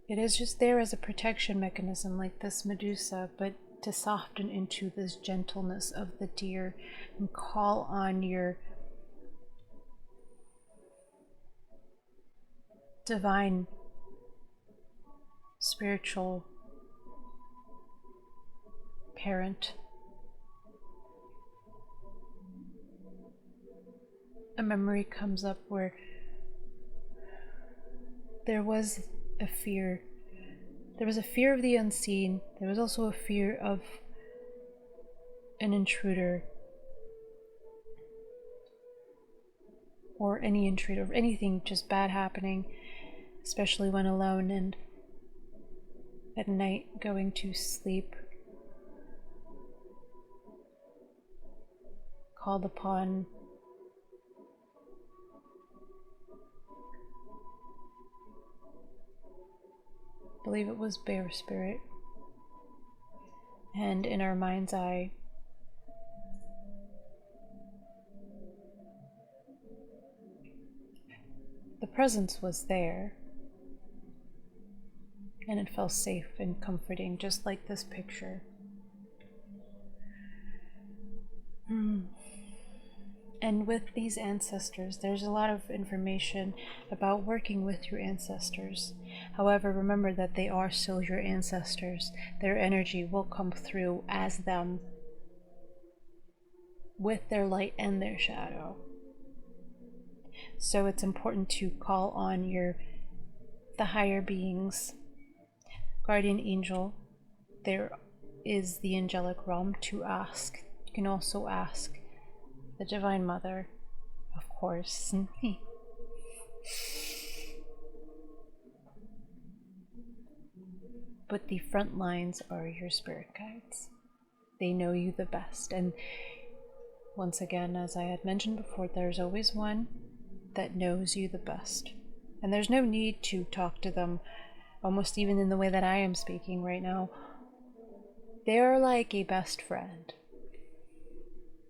it is just there as a protection mechanism, like this Medusa, but to soften into this gentleness of the deer and call on your divine spiritual parent. A memory comes up where there was a fear. There was a fear of the unseen. There was also a fear of an intruder, or any intruder, or anything just bad happening, especially when alone and at night going to sleep, called upon I believe it was Bear Spirit, and in our mind's eye the presence was there, and it felt safe and comforting, just like this picture. And with these ancestors, there's a lot of information about working with your ancestors. However, remember that they are still your ancestors. Their energy will come through as them, with their light and their shadow. So it's important to call on the higher beings. Guardian angel, there is the angelic realm to ask. You can also ask the Divine Mother, of course. But the front lines are your spirit guides. They know you the best. And once again, as I had mentioned before, there's always one that knows you the best. And there's no need to talk to them almost even in the way that I am speaking right now. They're like a best friend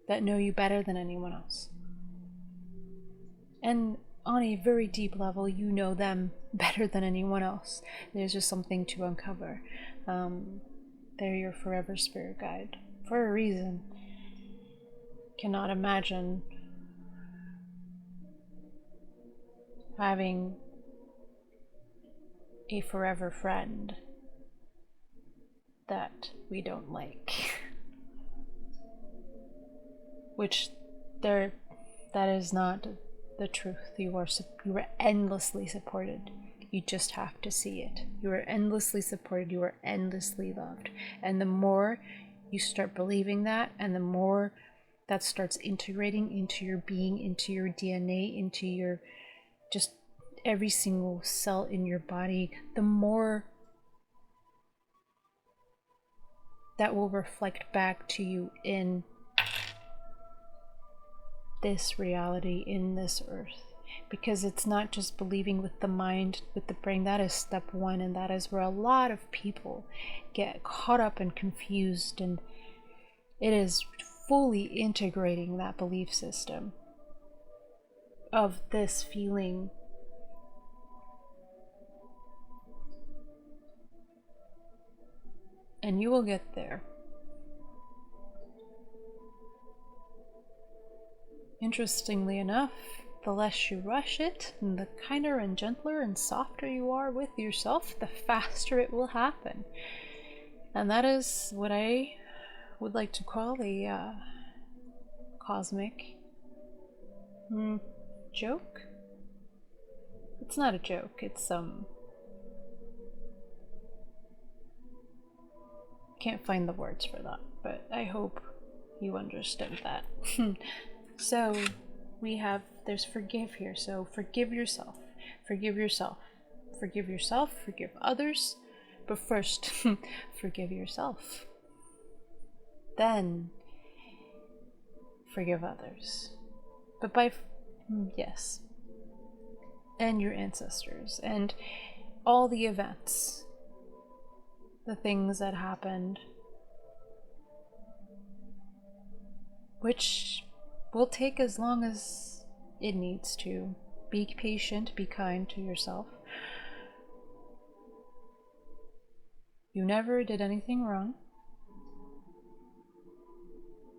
that know you better than anyone else. And on a very deep level, you know them better than anyone else. There's just something to uncover. They're your forever spirit guide for a reason. Cannot imagine having a forever friend that we don't like. Which that is not the truth. You are endlessly supported. You just have to see it. You are endlessly supported. You are endlessly loved. And the more you start believing that, and the more that starts integrating into your being, into your DNA, into your just every single cell in your body, the more that will reflect back to you in this reality, in this earth. Because it's not just believing with the mind, with the brain. That is step one, and that is where a lot of people get caught up and confused, and it is fully integrating that belief system of this feeling and you will get there. Interestingly enough, the less you rush it, and the kinder and gentler and softer you are with yourself, the faster it will happen. And that is what I would like to call a cosmic joke. It's not a joke, it's can't find the words for that, but I hope you understood that. So we have, there's forgive here, so forgive yourself, forgive yourself, forgive yourself, forgive others, but first, forgive yourself. Then, forgive others. But yes. And your ancestors, and all the events, the things that happened, which will take as long as it needs to. Be patient, be kind to yourself. You never did anything wrong.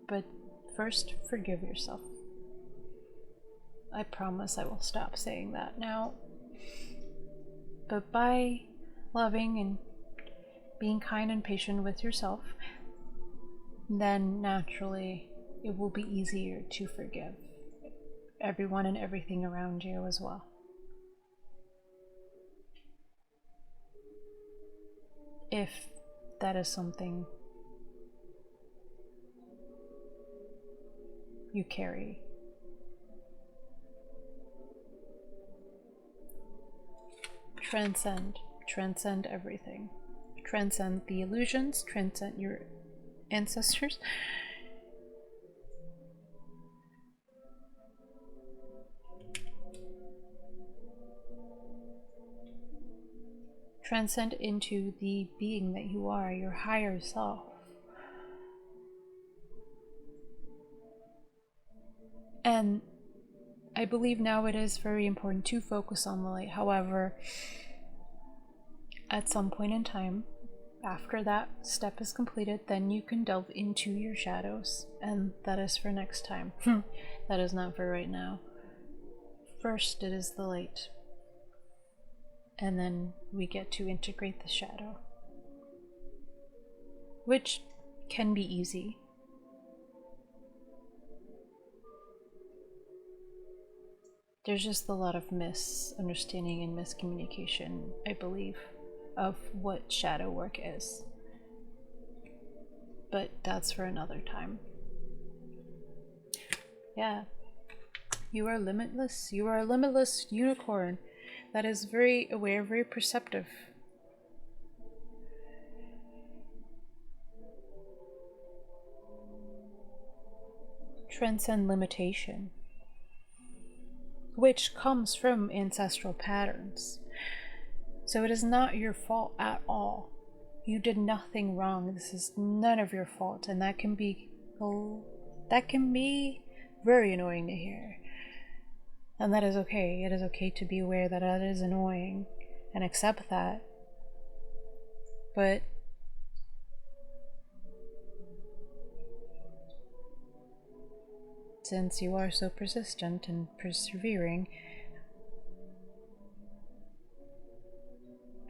But first, forgive yourself. I promise I will stop saying that now. But by loving and being kind and patient with yourself, then naturally it will be easier to forgive everyone and everything around you as well. If that is something you carry. Transcend everything. Transcend the illusions, transcend your ancestors. Transcend into the being that you are, your higher self. And I believe now it is very important to focus on the light. However, at some point in time, after that step is completed, then you can delve into your shadows, and that is for next time. That is not for right now. First it is the light, and then we get to integrate the shadow, which can be easy. There's just a lot of misunderstanding and miscommunication, I believe, of what shadow work is. But that's for another time. Yeah. You are limitless. You are a limitless unicorn that is very aware, very perceptive. Transcend limitation. which comes from ancestral patterns. So it is not your fault at all. You did nothing wrong. This is none of your fault, and that can be very annoying to hear. And that is okay. It is okay to be aware that that is annoying and accept that. But since you are so persistent and persevering,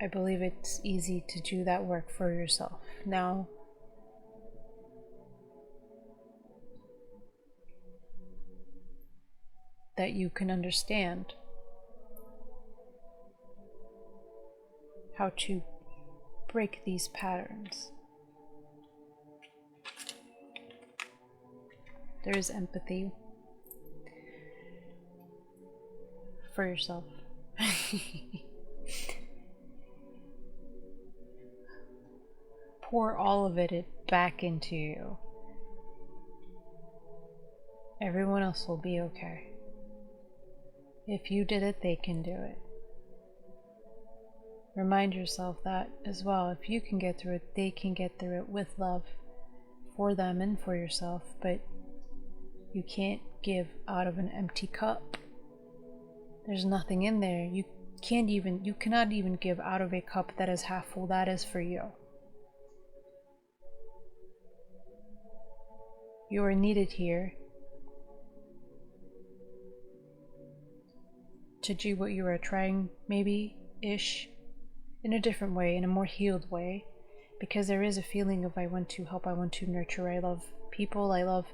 I believe it's easy to do that work for yourself. Now, that you can understand how to break these patterns. There is empathy for yourself. Pour all of it back into you. Everyone else will be okay. If you did it, they can do it. Remind yourself that as well. If you can get through it, they can get through it with love for them and for yourself. But you can't give out of an empty cup. There's nothing in there. You cannot even give out of a cup that is half full. That is for you. You are needed here to do what you are trying, maybe-ish, in a different way, in a more healed way, because there is a feeling of I want to help, I want to nurture, I love people, I love,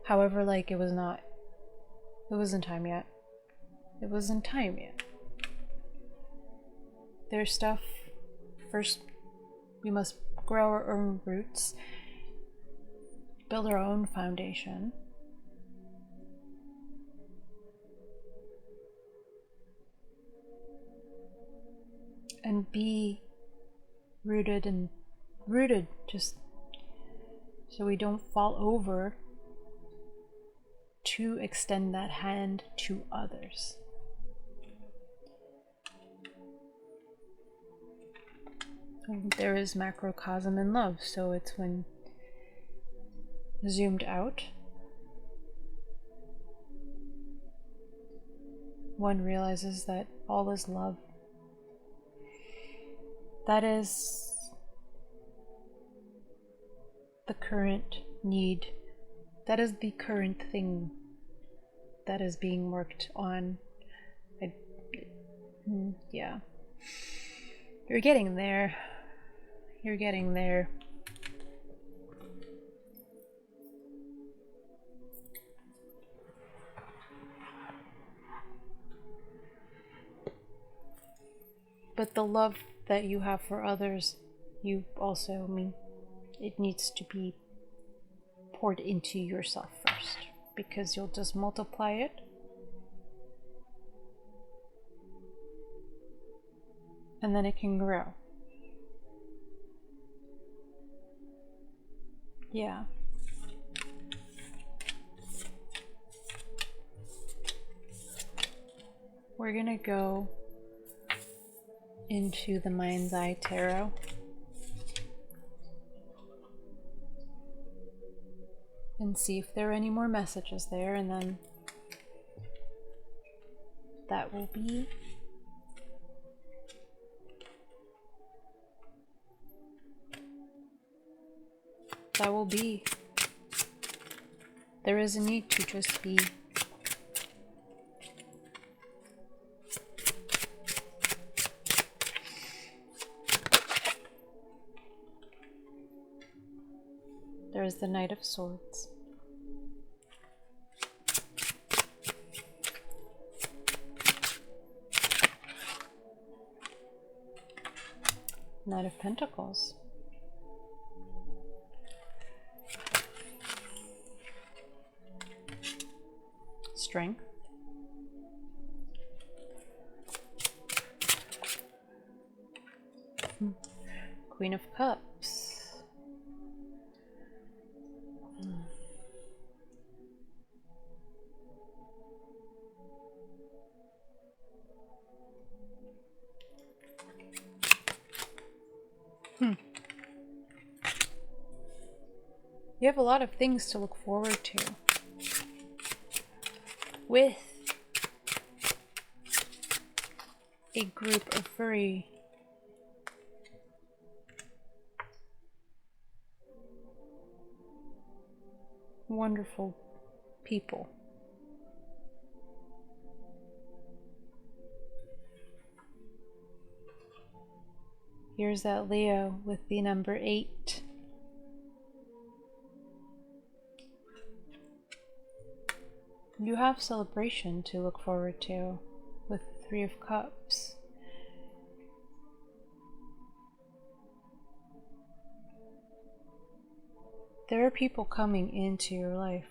however, it wasn't time yet. It wasn't time yet. There's stuff, first we must grow our own roots, build our own foundation, and be rooted just so we don't fall over to extend that hand to others. There is macrocosm in love, so it's when zoomed out, one realizes that all is love. That is the current need. That is the current thing that is being worked on. Yeah. You're getting there. You're getting there. But the love that you have for others, you also, it needs to be poured into yourself first, because you'll just multiply it. And then it can grow. Yeah. We're gonna go into the Mind's Eye Tarot. And see if there are any more messages there, and then that will be there is a need to just be. There is the Knight of Swords. Knight of Pentacles. Strength. Queen of Cups. You have a lot of things to look forward to. With a group of very wonderful people. Here's that Leo with the number 8. You have celebration to look forward to with the 3 of Cups. There are people coming into your life.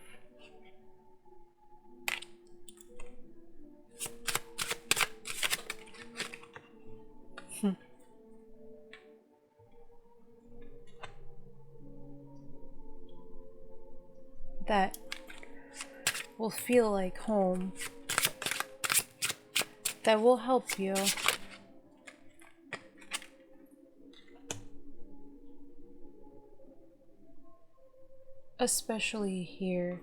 That will feel like home, that will help you. Especially here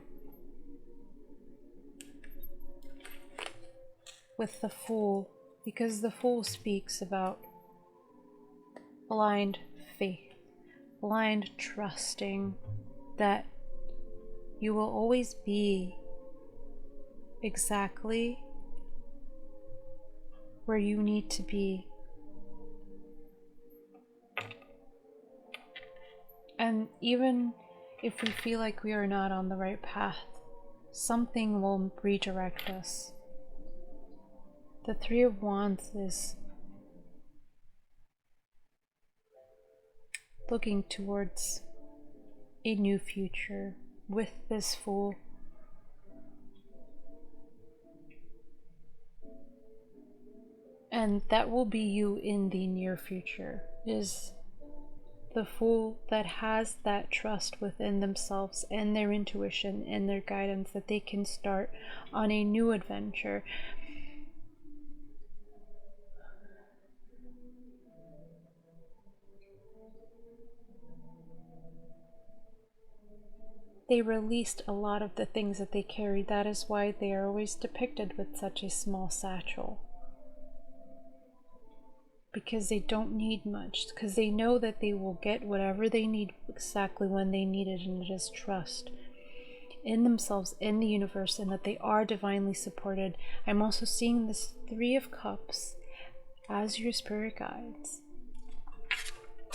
with the Fool, because the Fool speaks about blind faith, blind trusting that you will always be exactly where you need to be. And even if we feel like we are not on the right path, something will redirect us. The 3 of Wands is looking towards a new future with this Fool. And that will be you in the near future, is the Fool that has that trust within themselves and their intuition and their guidance that they can start on a new adventure. They released a lot of the things that they carried. That is why they are always depicted with such a small satchel. Because they don't need much, because they know that they will get whatever they need exactly when they need it, and just trust in themselves, in the universe, and that they are divinely supported. I'm also seeing this 3 of Cups as your spirit guides.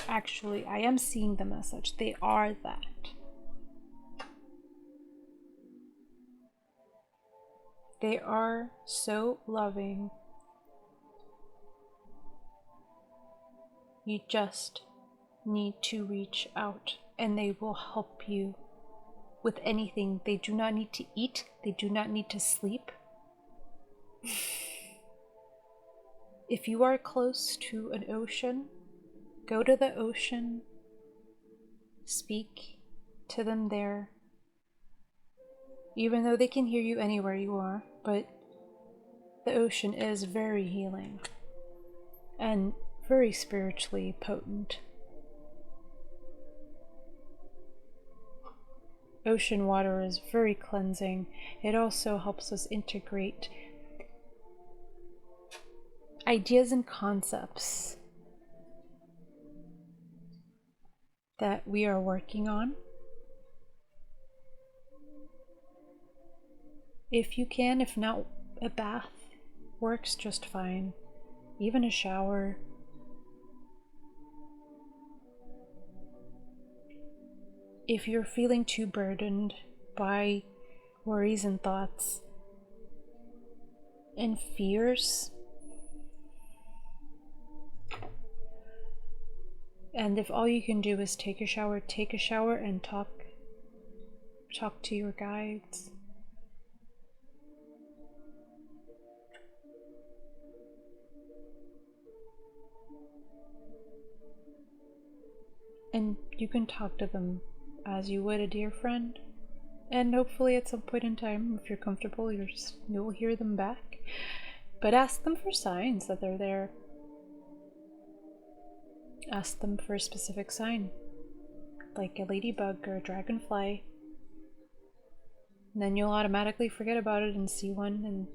Actually, I am seeing them as such. They are that. They are so loving. You just need to reach out and they will help you with anything. They do not need to eat. They do not need to sleep. If you are close to an ocean, go to the ocean, speak to them there. Even though they can hear you anywhere you are, but the ocean is very healing and very spiritually potent. Ocean water is very cleansing. It also helps us integrate ideas and concepts that we are working on. If you can, if not, a bath works just fine. Even a shower. If you're feeling too burdened by worries and thoughts and fears, and if all you can do is take a shower and talk to your guides. And you can talk to them as you would a dear friend. And hopefully at some point in time, if you're comfortable, you'll hear them back. But ask them for signs that they're there. ask them for a specific sign, like a ladybug or a dragonfly. And then you'll automatically forget about it and see one, and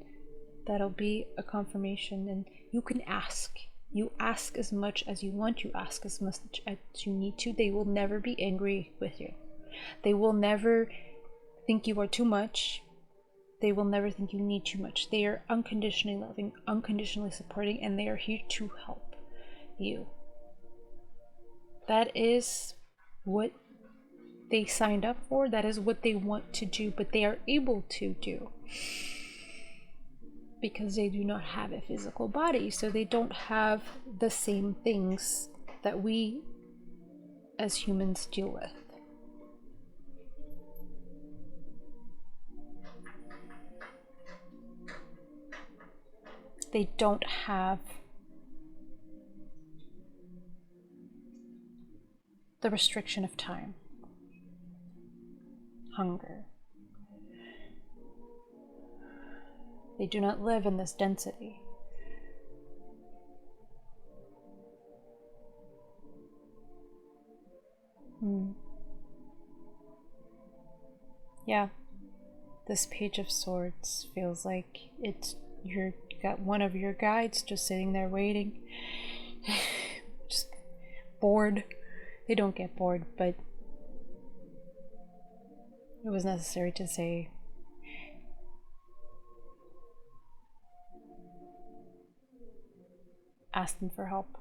that'll be a confirmation. And you can ask. You ask as much as you want. You ask as much as you need to. They will never be angry with you. They will never think you are too much. They will never think you need too much. They are unconditionally loving, unconditionally supporting, and they are here to help you. That is what they signed up for. That is what they want to do, but they are able to do because they do not have a physical body, so they don't have the same things that we as humans deal with. They don't have the restriction of time, hunger. They do not live in this density. Yeah, this Page of Swords feels like you're got one of your guides just sitting there waiting, just bored. They don't get bored, but it was necessary to say. Ask them for help.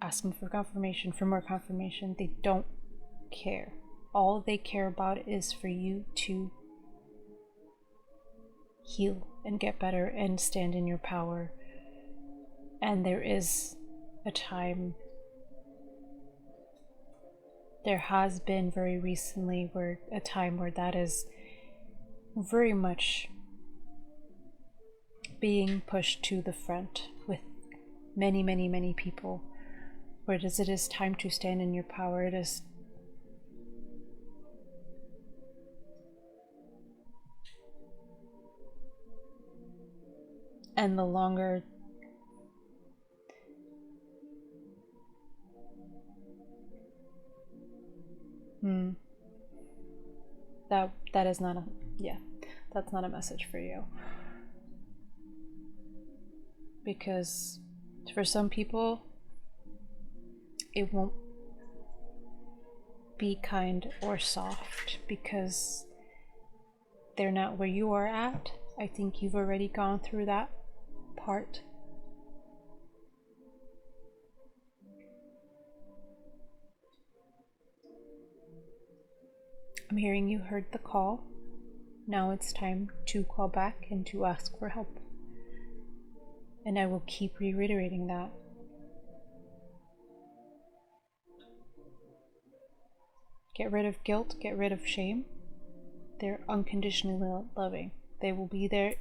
Ask them for confirmation, for more confirmation. They don't care. All they care about is for you to heal and get better and stand in your power. And there is a time, there has been very recently a time where that is very much being pushed to the front with many, many, many people, where it is time to stand in your power. It is and the longer that is not that's not a message for you, because for some people it won't be kind or soft because they're not where you are at. I think you've already gone through that part. I'm hearing you heard the call. Now it's time to call back and to ask for help. And I will keep reiterating that. Get rid of guilt, get rid of shame. They're unconditionally loving. They will be there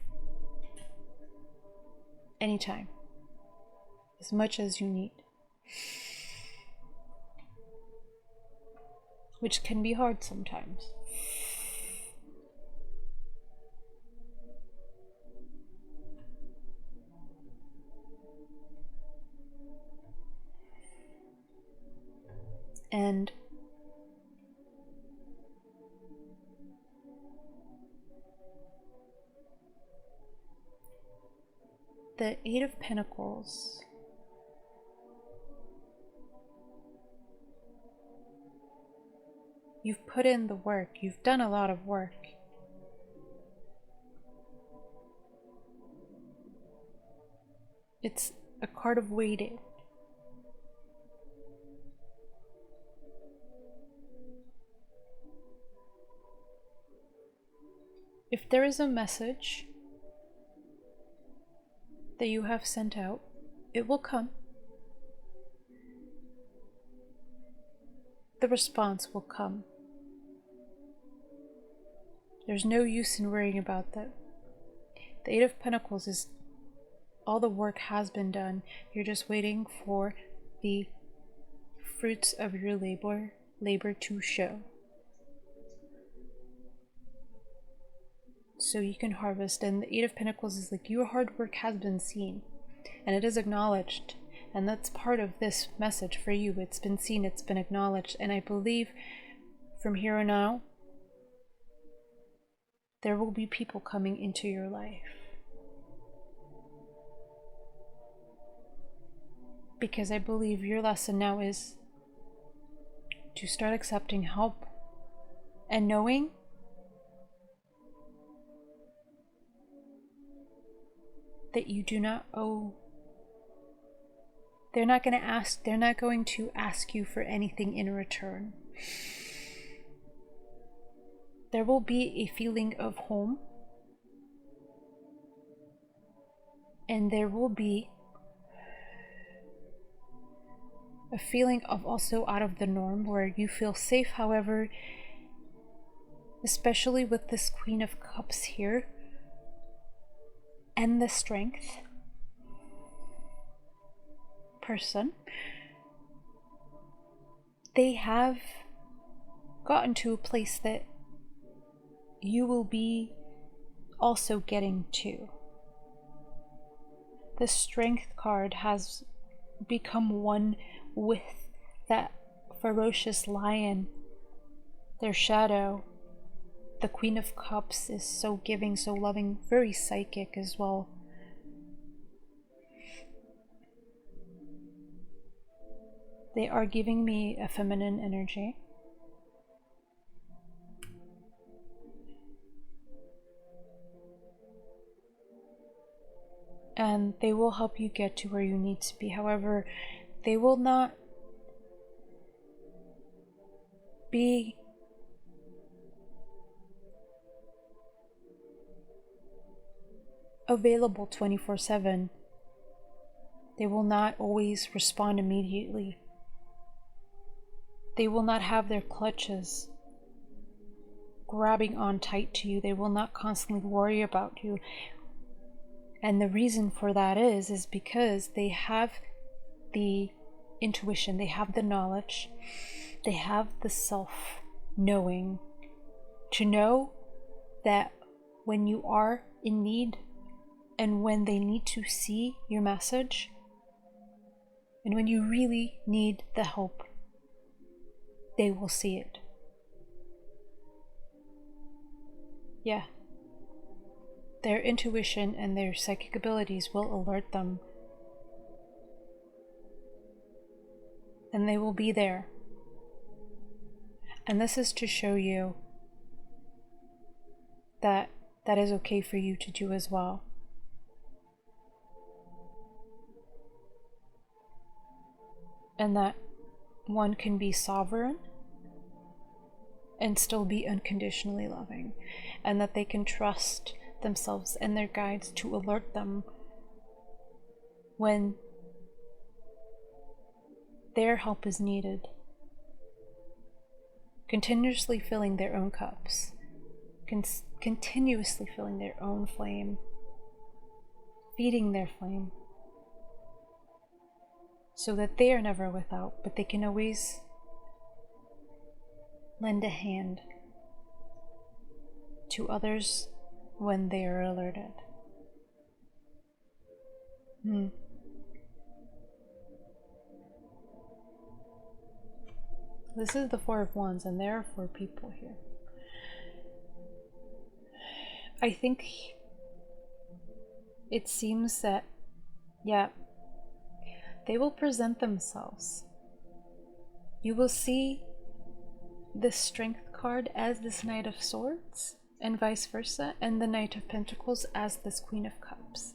anytime, as much as you need. Which can be hard sometimes. And the Eight of Pentacles you've put in the work, you've done a lot of work. It's a card of waiting. If there is a message that you have sent out, it will come. The response will come. There's no use in worrying about that. The Eight of Pentacles is all the work has been done. You're just waiting for the fruits of your labor to show. So you can harvest. And the Eight of Pentacles is like your hard work has been seen and it is acknowledged, And that's part of this message for you. It's been seen, it's been acknowledged, and I believe from here on out, there will be people coming into your life. Because I believe your lesson now is to start accepting help and knowing that you do not owe. They're not going to ask you for anything in return. There will be a feeling of home, and there will be a feeling of also out of the norm where you feel safe. However, especially with this Queen of Cups here and the Strength person, they have gotten to a place that you will be also getting to. The Strength card has become one with that ferocious lion, their shadow. The Queen of Cups is so giving, so loving, very psychic as well. They are giving me a feminine energy. And they will help you get to where you need to be. However, they will not be available 24/7. They will not always respond immediately. They will not have their clutches grabbing on tight to you. They will not constantly worry about you. And the reason for that is because they have the intuition, they have the knowledge, they have the self-knowing to know that when you are in need and when they need to see your message and when you really need the help, they will see it. Yeah. Their intuition and their psychic abilities will alert them. And they will be there. And this is to show you that that is okay for you to do as well. And that one can be sovereign and still be unconditionally loving. And that they can trust themselves and their guides to alert them when their help is needed. Continuously filling their own cups, continuously filling their own flame, feeding their flame, so that they are never without, but they can always lend a hand to others when they are alerted. This is the Four of Wands, and there are 4 people here. I think it seems that, yeah, they will present themselves. You will see the Strength card as this Knight of Swords, and vice versa, and the Knight of Pentacles as this Queen of Cups,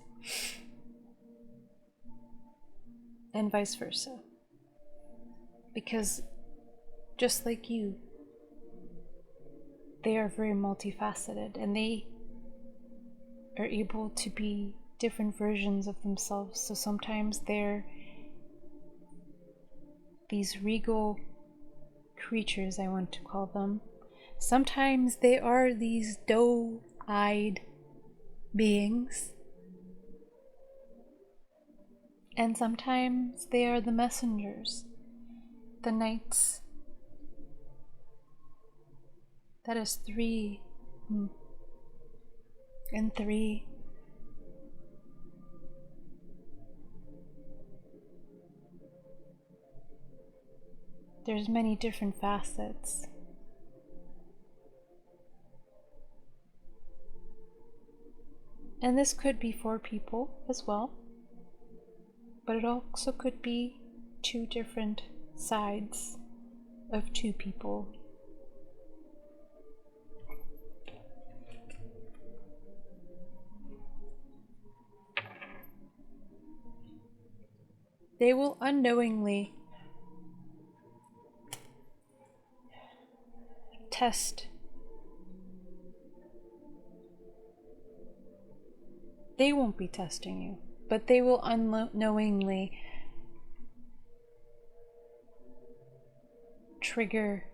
and vice versa. Because just like you, they are very multifaceted, and they are able to be different versions of themselves. So sometimes they're these regal creatures, I want to call them. Sometimes they are these doe-eyed beings. And sometimes they are the messengers, the knights. That is 3 and 3. there's many different facets. And this could be 4 people as well, but it also could be 2 different sides of 2 people. They will unknowingly test. They won't be testing you, but they will unknowingly trigger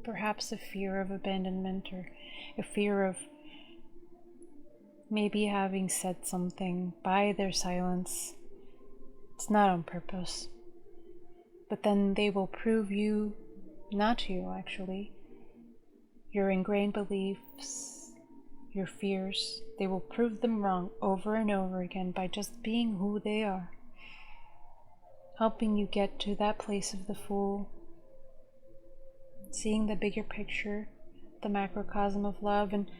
perhaps a fear of abandonment or a fear of maybe having said something by their silence. It's not on purpose. But then they will prove you, not you actually, your ingrained beliefs, your fears, they will prove them wrong over and over again by just being who they are, helping you get to that place of the Fool, seeing the bigger picture, the macrocosm of love. And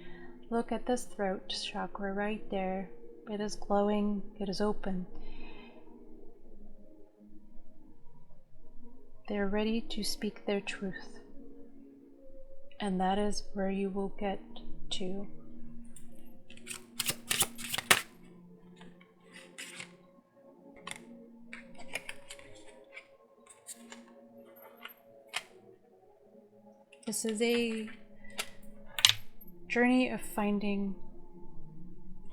look at this throat chakra right there. It is glowing, it is open. They're ready to speak their truth, and that is where you will get to. This is a journey of finding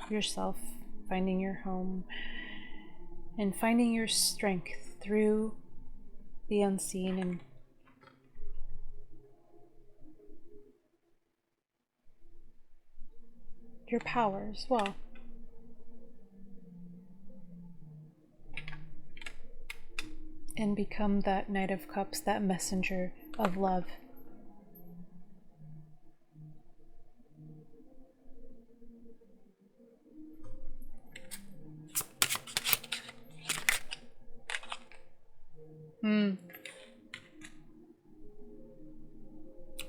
yourself, finding your home, and finding your strength through the unseen and your power as well. And become that Knight of Cups, that messenger of love.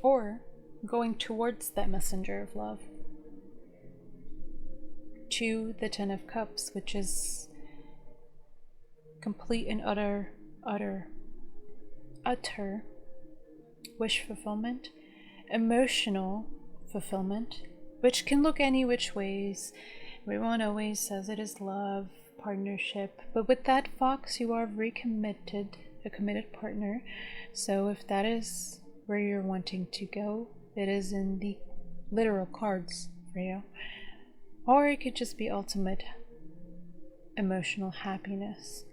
Or going towards that messenger of love to the Ten of Cups, which is complete and utter wish fulfillment, emotional fulfillment, which can look any which ways. Everyone always says it is love, partnership, but with that fox you are recommitted, a committed partner. So if that is where you're wanting to go, it is in the literal cards for you. Or it could just be ultimate emotional happiness.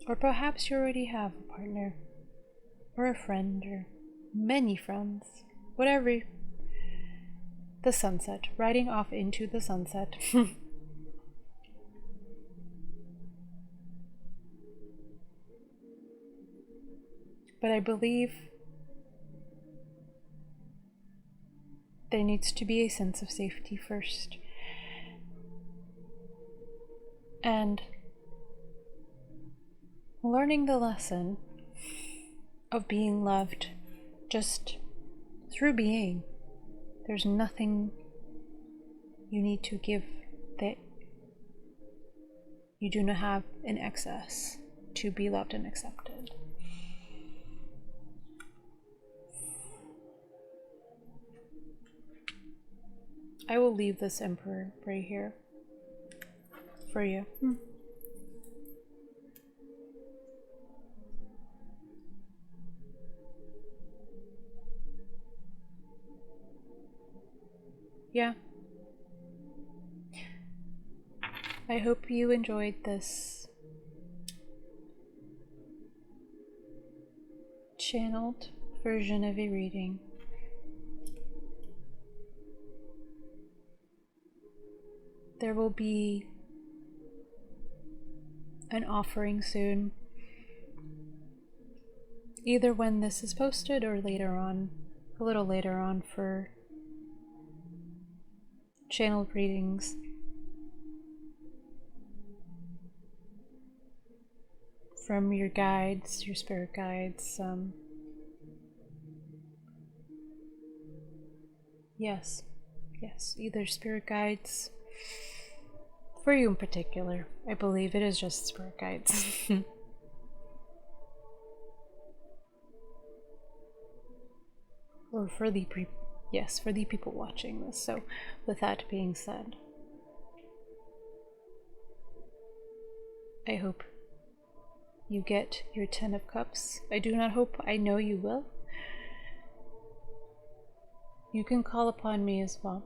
Or perhaps you already have a partner, or a friend, or many friends, whatever. The sunset, riding off into the sunset. But I believe there needs to be a sense of safety first. And learning the lesson of being loved just through being. There's nothing you need to give that you do not have in excess to be loved and accepted. I will leave this Emperor right here for you. Yeah. I hope you enjoyed this channeled version of a reading. There will be an offering soon, either when this is posted or later on, a little later on, for channeled readings. from your guides, your spirit guides. Yes, either spirit guides, for you in particular. I believe it is just spirit guides. Or for the for the people watching this. So with that being said, I hope you get your 10 of Cups. I do not hope, I know you will. You can call upon me as well.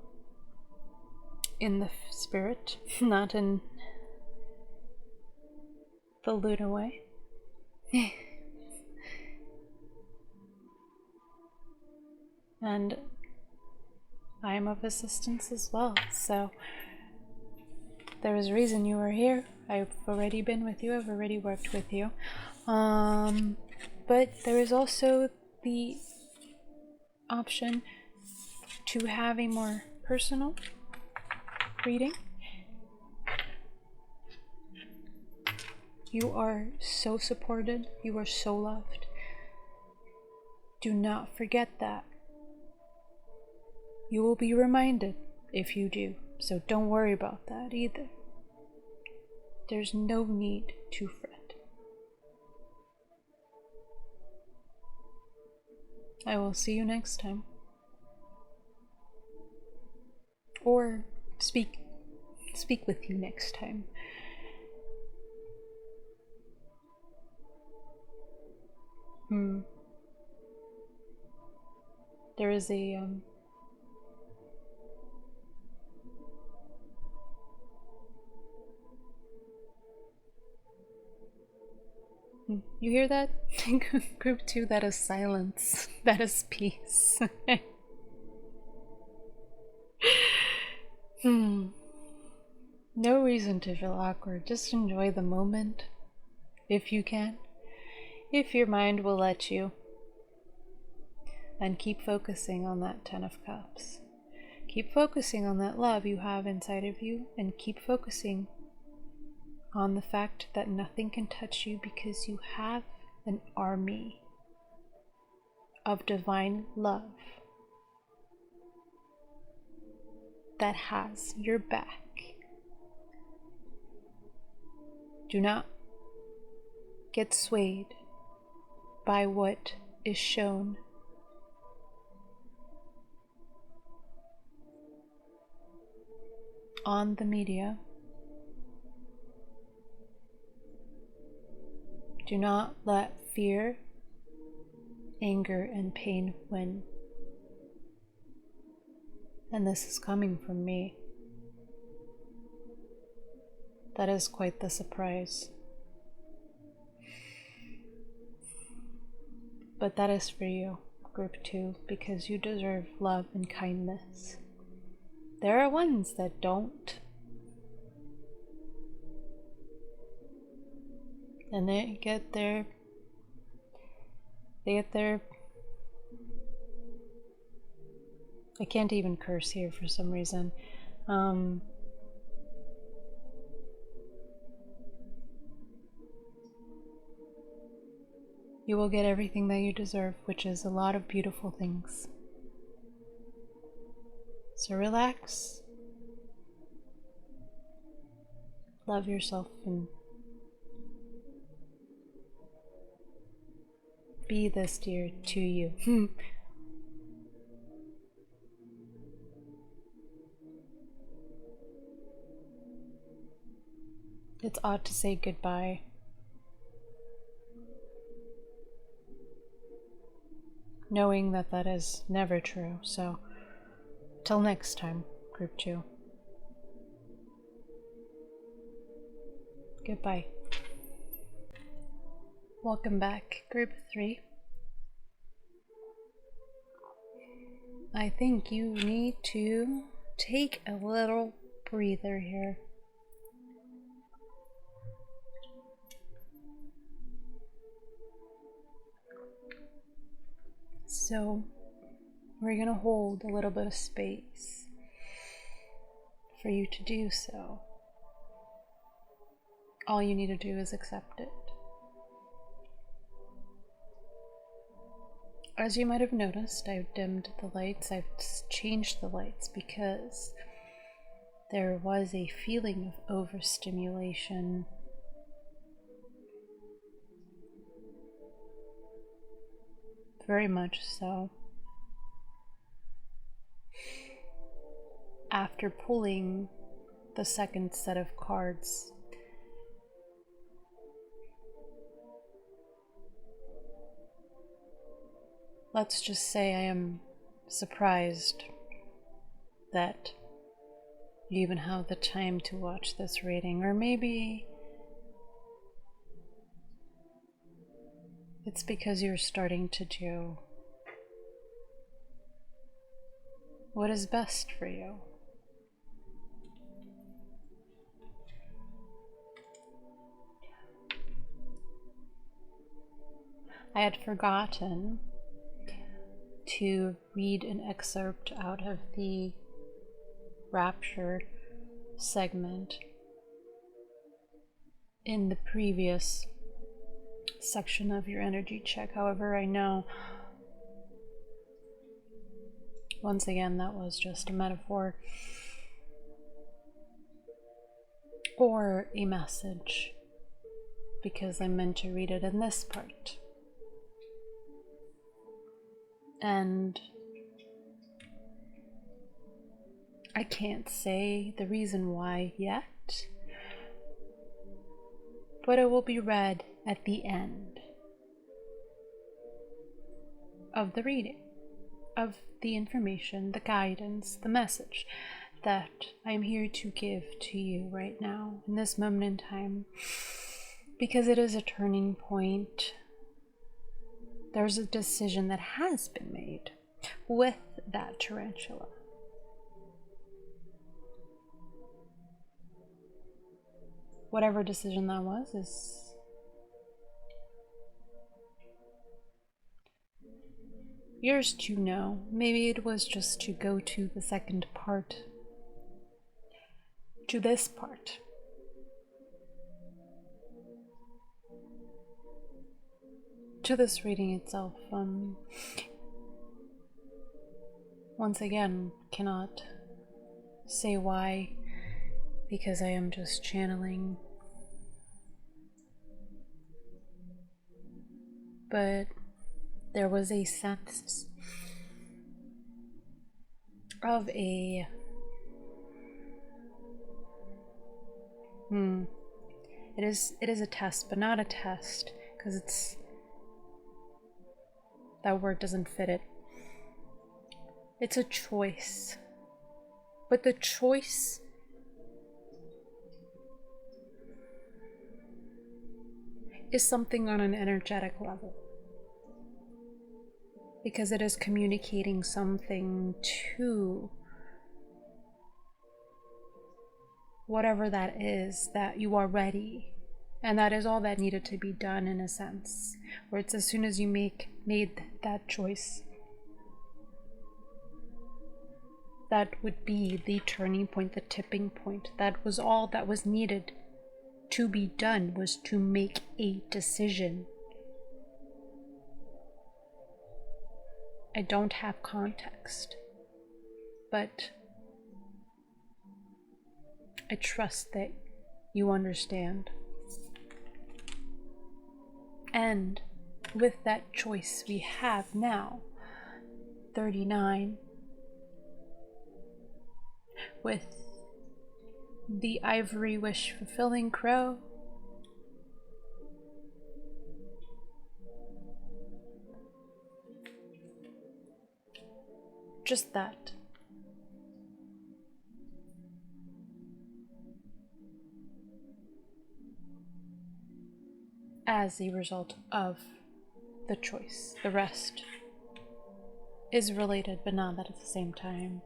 In the spirit, not in the Luna way. And I am of assistance as well, so there is a reason you are here. I've already been with you, I've already worked with you. But there is also the option to have a more personal reading. You are so supported, you are so loved. Do not forget that. You will be reminded if you do, so don't worry about that either. There's no need to fret. I will see you next time. Or speak with you next time. There is a you hear that? Group 2, that is silence. That is peace. No reason to feel awkward. Just enjoy the moment, if you can. If your mind will let you. And keep focusing on that 10 of Cups. Keep focusing on that love you have inside of you, and keep focusing on the fact that nothing can touch you because you have an army of divine love that has your back. Do not get swayed by what is shown. On the media. Do not let fear, anger, and pain win. And this is coming from me. That is quite the surprise. But that is for you, Group 2, because you deserve love and kindness. There are ones that don't. And they get their I can't even curse here for some reason. You will get everything that you deserve, which is a lot of beautiful things. So relax, love yourself, and be this dear to you. It's odd to say goodbye. Knowing that that is never true, so till next time, Group 2. Goodbye. Welcome back, Group 3. I think you need to take a little breather here. So we're going to hold a little bit of space for you to do so. All you need to do is accept it. As you might have noticed, I've dimmed the lights, I've changed the lights because there was a feeling of overstimulation. Very much so. After pulling the second set of cards, let's just say I am surprised that you even have the time to watch this reading, or maybe it's because you're starting to do what is best for you. I had forgotten to read an excerpt out of the Rapture segment in the previous section of your energy check. However, I know once again that was just a metaphor or a message, because I meant to read it in this part. And I can't say the reason why yet, but it will be read at the end of the reading, of the information, the guidance, the message that I'm here to give to you right now, in this moment in time, because it is a turning point. There's a decision that has been made with that tarantula. Whatever decision that was is yours to know. Maybe it was just to go to the second part, to this part. To this reading itself. Once again, cannot say why, because I am just channeling. But there was a sense of a it is a test, but not a test, because it's that word doesn't fit it. It's a choice, but the choice is something on an energetic level, because it is communicating something to whatever that is, that you are ready. And that is all that needed to be done, in a sense, where it's as soon as you made that choice, that would be the turning point, the tipping point. That was all that was needed to be done, was to make a decision. I don't have context, but I trust that you understand. And with that choice we have now, 39, with the ivory wish fulfilling crow, just that. As a result of the choice. The rest is related, but not that at the same time.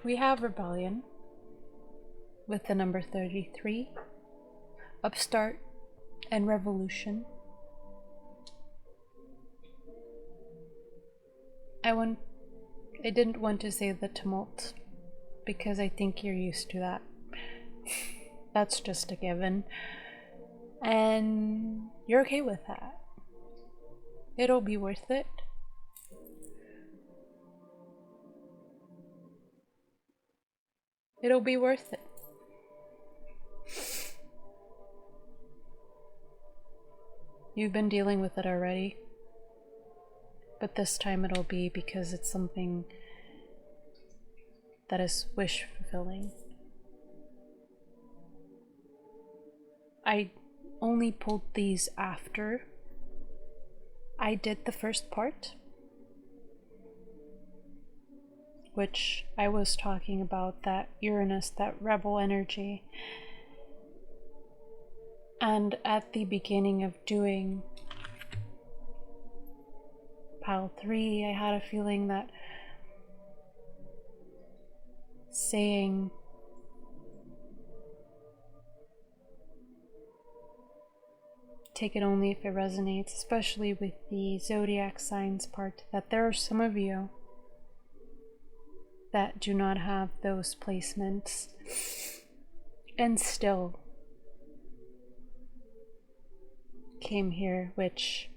We have rebellion with the number 33, upstart, and revolution. I didn't want to say the tumult, because I think you're used to that. That's just a given. And you're okay with that. It'll be worth it. It'll be worth it. You've been dealing with it already. But this time it'll be because it's something that is wish fulfilling. I only pulled these after I did the first part, which I was talking about that Uranus, that rebel energy. And at the beginning of doing pile 3, I had a feeling that saying take it only if it resonates, especially with the zodiac signs part, that there are some of you that do not have those placements and still came here, which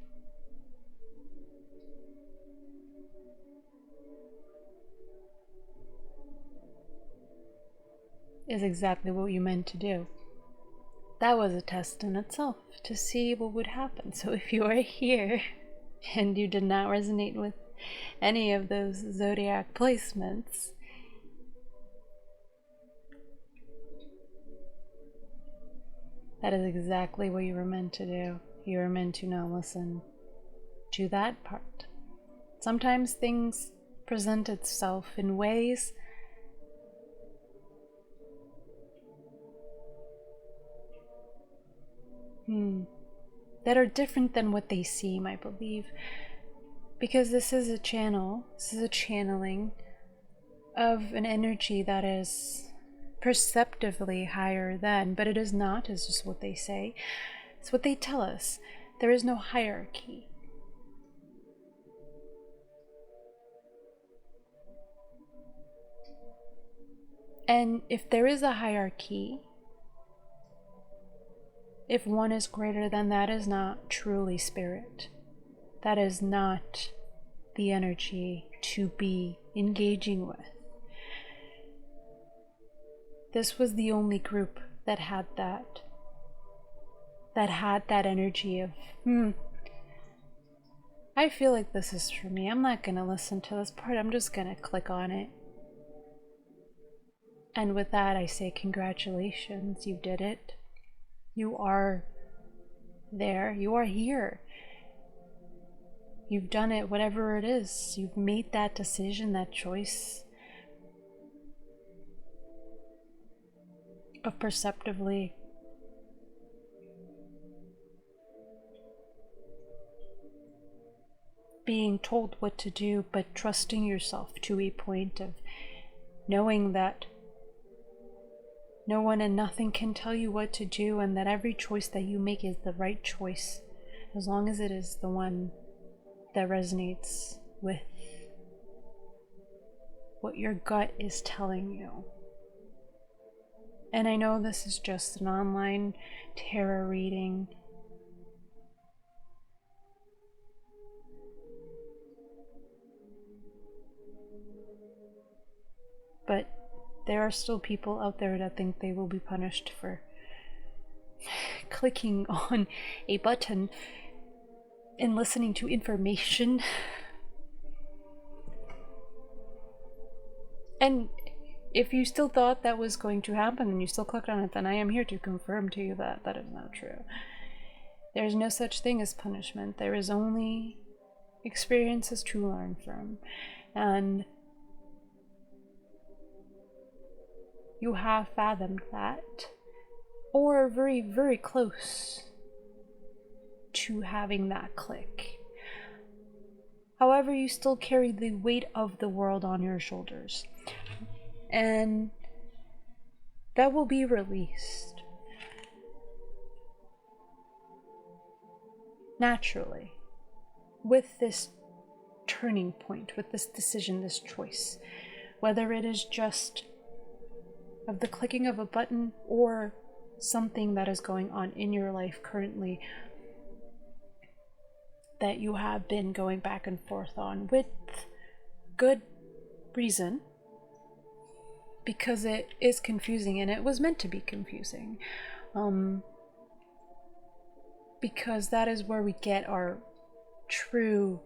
is exactly what you meant to do. That was a test in itself to see what would happen. So if you are here and you did not resonate with any of those zodiac placements, that is exactly what you were meant to do. You were meant to now listen to that part. Sometimes things present itself in ways that are different than what they seem, I believe. Because this is a channel, this is a channeling of an energy that is perceptively higher than, but it is not, is just what they say. It's what they tell us. There is no hierarchy. And if there is a hierarchy, if one is greater than, that is not truly spirit. That is not the energy to be engaging with. This was the only group that had that energy of, I feel like this is for me. I'm not gonna listen to this part. I'm just gonna click on it. And with that, I say congratulations, you did it. You are there. You are here. You've done it, whatever it is. You've made that decision, that choice of perceptively being told what to do, but trusting yourself to a point of knowing that no one and nothing can tell you what to do, and that every choice that you make is the right choice, as long as it is the one that resonates with what your gut is telling you. And I know this is just an online tarot reading, but there are still people out there that think they will be punished for clicking on a button and listening to information. And if you still thought that was going to happen and you still clicked on it, then I am here to confirm to you that that is not true. There is no such thing as punishment. There is only experiences to learn from. And you have fathomed that, or are very, very close to having that click. However, you still carry the weight of the world on your shoulders, and that will be released naturally with this turning point, with this decision, this choice, whether it is just of the clicking of a button or something that is going on in your life currently that you have been going back and forth on with good reason, because it is confusing, and it was meant to be confusing, because that is where we get our true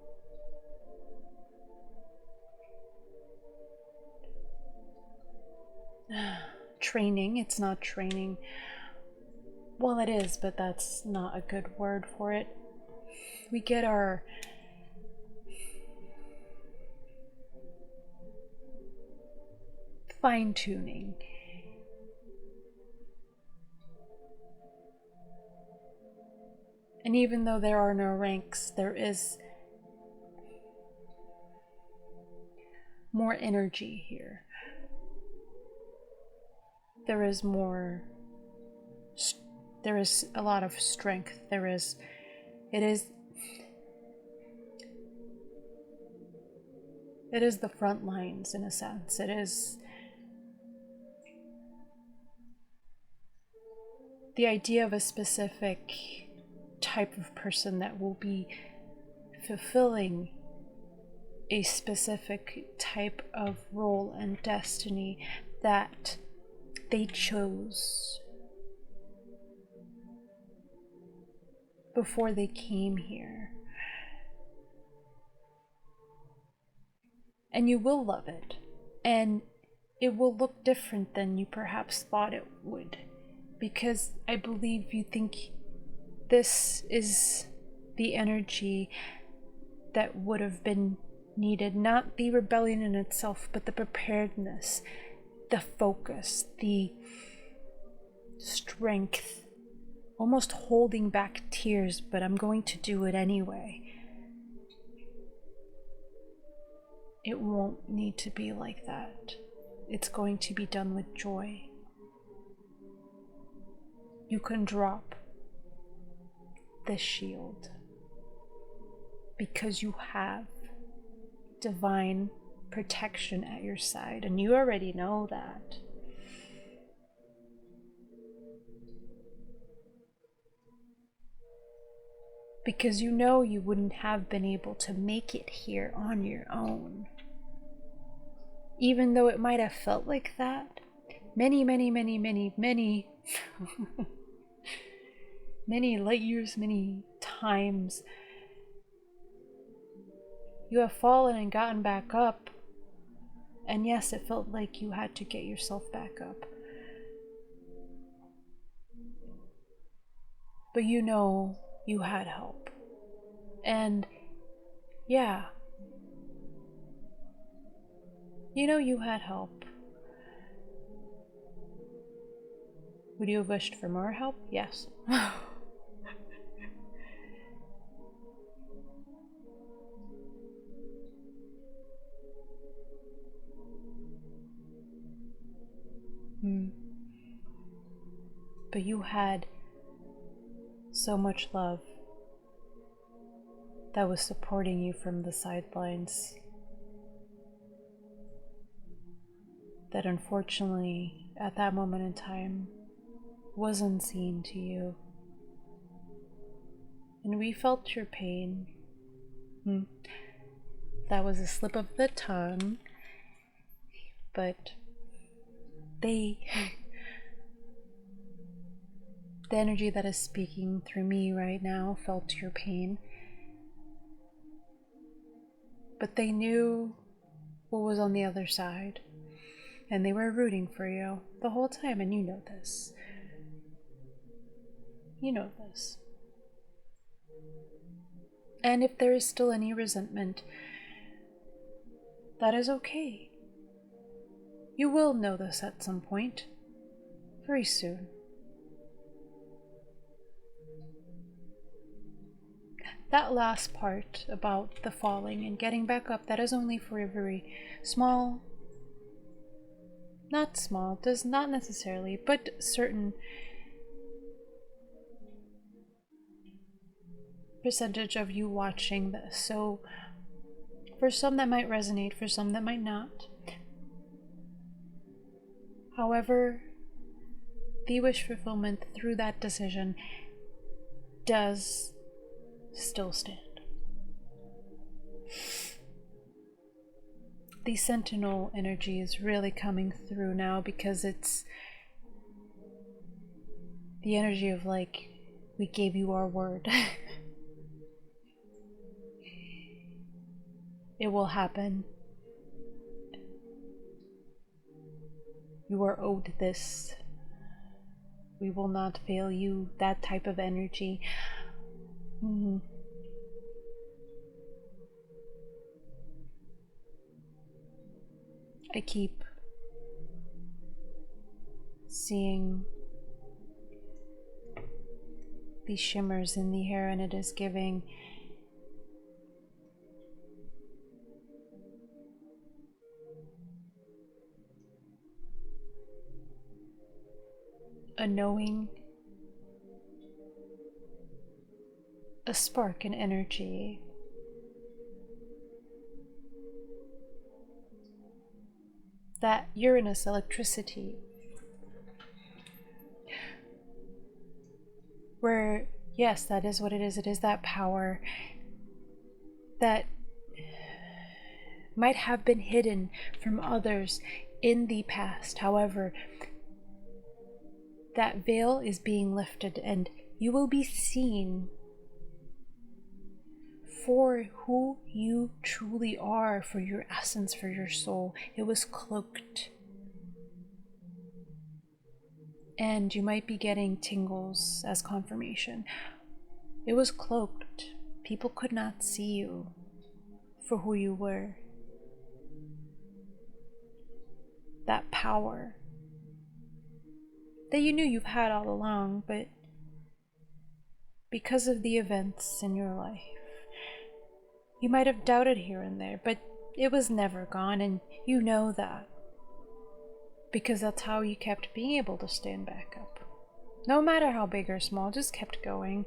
training. It's not training. Well, it is, but that's not a good word for it. We get our fine-tuning. And even though there are no ranks, there is more energy here. There is a lot of strength. It is the front lines, in a sense. It is the idea of a specific type of person that will be fulfilling a specific type of role and destiny that they chose before they came here. And you will love it, and it will look different than you perhaps thought it would, because I believe you think this is the energy that would have been needed, not the rebellion in itself, but the preparedness, the focus, the strength, almost holding back tears, but I'm going to do it anyway. It won't need to be like that. It's going to be done with joy. You can drop this shield because you have divine protection at your side, and you already know that. Because you know you wouldn't have been able to make it here on your own. Even though it might have felt like that many many light years, many times. You have fallen and gotten back up, and yes, it felt like you had to get yourself back up. But you know you had help. And yeah, you know you had help. Would you have wished for more help? Yes. But you had so much love that was supporting you from the sidelines that unfortunately at that moment in time was unseen to you. And we felt your pain. That was a slip of the tongue, but the energy that is speaking through me right now felt your pain. But they knew what was on the other side, and they were rooting for you the whole time, and you know this. You know this. And if there is still any resentment, that is okay. You will know this at some point, very soon. That last part about the falling and getting back up, that is only for a very small, does not necessarily, but certain percentage of you watching this. So for some that might resonate, for some that might not. However, the wish fulfillment through that decision does still stand. The Sentinel energy is really coming through now, because it's the energy of like, we gave you our word. It will happen. You are owed this. We will not fail you. That type of energy. I keep seeing these shimmers in the hair, and it is giving a knowing, a spark, an energy. That Uranus electricity, where, yes, that is what it is. It is that power that might have been hidden from others in the past. However, that veil is being lifted, and you will be seen for who you truly are, for your essence, for your soul. It was cloaked. And you might be getting tingles as confirmation. It was cloaked. People could not see you for who you were. That power that you knew you've had all along, but because of the events in your life, you might have doubted here and there, but it was never gone, and you know that. Because that's how you kept being able to stand back up. No matter how big or small, just kept going.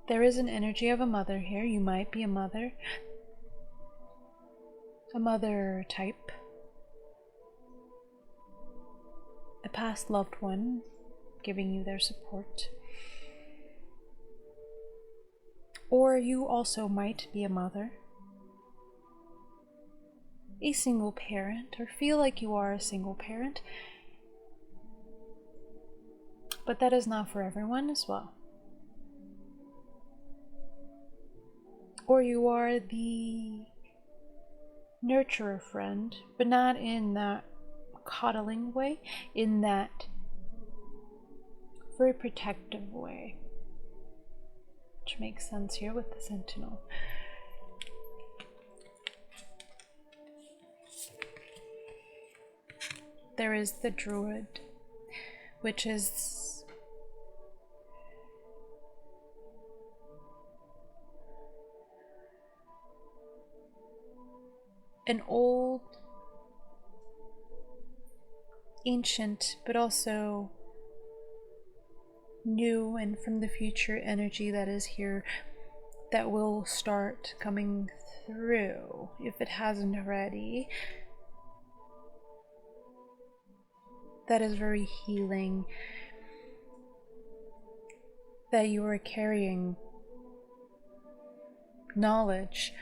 There is an energy of a mother here. You might be a mother type. A past loved one giving you their support. Or you also might be a mother, a single parent, or feel like you are a single parent. But that is not for everyone as well. Or you are the nurturer friend, but not in that coddling way, in that very protective way, which makes sense here with the Sentinel. There is the Druid, which is an old, ancient, but also new and from the future energy that is here, that will start coming through, if it hasn't already. That is very healing, that you are carrying knowledge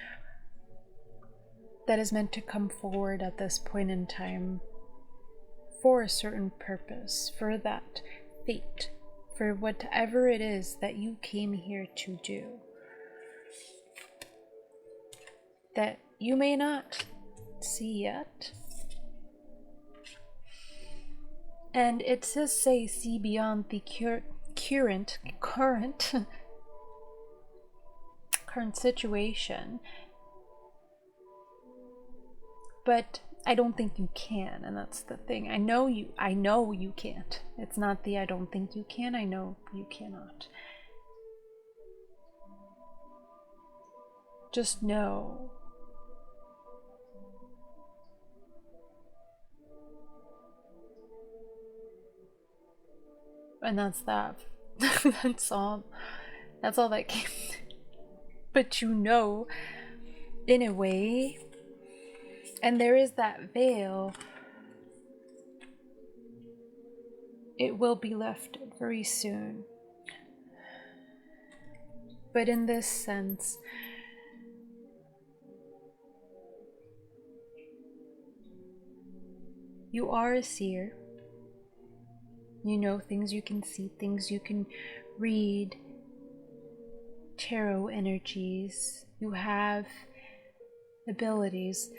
that is meant to come forward at this point in time for a certain purpose, for that fate, for whatever it is that you came here to do, that you may not see yet. And it does say see beyond the current situation, but I don't think you can, and that's the thing. I know you can't. It's not the I don't think you can, I know you cannot. Just know and that's that. that's all that came. But you know, in a way, and there is that veil, it will be lifted very soon. But in this sense, you are a seer. You know things you can see, things you can read, tarot energies. You have abilities,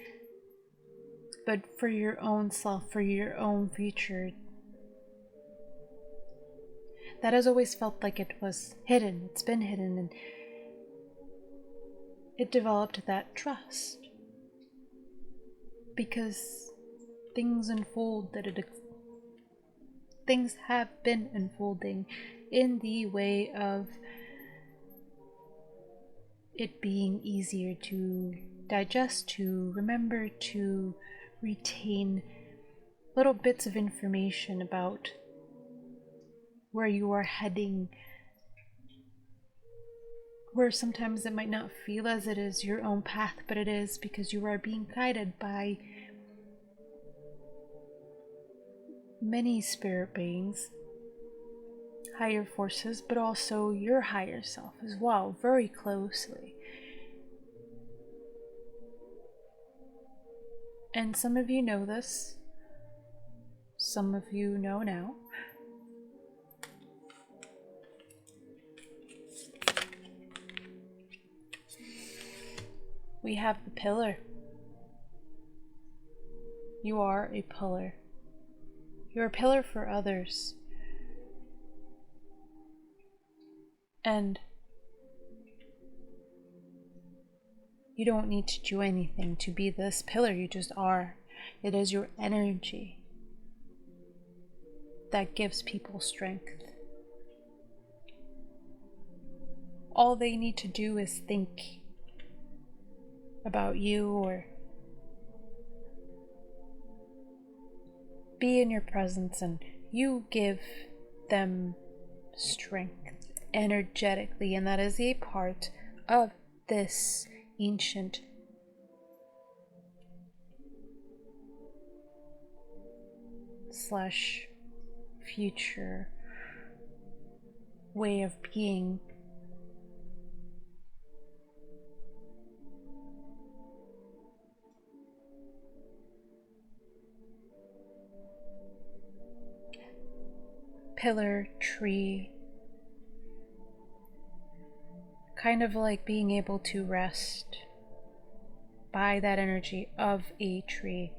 but for your own self, for your own future, that has always felt like it was hidden. It's been hidden, and it developed that trust because things things have been unfolding in the way of it being easier to digest, to remember, to retain little bits of information about where you are heading, where sometimes it might not feel as it is your own path, but it is because you are being guided by many spirit beings, higher forces, but also your higher self as well, very closely. And some of you know this, some of you know now. We have the pillar. You are a pillar. You're a pillar for others. And you don't need to do anything to be this pillar, you just are. It is your energy that gives people strength. All they need to do is think about you or be in your presence, and you give them strength energetically, and that is a part of this ancient / future way of being. Pillar, tree, kind of like being able to rest by that energy of a tree.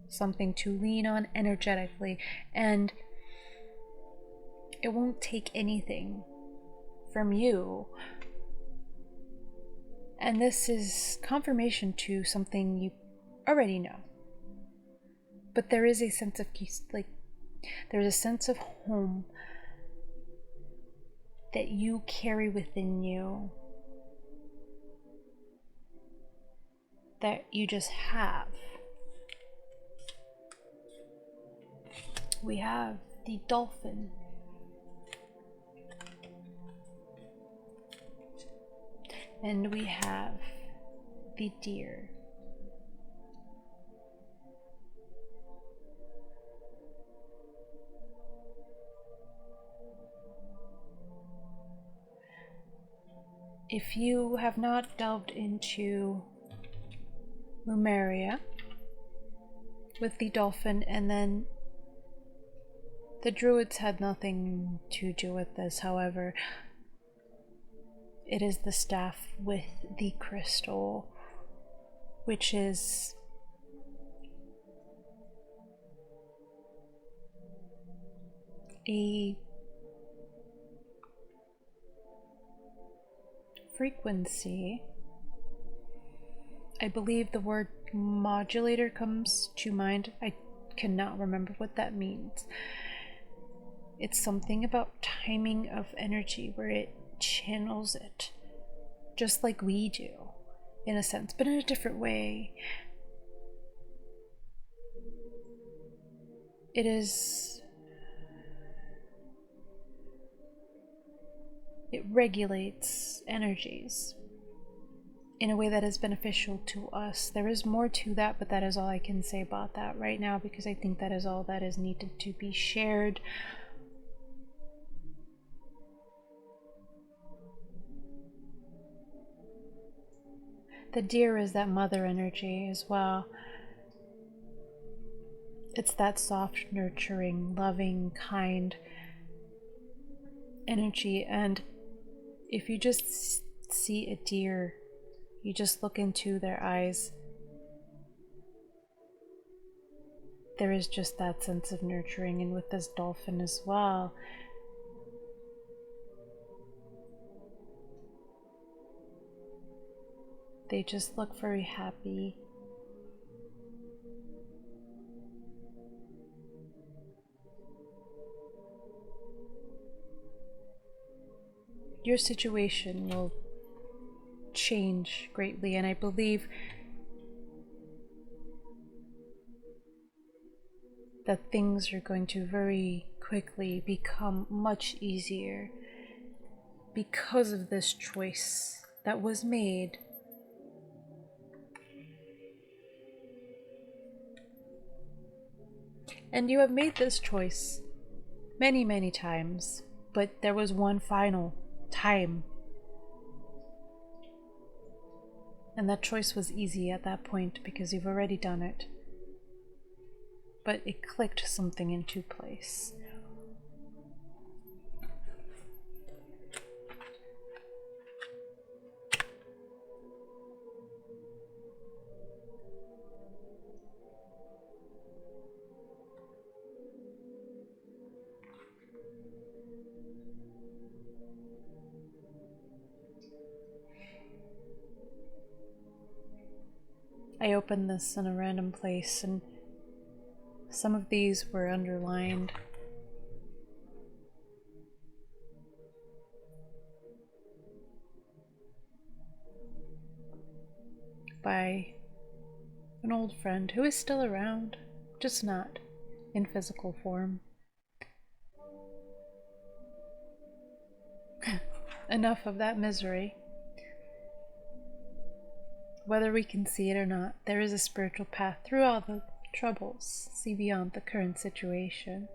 Something to lean on energetically, and it won't take anything from you. And this is confirmation to something you already know. But there is a sense of peace, like there's a sense of home that you carry within you, that you just have. We have the dolphin. And we have the deer. If you have not delved into Lemuria with the dolphin, and then the druids had nothing to do with this, however, it is the staff with the crystal, which is a frequency. I believe the word modulator comes to mind. I cannot remember what that means. It's something about timing of energy where it channels it, just like we do, in a sense, but in a different way. It regulates energies in a way that is beneficial to us. There is more to that, but that is all I can say about that right now, because I think that is all that is needed to be shared The deer is that mother energy as well. It's that soft, nurturing, loving, kind energy. And if you just see a deer, you just look into their eyes, there is just that sense of nurturing. And with this dolphin as well, they just look very happy. Your situation will change greatly, and I believe that things are going to very quickly become much easier because of this choice that was made. And you have made this choice many, many times, but there was one final time. And that choice was easy at that point because you've already done it. But it clicked something into place. I opened this in a random place, and some of these were underlined. By an old friend who is still around, just not in physical form. Enough of that misery. Whether we can see it or not, there is a spiritual path through all the troubles. See beyond the current situation.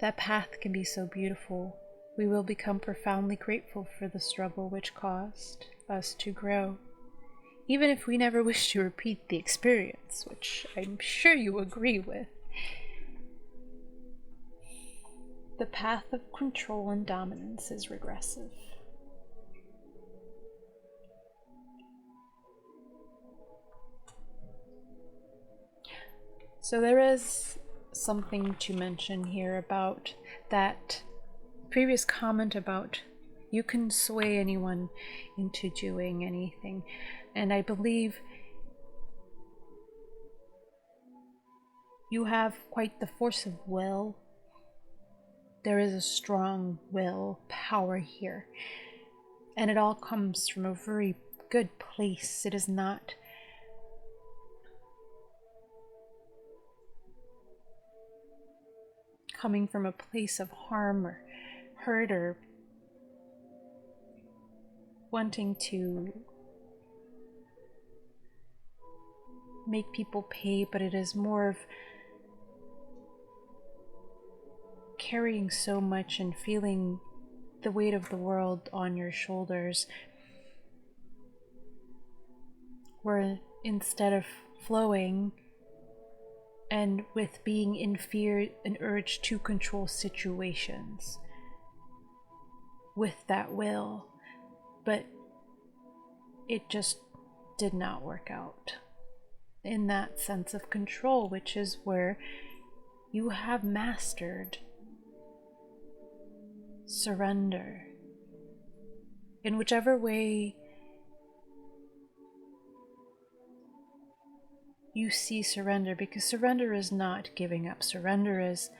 That path can be so beautiful. We will become profoundly grateful for the struggle which caused us to grow. Even if we never wish to repeat the experience, which I'm sure you agree with. The path of control and dominance is regressive. So there is something to mention here about that previous comment about you can sway anyone into doing anything. And I believe you have quite the force of will. There is a strong will power here. And it all comes from a very good place. It is not coming from a place of harm or hurt or wanting to make people pay, but it is more of carrying so much and feeling the weight of the world on your shoulders, where instead of flowing and with being in fear, an urge to control situations with that will, but it just did not work out in that sense of control, which is where you have mastered surrender in whichever way you see surrender, because surrender is not giving up. Surrender is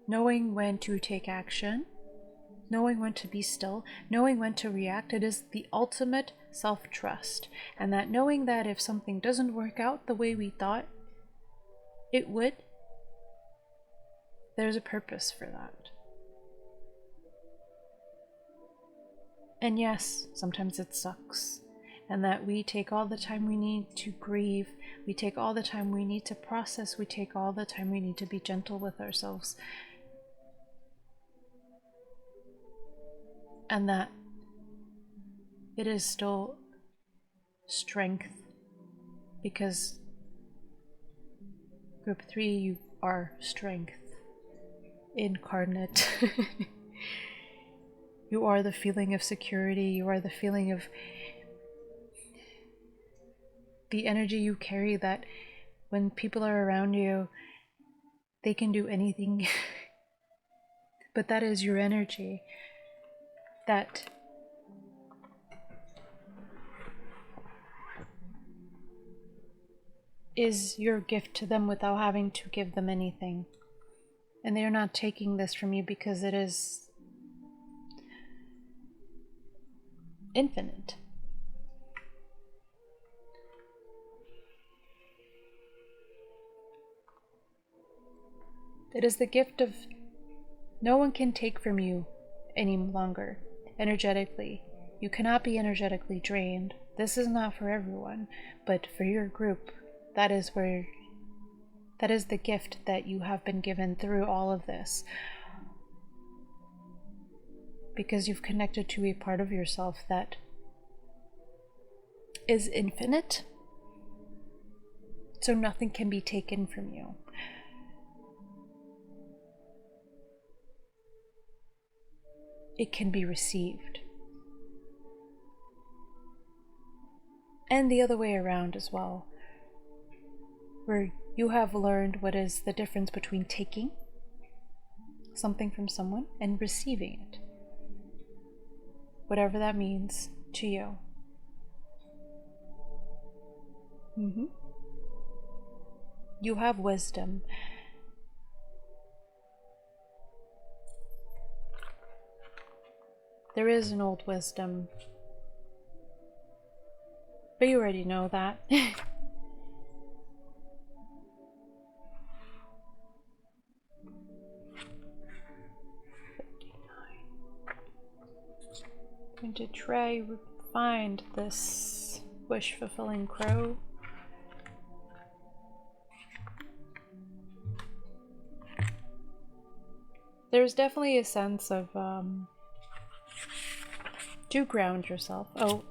knowing when to take action, knowing when to be still, knowing when to react. It is the ultimate self-trust, and that knowing that if something doesn't work out the way we thought it would, there's a purpose for that. And yes, sometimes it sucks, and that we take all the time we need to grieve, we take all the time we need to process, we take all the time we need to be gentle with ourselves. And that it is still strength, because group 3, you are strength incarnate. You are the feeling of security, you are the feeling of the energy you carry, that when people are around you, they can do anything. But that is your energy. That is your gift to them without having to give them anything. And they're not taking this from you because it is infinite. It is the gift of no one can take from you any longer energetically. You cannot be energetically drained. This is not for everyone, but for your group, that is the gift that you have been given through all of this. Because you've connected to a part of yourself that is infinite, so nothing can be taken from you. It can be received. And the other way around as well, where you have learned what is the difference between taking something from someone and receiving it. Whatever that means to you. You have wisdom. There is an old wisdom, but you already know that. I'm going to try find this wish-fulfilling crow. There's definitely a sense of do ground yourself. Oh,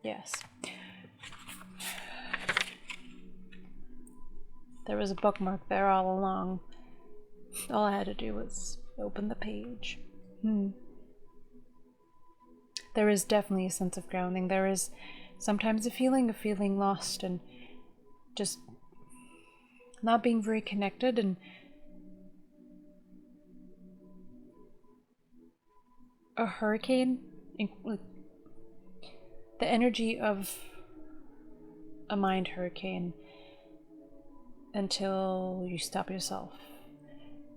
yes. There was a bookmark there all along. All I had to do was open the page. There is definitely a sense of grounding. There is sometimes a feeling of feeling lost and just not being very connected, and a hurricane, the energy of a mind hurricane, until you stop yourself.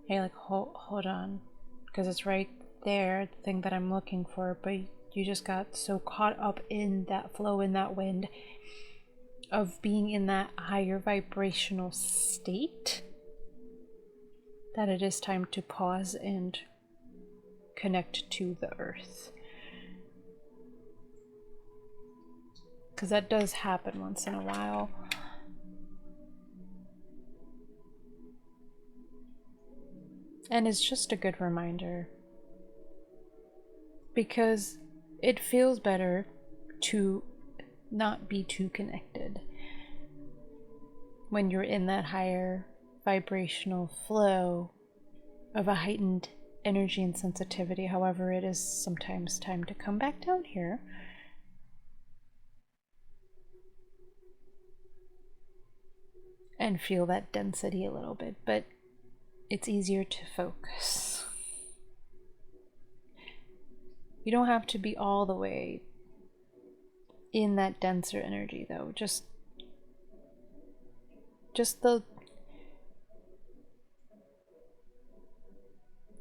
And you're like, hold on, because it's right there, the thing that I'm looking for, but you just got so caught up in that flow, in that wind of being in that higher vibrational state, that it is time to pause and connect to the earth. Because that does happen once in a while. And it's just a good reminder. Because it feels better to not be too connected when you're in that higher vibrational flow of a heightened energy and sensitivity. However, it is sometimes time to come back down here and feel that density a little bit, but it's easier to focus. You don't have to be all the way in that denser energy though. Just the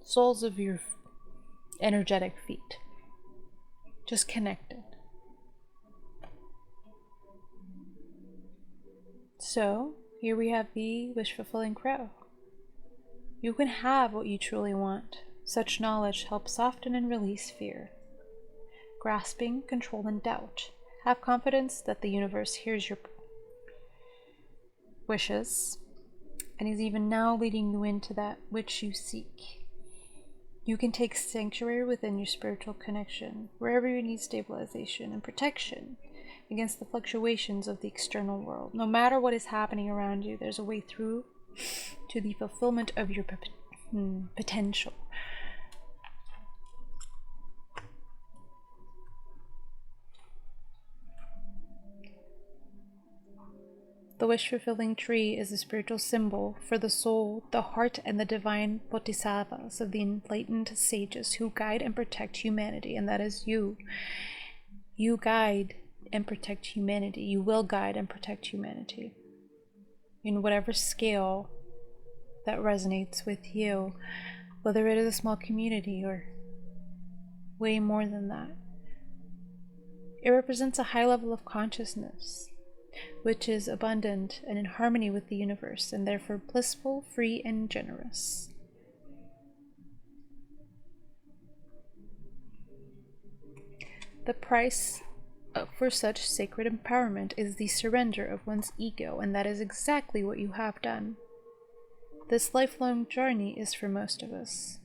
soles of your energetic feet. Just connected. So, here we have the wish-fulfilling crow. You can have what you truly want. Such knowledge helps soften and release fear, grasping, control, and doubt. Have confidence that the universe hears your wishes and is even now leading you into that which you seek. You can take sanctuary within your spiritual connection, wherever you need stabilization and protection. against the fluctuations of the external world. No matter what is happening around you, there's a way through to the fulfillment of your potential. The wish-fulfilling tree is a spiritual symbol for the soul, the heart, and the divine bodhisattvas of the enlightened sages who guide and protect humanity, and that is you. You guide and protect humanity. You will guide and protect humanity in whatever scale that resonates with you, whether it is a small community or way more than that. It represents a high level of consciousness, which is abundant and in harmony with the universe, and therefore blissful, free, and generous. The price for such sacred empowerment is the surrender of one's ego, and that is exactly what you have done. This lifelong journey is for most of us.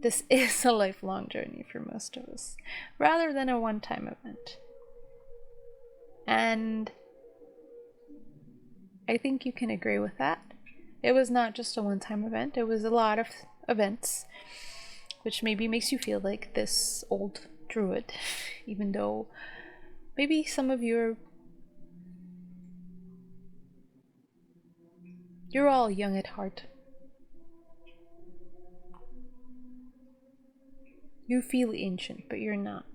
This is a lifelong journey for most of us, rather than a one-time event. And I think you can agree with that. It was not just a one-time event, it was a lot of events, which maybe makes you feel like this old druid, even though maybe some of you're all young at heart. You feel ancient, but you're not.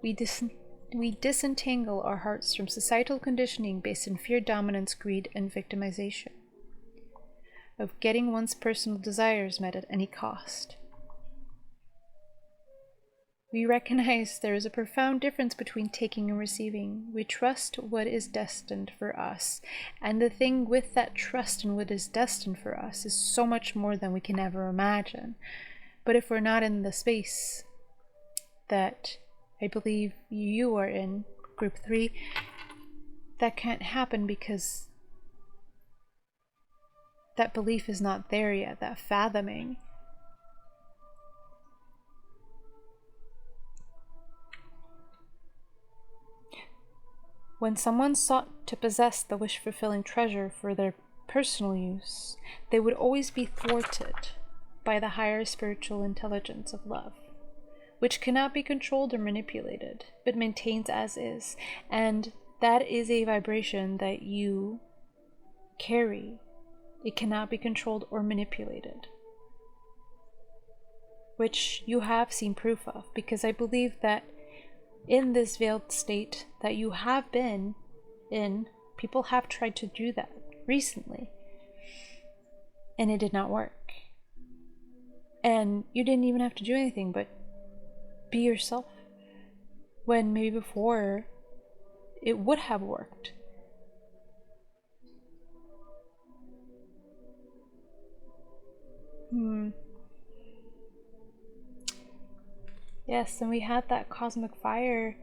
We disentangle our hearts from societal conditioning based in fear, dominance, greed, and victimization, of getting one's personal desires met at any cost. We recognize there is a profound difference between taking and receiving. We trust what is destined for us, and the thing with that trust in what is destined for us is so much more than we can ever imagine. But if we're not in the space that I believe you are in, group 3, that can't happen because that belief is not there yet, that fathoming. When someone sought to possess the wish-fulfilling treasure for their personal use, they would always be thwarted by the higher spiritual intelligence of love, which cannot be controlled or manipulated, but maintains as is. And that is a vibration that you carry. It cannot be controlled or manipulated, which you have seen proof of, because I believe that in this veiled state that you have been in, people have tried to do that recently, and it did not work. And you didn't even have to do anything but be yourself, when maybe before it would have worked. Yes, and we had that cosmic fire.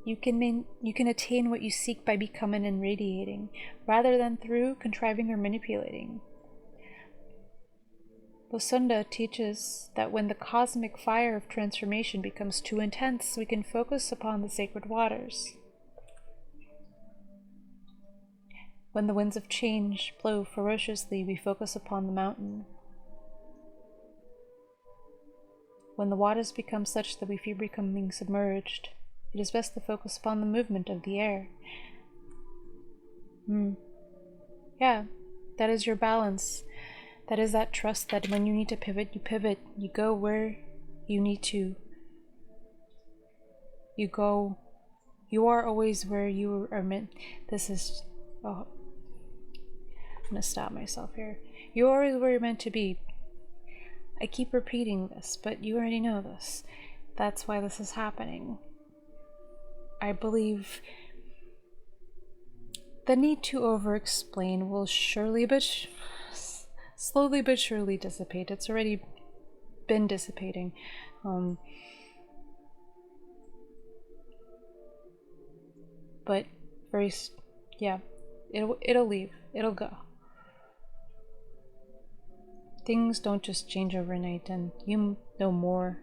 You can attain what you seek by becoming and radiating, rather than through contriving or manipulating. Bosunda teaches that when the cosmic fire of transformation becomes too intense, we can focus upon the sacred waters. When the winds of change blow ferociously, we focus upon the mountain. When the waters become such that we fear becoming submerged, it is best to focus upon the movement of the air. Yeah, that is your balance. That is that trust that when you need to pivot, you pivot. You go where you need to. You go. You are always where you are meant. This is... Oh, I'm gonna stop myself here. You are always where you're meant to be. I keep repeating this, but you already know this. That's why this is happening. I believe the need to over-explain will surely slowly but surely dissipate. It's already been dissipating. But yeah, It'll leave. It'll go. Things don't just change overnight, and you know more.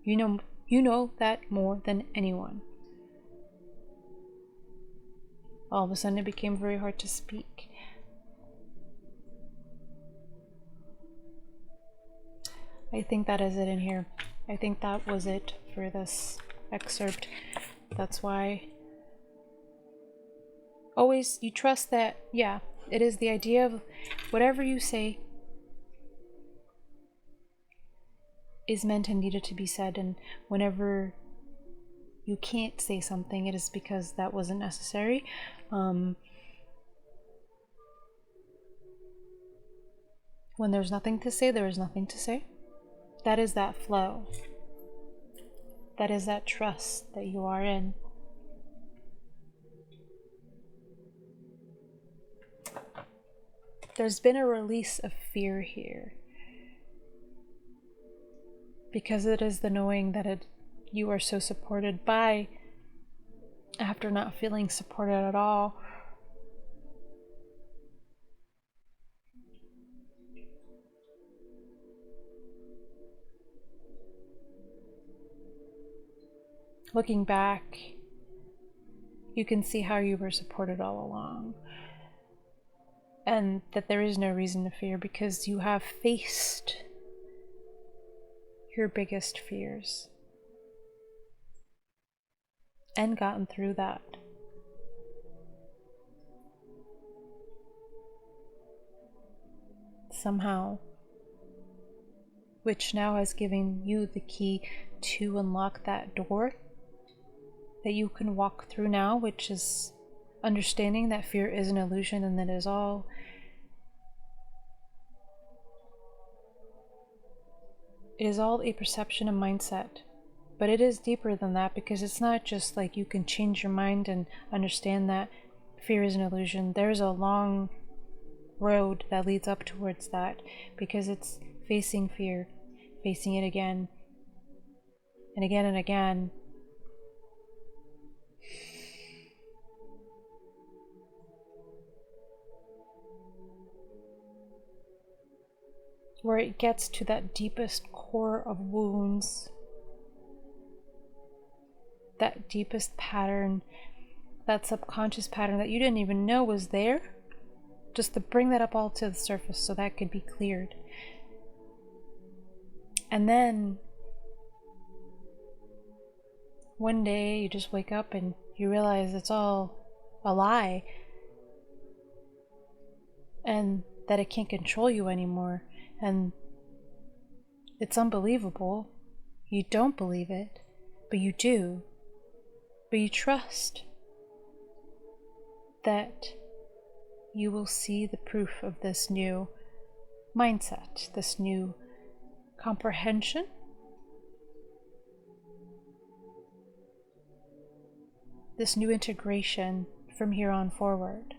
You know that more than anyone. All of a sudden it became very hard to speak. I think that is it in here. I think that was it for this excerpt. That's why always you trust that, yeah, it is the idea of whatever you say is meant and needed to be said, and whenever you can't say something, it is because that wasn't necessary. When there's nothing to say, there is nothing to say. That is that flow. That is that trust that you are in. There's been a release of fear here. Because it is the knowing that you are so supported by, after not feeling supported at all. Looking back, you can see how you were supported all along. And that there is no reason to fear because you have faced your biggest fears and gotten through that. Somehow, which now has given you the key to unlock that door that you can walk through now, which is understanding that fear is an illusion and that is all it is all a perception and mindset. But it is deeper than that, because it's not just like you can change your mind and understand that fear is an illusion. There's a long road that leads up towards that, because it's facing fear, facing it again and again and again. Where it gets to that deepest core of wounds, that deepest pattern, that subconscious pattern that you didn't even know was there, just to bring that up all to the surface so that could be cleared. And then one day you just wake up and you realize it's all a lie, and that it can't control you anymore. And it's unbelievable. You don't believe it, but you do. But you trust that you will see the proof of this new mindset, this new comprehension, this new integration from here on forward.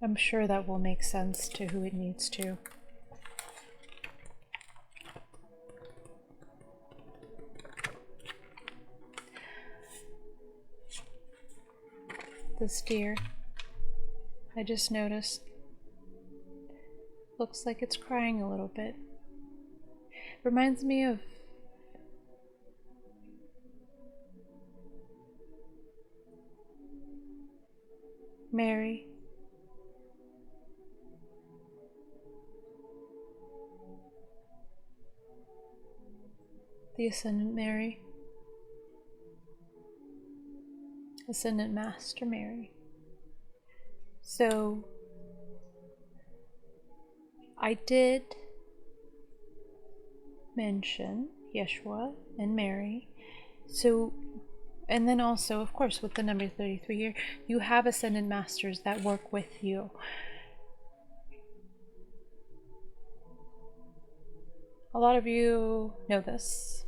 I'm sure that will make sense to who it needs to. This deer, I just noticed, looks like it's crying a little bit. Reminds me of Mary. The Ascendant Mary, Ascendant Master Mary. So I did mention Yeshua and Mary. So, and then also, of course, with the number 33 here, you have Ascendant Masters that work with you. A lot of you know this.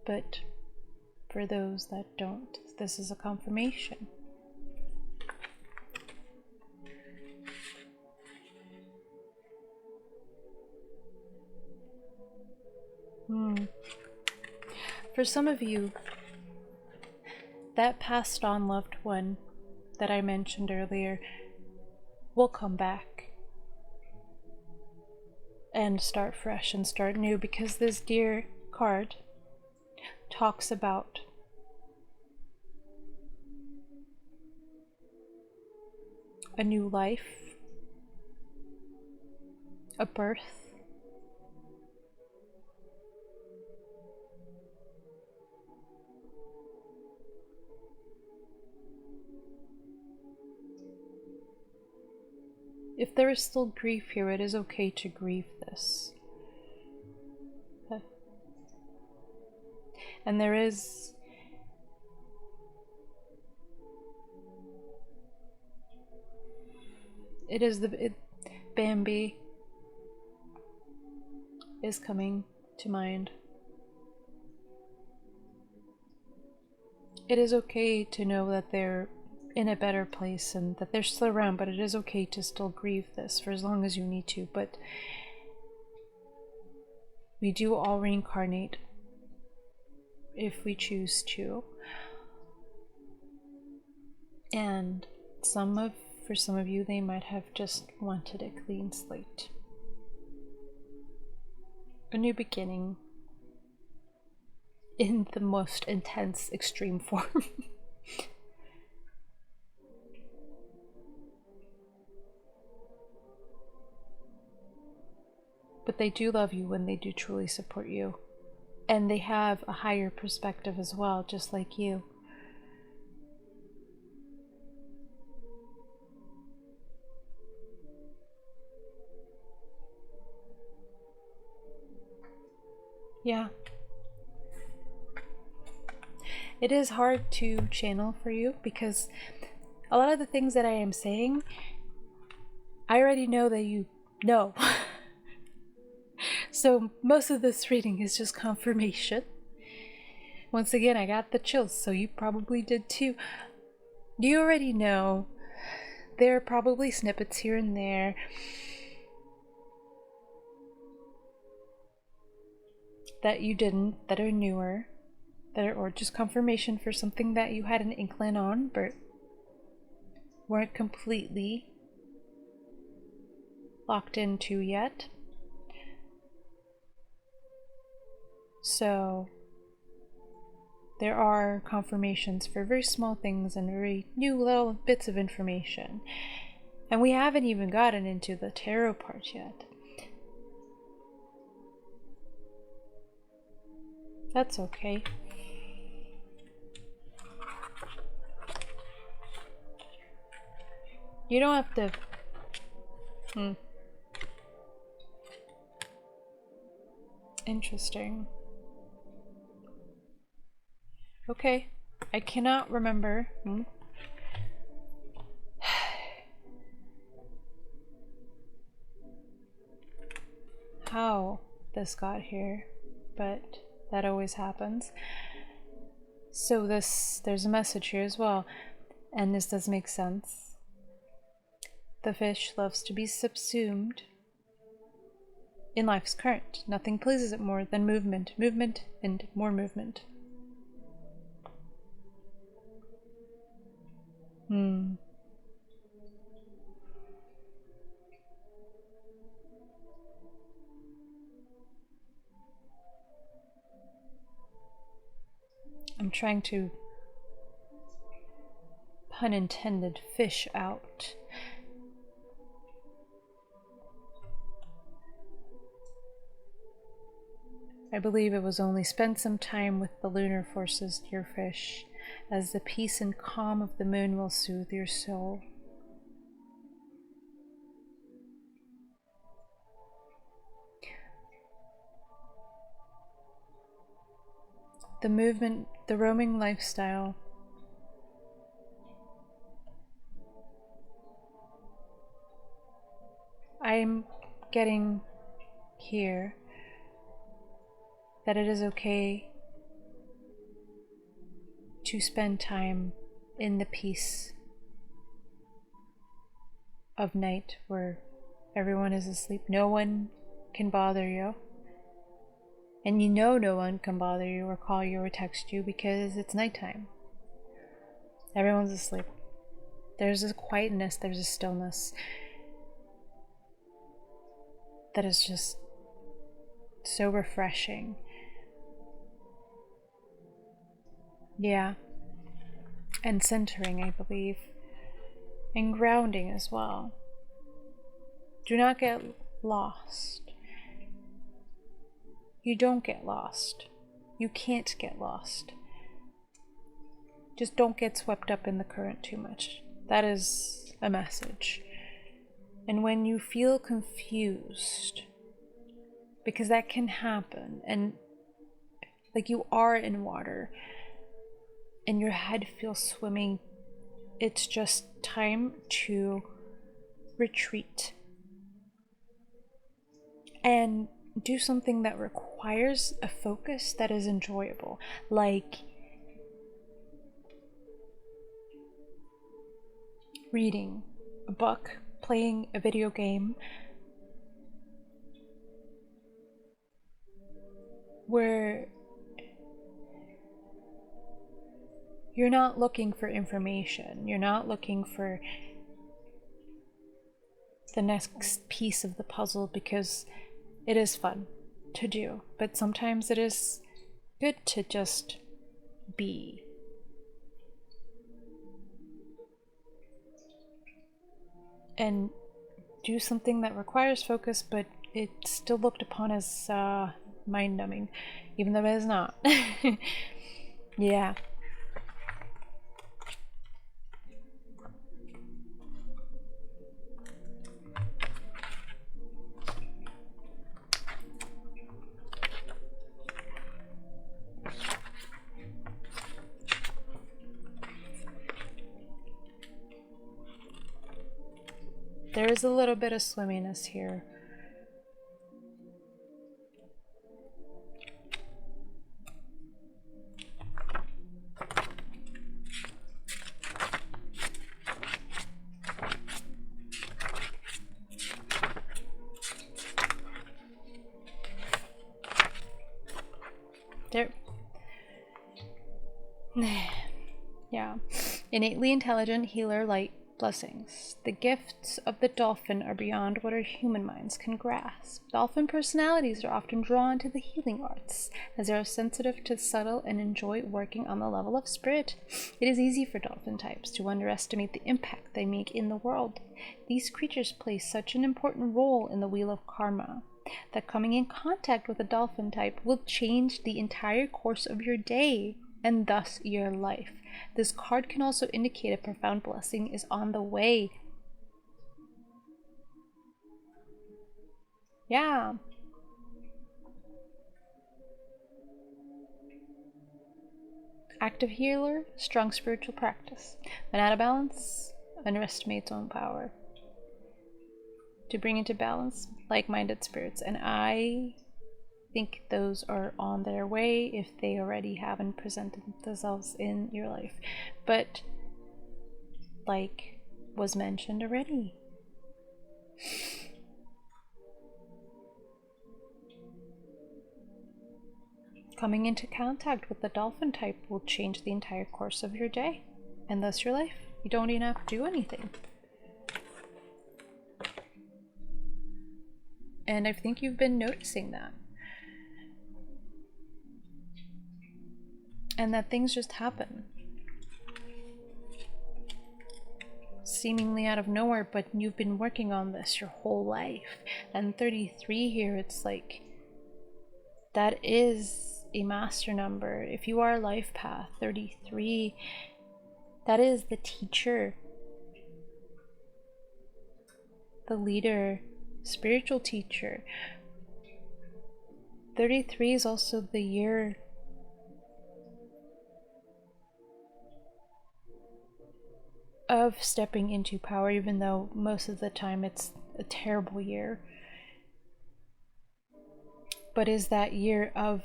But for those that don't, this is a confirmation. For some of you, that passed on loved one that I mentioned earlier will come back and start fresh and start new, because this Deer card talks about a new life, a birth, if there is still grief here, it is okay to grieve this. And there is Bambi is coming to mind. It is okay to know that they're in a better place and that they're still around, but it is okay to still grieve this for as long as you need to. But we do all reincarnate if we choose to. And for some of you, they might have just wanted a clean slate. A new beginning in the most intense, extreme form. But they do love you when they do truly support you. And they have a higher perspective as well, just like you. Yeah. It is hard to channel for you because a lot of the things that I am saying, I already know that you know. So most of this reading is just confirmation. Once again, I got the chills, so you probably did too. You already know. There are probably snippets here and there that you didn't, that are newer, or just confirmation for something that you had an inkling on, but weren't completely locked into yet. So there are confirmations for very small things and very new little bits of information. And we haven't even gotten into the tarot part yet. That's okay. You don't have to... Interesting. Okay. I cannot remember how this got here, but that always happens. So there's a message here as well, and this does make sense. The fish loves to be subsumed in life's current. Nothing pleases it more than movement, movement, and more movement. I'm trying to, pun intended, fish out. I believe it was only spend some time with the lunar forces, dear fish, as the peace and calm of the moon will soothe your soul. The movement, the roaming lifestyle, I'm getting here that it is okay to spend time in the peace of night where everyone is asleep. No one can bother you. And you know no one can bother you or call you or text you because it's nighttime. Everyone's asleep. There's a quietness, there's a stillness that is just so refreshing. Yeah. And centering, I believe. And grounding as well. Do not get lost. You don't get lost. You can't get lost. Just don't get swept up in the current too much. That is a message. And when you feel confused, because that can happen, and like you are in water and your head feels swimming, it's just time to retreat and do something that requires a focus that is enjoyable, like reading a book, playing a video game, where you're not looking for information, you're not looking for the next piece of the puzzle, because it is fun to do, but sometimes it is good to just be. And do something that requires focus, but it's still looked upon as mind-numbing, even though it is not. Yeah. There is a little bit of swimminess here. There. Yeah. Innately intelligent, healer, light, blessings. The gifts of the dolphin are beyond what our human minds can grasp. Dolphin personalities are often drawn to the healing arts, as they are sensitive to subtle and enjoy working on the level of spirit. It is easy for dolphin types to underestimate the impact they make in the world. These creatures play such an important role in the wheel of karma that coming in contact with a dolphin type will change the entire course of your day, and thus your life. This card can also indicate a profound blessing is on the way. Yeah. Active healer, strong spiritual practice. When out of balance, underestimates own power. To bring into balance like-minded spirits, and I think those are on their way if they already haven't presented themselves in your life. But like was mentioned already, coming into contact with the dolphin type will change the entire course of your day and thus your life. You don't even have to do anything. And I think you've been noticing that. And that things just happen. Seemingly out of nowhere, but you've been working on this your whole life. And 33 here, it's like, that is a master number. If you are life path 33, that is the teacher, the leader, spiritual teacher. 33 is also the year of stepping into power, even though most of the time it's a terrible year. But is that year of,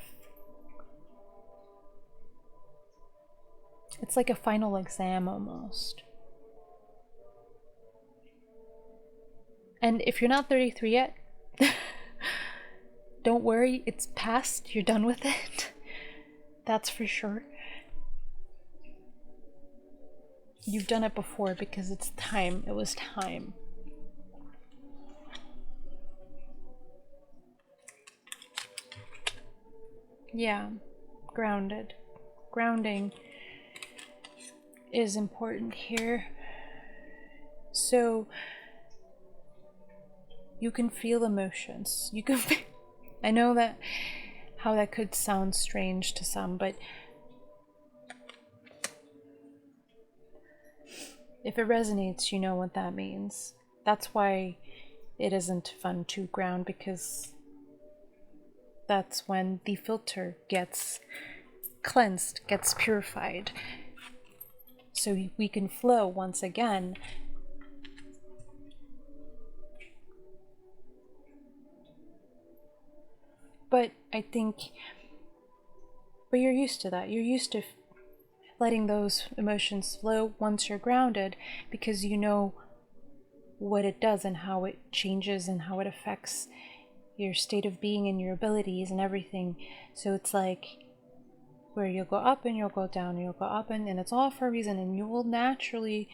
it's like a final exam almost. And if you're not 33 yet, don't worry, it's past, you're done with it. That's for sure. You've done it before because it's time. It was time. Yeah, grounded. Grounding is important here. So you can feel emotions. You can I know that how that could sound strange to some, but if it resonates, you know what that means. That's why it isn't fun to ground, because that's when the filter gets cleansed, gets purified. So we can flow once again. But I think, but you're used to that. You're used to letting those emotions flow once you're grounded, because you know what it does and how it changes and how it affects your state of being and your abilities and everything. So it's like where you'll go up and you'll go down, and you'll go up and it's all for a reason, and you will naturally,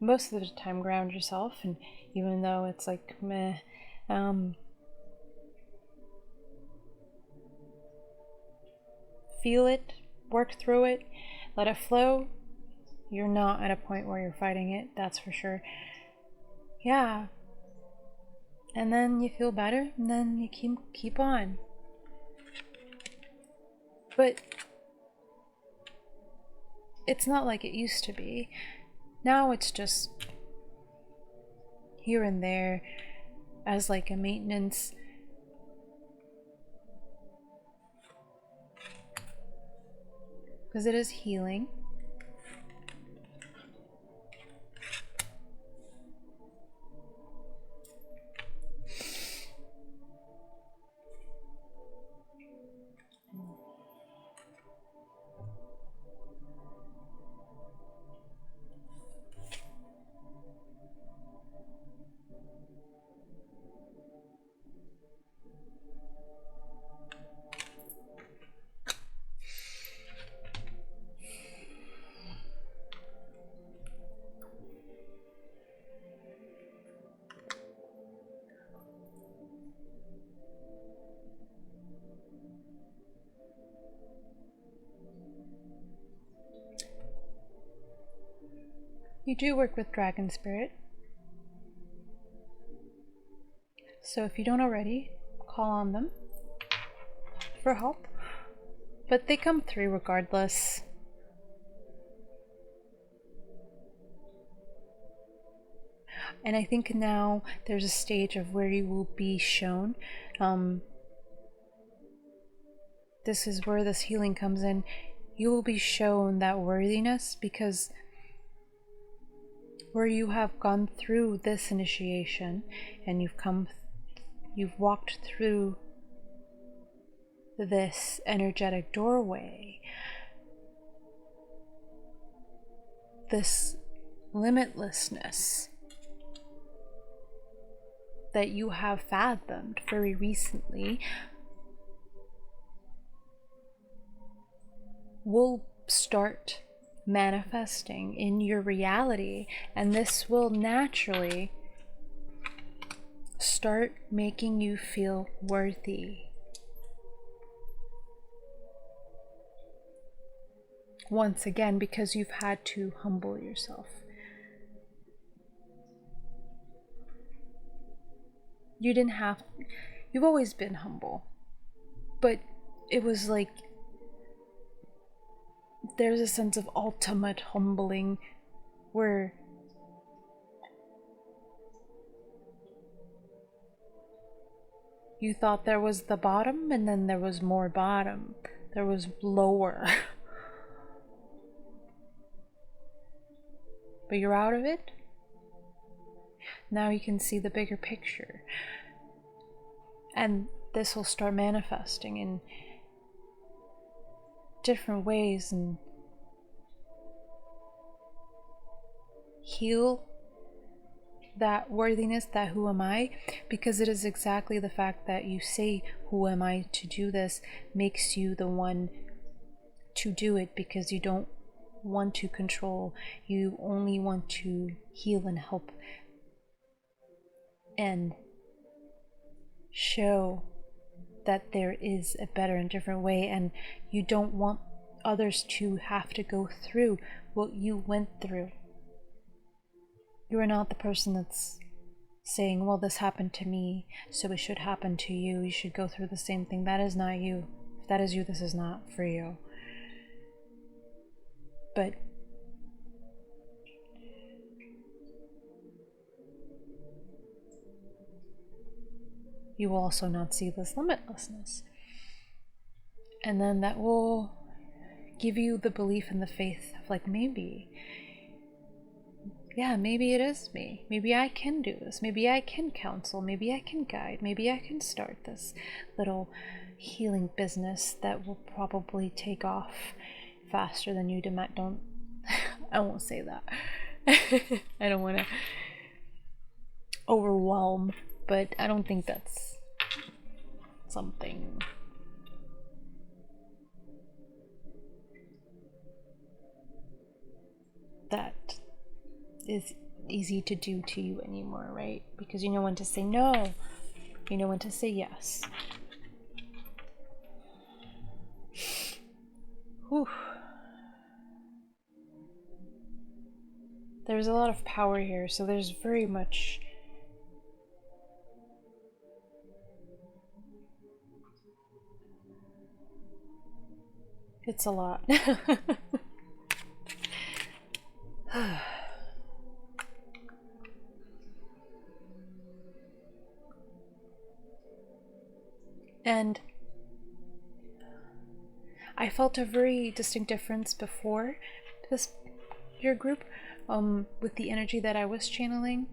most of the time, ground yourself. And even though it's like meh, feel it, work through it, let it flow. You're not at a point where you're fighting it, that's for sure. Yeah. And then you feel better, and then you keep on. But it's not like it used to be. Now it's just here and there as like a maintenance. Because it is healing. You do work with Dragon Spirit. So if you don't already, call on them for help. But they come through regardless. And I think now there's a stage of where you will be shown. This is where this healing comes in. You will be shown that worthiness, because where you have gone through this initiation and you've walked through this energetic doorway, this limitlessness that you have fathomed very recently will start manifesting in your reality, and this will naturally start making you feel worthy. Once again, because you've had to humble yourself. You didn't have, you've always been humble, but it was like there's a sense of ultimate humbling where you thought there was the bottom, and then there was more bottom. There was lower. But you're out of it. Now you can see the bigger picture. And this will start manifesting in different ways and heal that worthiness, that who am I, because it is exactly the fact that you say who am I to do this makes you the one to do it, because you don't want to control, you only want to heal and help and show that there is a better and different way, and you don't want others to have to go through what you went through. You are not the person that's saying, well, this happened to me, so it should happen to you. You should go through the same thing. That is not you. If that is you, this is not for you. But you will also not see this limitlessness. And then that will give you the belief and the faith of like, maybe, yeah, maybe it is me. Maybe I can do this. Maybe I can counsel. Maybe I can guide. Maybe I can start this little healing business that will probably take off faster than you demand. Don't, I won't say that. I don't want to overwhelm, but I don't think that's something that is easy to do to you anymore, right? Because you know when to say no, you know when to say yes. Whew. There's a lot of power here, so there's very much it's a lot. And I felt a very distinct difference before your group, with the energy that I was channeling.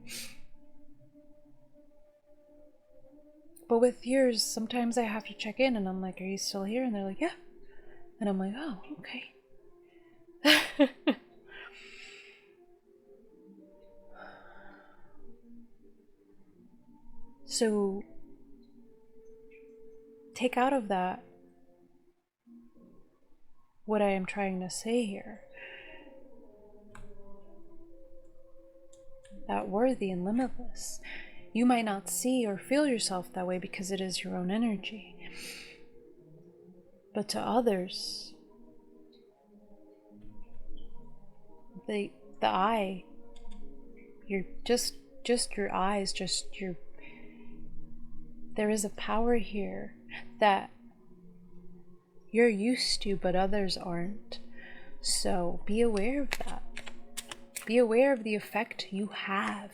But with yours, sometimes I have to check in and I'm like, are you still here? And they're like, yeah. And I'm like, oh, okay. So take out of that what I am trying to say here. That worthy and limitless. You might not see or feel yourself that way because it is your own energy. But to others, the eye, you're just your eyes, there is a power here that you're used to, but others aren't. So be aware of that. Be aware of the effect you have.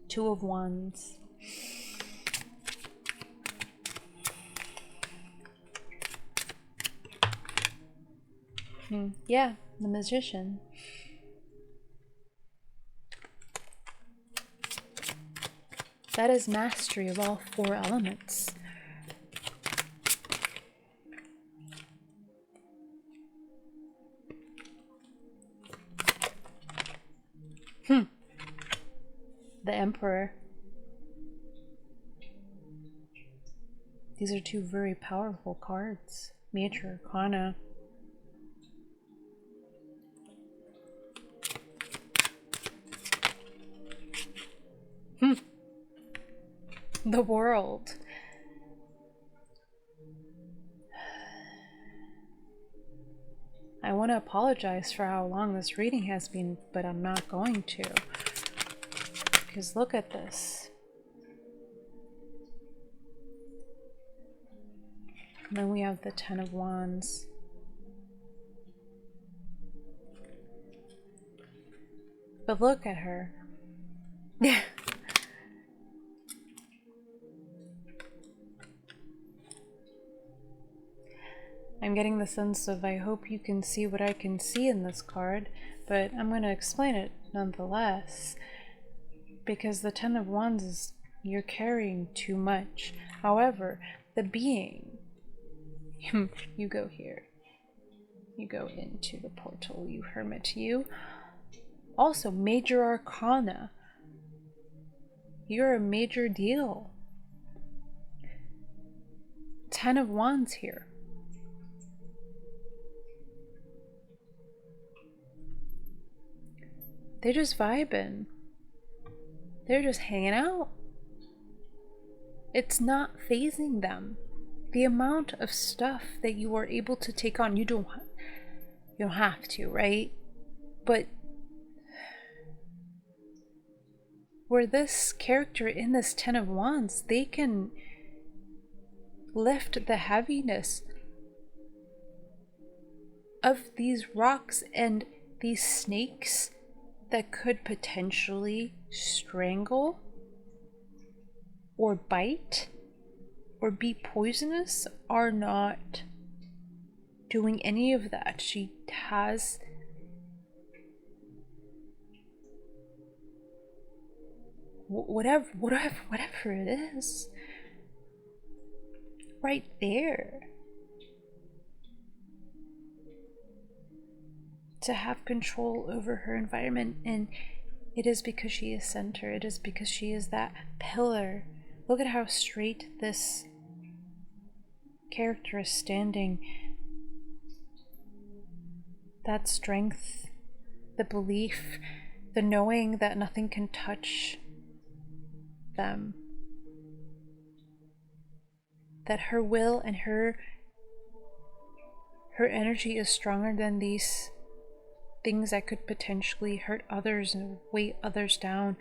Two of Wands. Yeah, the Magician. That is mastery of all four elements. The Emperor. These are two very powerful cards. Major Arcana. The World. I want to apologize for how long this reading has been, but I'm not going to. Because look at this. And then we have the Ten of Wands. But look at her. Yeah. I'm getting the sense of, I hope you can see what I can see in this card, but I'm going to explain it nonetheless. Because the Ten of Wands is, you're carrying too much. However, the being, you go here. You go into the portal, you hermit, you. Also, major arcana. You're a major deal. 10 of Wands here. They're just vibing. They're just hanging out. It's not phasing them. The amount of stuff that you are able to take on, you don't have to, right? But where this character in this 10 of Wands, they can lift the heaviness of these rocks and these snakes that could potentially strangle or bite or be poisonous are not doing any of that. She has whatever it is right there to have control over her environment. And it is because she is center. It is because she is that pillar. Look at how straight this character is standing. That strength, the belief, the knowing that nothing can touch them. That her will and her energy is stronger than these things that could potentially hurt others and weight others down.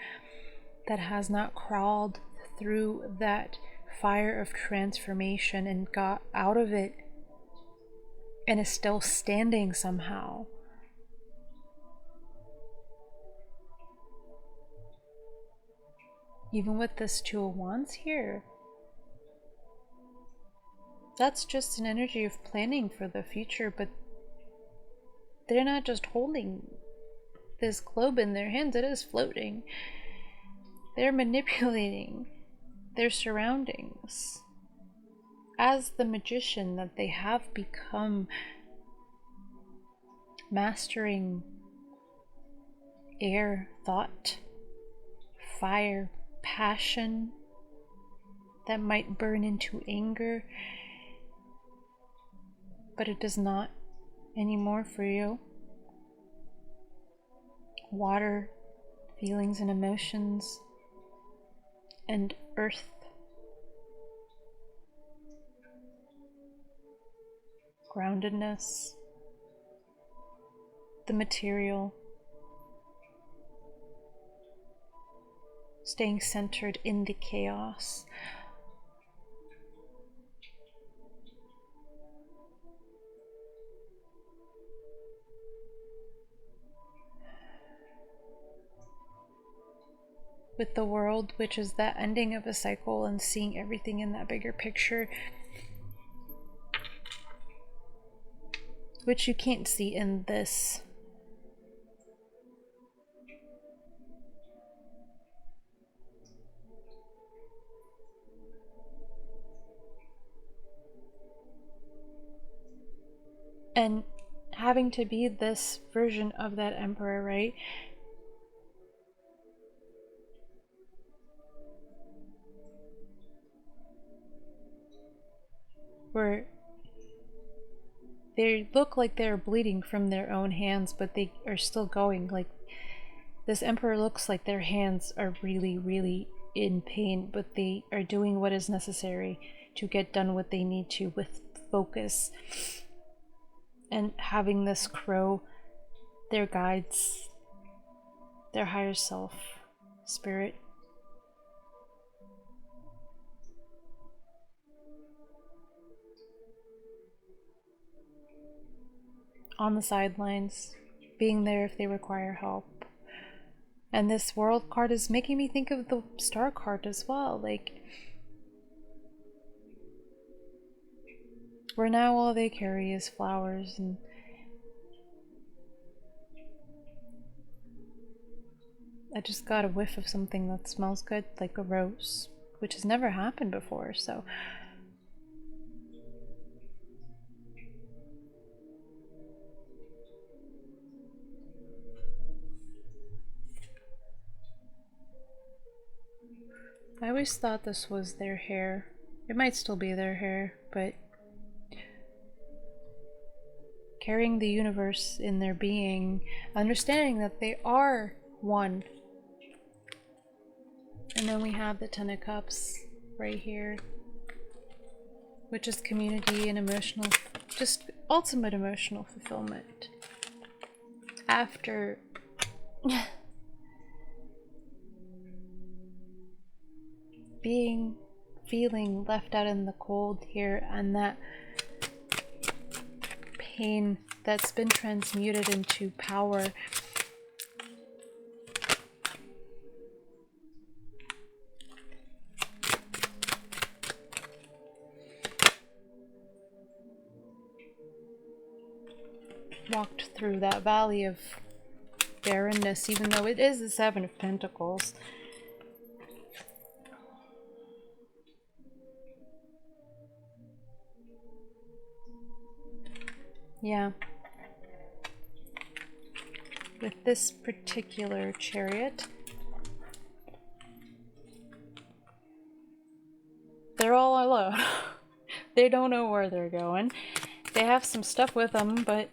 That has not crawled through that fire of transformation and got out of it and is still standing somehow. Even with this 2 of Wands here, that's just an energy of planning for the future, but they're not just holding this globe in their hands, it is floating. They're manipulating their surroundings. As the magician that they have become, mastering air, thought, fire, passion that might burn into anger, but it does not anymore for you. Water, feelings and emotions, and earth. Groundedness, the material, staying centered in the chaos. With the world, which is that ending of a cycle and seeing everything in that bigger picture, which you can't see in this. And having to be this version of that emperor, right? Where they look like they're bleeding from their own hands, but they are still going. Like, this emperor looks like their hands are really, really in pain, but they are doing what is necessary to get done what they need to with focus. And having this crow, their guides, their higher self, spirit, on the sidelines, being there if they require help. And this world card is making me think of the star card as well. Like, where now all they carry is flowers, and I just got a whiff of something that smells good, like a rose, which has never happened before, so I always thought this was their hair. It might still be their hair, but carrying the universe in their being, understanding that they are one. And then we have the Ten of Cups right here, which is community and emotional, just ultimate emotional fulfillment. After feeling left out in the cold here, and that pain that's been transmuted into power. Walked through that valley of barrenness, even though it is the Seven of Pentacles. Yeah. With this particular chariot, they're all alone. They don't know where they're going. They have some stuff with them, but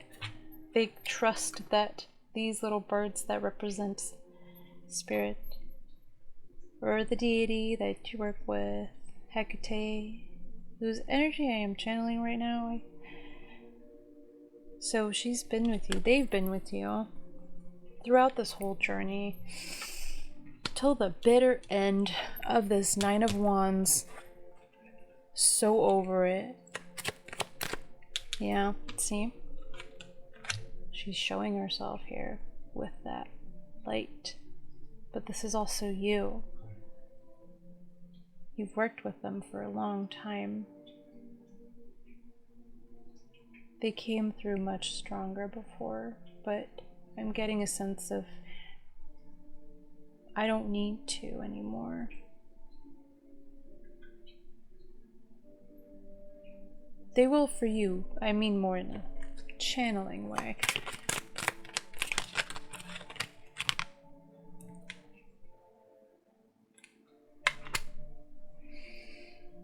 they trust that these little birds that represent spirit, or the deity that you work with, Hekate, whose energy I am channeling right now. So she's been with you, they've been with you throughout this whole journey, till the bitter end of this Nine of Wands. So over it. Yeah, see? She's showing herself here with that light. But this is also you. You've worked with them for a long time. They came through much stronger before, but I'm getting a sense of I don't need to anymore. They will for you. I mean more in a channeling way.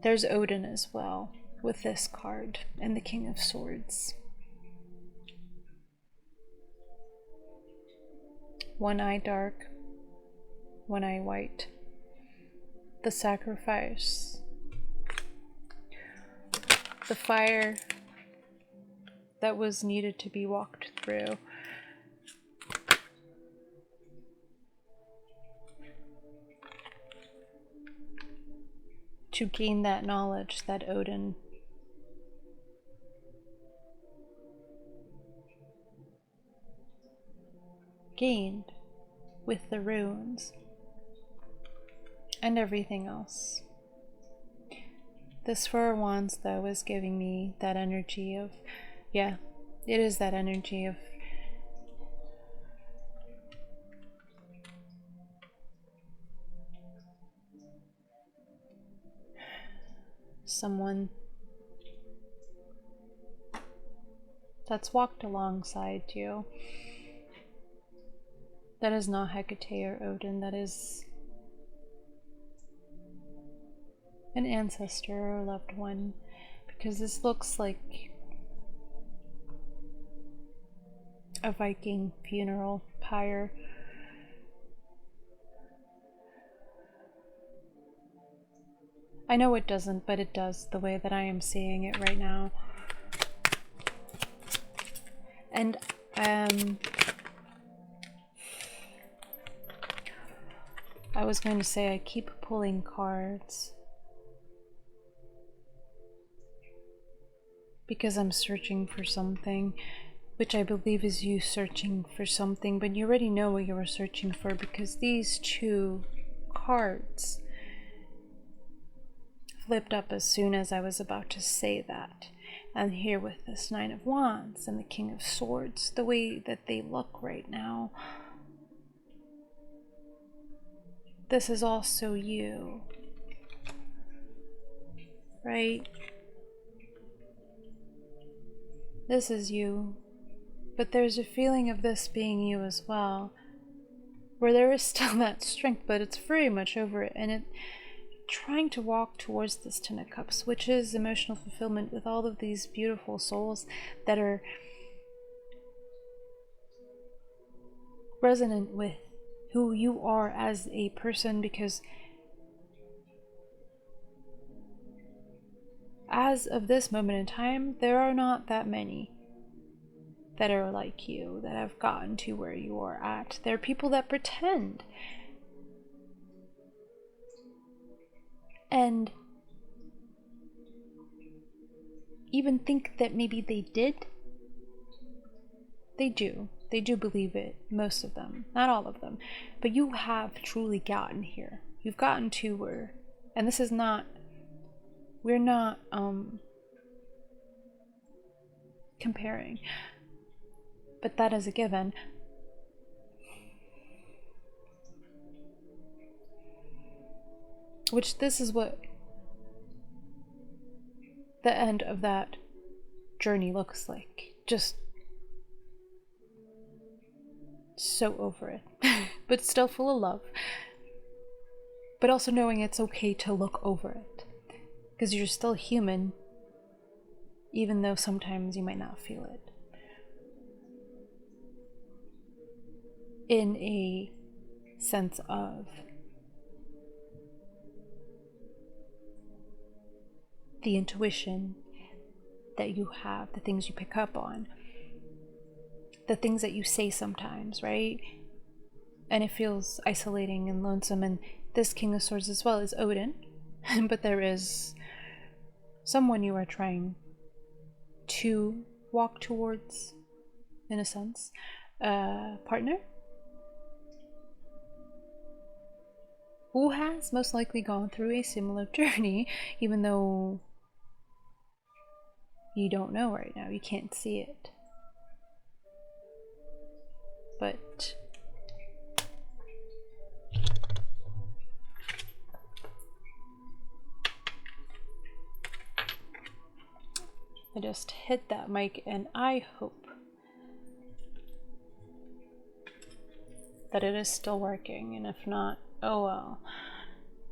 There's Odin as well with this card and the King of Swords. One eye dark, one eye white. The sacrifice. The fire that was needed to be walked through. To gain that knowledge that Odin gained with the runes and everything else. This Four of Wands, though, is giving me that energy of, yeah, it is that energy of someone that's walked alongside you. That is not Hekate or Odin, that is an ancestor or loved one, because this looks like a Viking funeral pyre. I know it doesn't, but it does, the way that I am seeing it right now. And I was going to say I keep pulling cards because I'm searching for something, which I believe is you searching for something, but you already know what you were searching for, because these two cards flipped up as soon as I was about to say that. And here with this Nine of Wands and the King of Swords, the way that they look right now, this is also you, right? This is you, but there's a feeling of this being you as well, where there is still that strength, but it's very much over it, and trying to walk towards this Ten of Cups, which is emotional fulfillment with all of these beautiful souls that are resonant with who you are as a person, because as of this moment in time, there are not that many that are like you, that have gotten to where you are at. There are people that pretend and even think that maybe they did. They do believe it, most of them, not all of them, but you have truly gotten here. You've gotten to where, and this is not, we're not comparing, but that is a given. Which this is what the end of that journey looks like. Just so over it, but still full of love, but also knowing it's okay to look over it, because you're still human, even though sometimes you might not feel it. In a sense of the intuition that you have, the things you pick up on, the things that you say sometimes, right? And it feels isolating and lonesome. And this King of Swords as well is Odin, but there is someone you are trying to walk towards, in a sense, a partner who has most likely gone through a similar journey, even though you don't know right now, you can't see it. But I just hit that mic, and I hope that it is still working, and if not, oh well.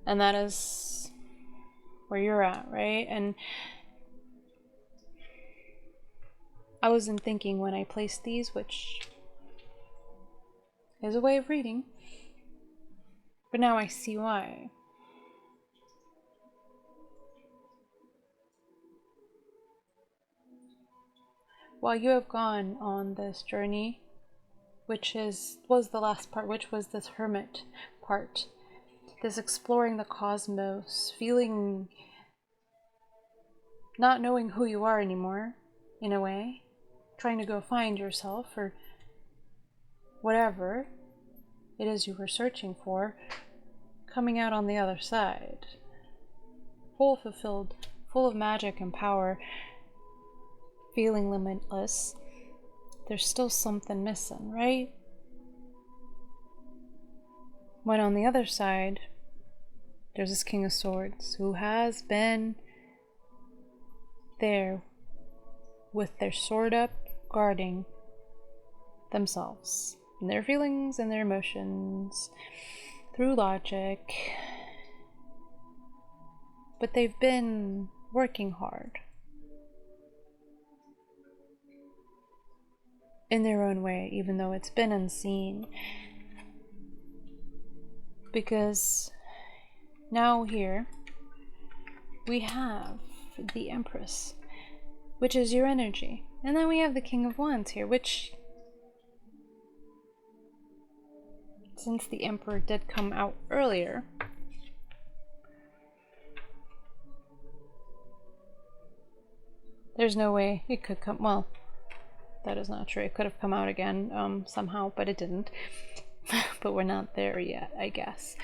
And that is where you're at, right? And I wasn't thinking when I placed these, which is a way of reading, but now I see why. While you have gone on this journey, which was the last part, which was this hermit part, this exploring the cosmos, feeling, not knowing who you are anymore, in a way, trying to go find yourself, or whatever it is you were searching for, coming out on the other side, full fulfilled, full of magic and power, feeling limitless. There's still something missing, right? When on the other side, there's this King of Swords who has been there with their sword up, guarding themselves and their feelings and their emotions through logic, but they've been working hard in their own way, even though it's been unseen, because now here we have the Empress, which is your energy, and then we have the King of Wands here, which, since the Emperor did come out earlier, there's no way it could come, well, that is not true. It could have come out again somehow, but it didn't. But we're not there yet, I guess,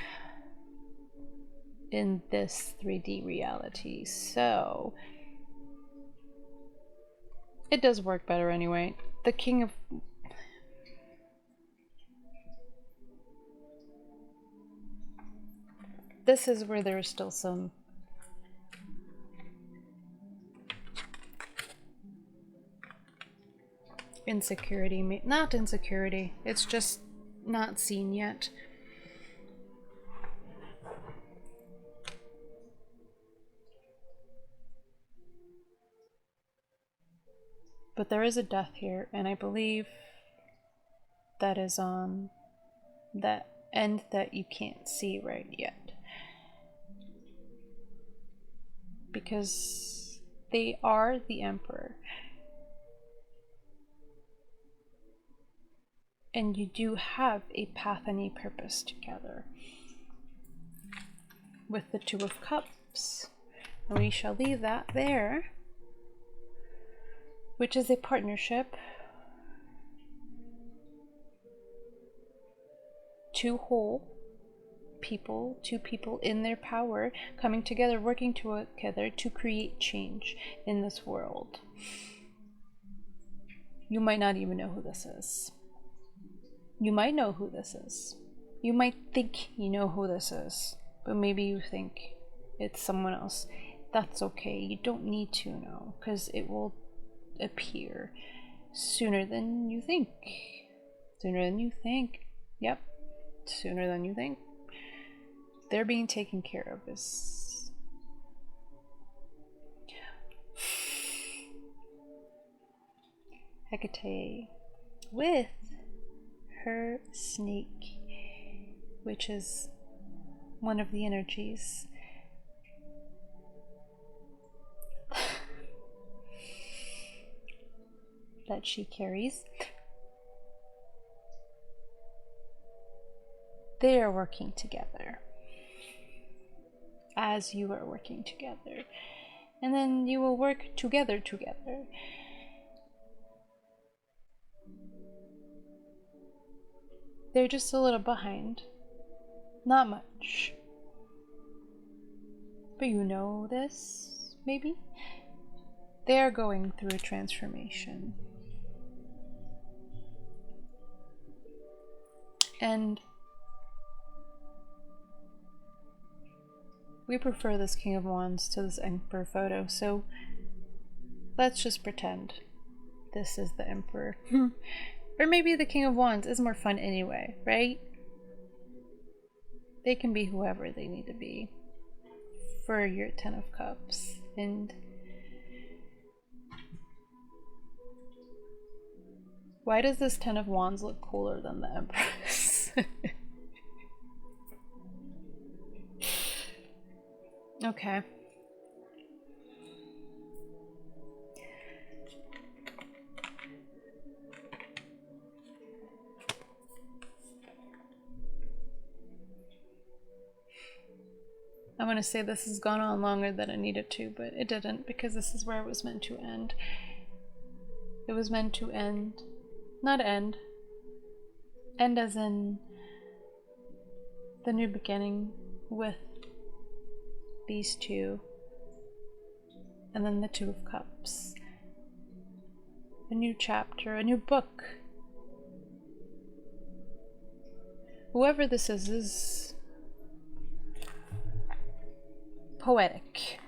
in this 3D reality. So it does work better anyway. The King of... This is where there's still some insecurity. Not insecurity, it's just not seen yet. But there is a death here, and I believe that is on that end that you can't see right yet. Because they are the Emperor. And you do have a path and a purpose together. With the Two of Cups. And we shall leave that there. Which is a partnership. Two whole people, two people in their power, coming together, working together to create change in this world. You might not even know who this is. You might know who this is. You might think you know who this is, but maybe you think it's someone else. That's okay. You don't need to know, because it will appear sooner than you think. Sooner than you think. Yep. Sooner than you think. They're being taken care of. Is Hekate with her snake, which is one of the energies that she carries. They are working together as you are working together, and then you will work together. They're just a little behind, not much, but you know this, maybe? They are going through a transformation. And we prefer this King of Wands to this Emperor photo, so let's just pretend this is the Emperor. Or maybe the King of Wands is more fun anyway, right? They can be whoever they need to be for your Ten of Cups. And why does this Ten of Wands look cooler than the Empress? Okay. I'm going to say this has gone on longer than it needed to, but it didn't, because this is where it was meant to end. It was meant to end. Not end. End as in the new beginning with these two. And then the Two of Cups. A new chapter, a new book. Whoever this is poetic.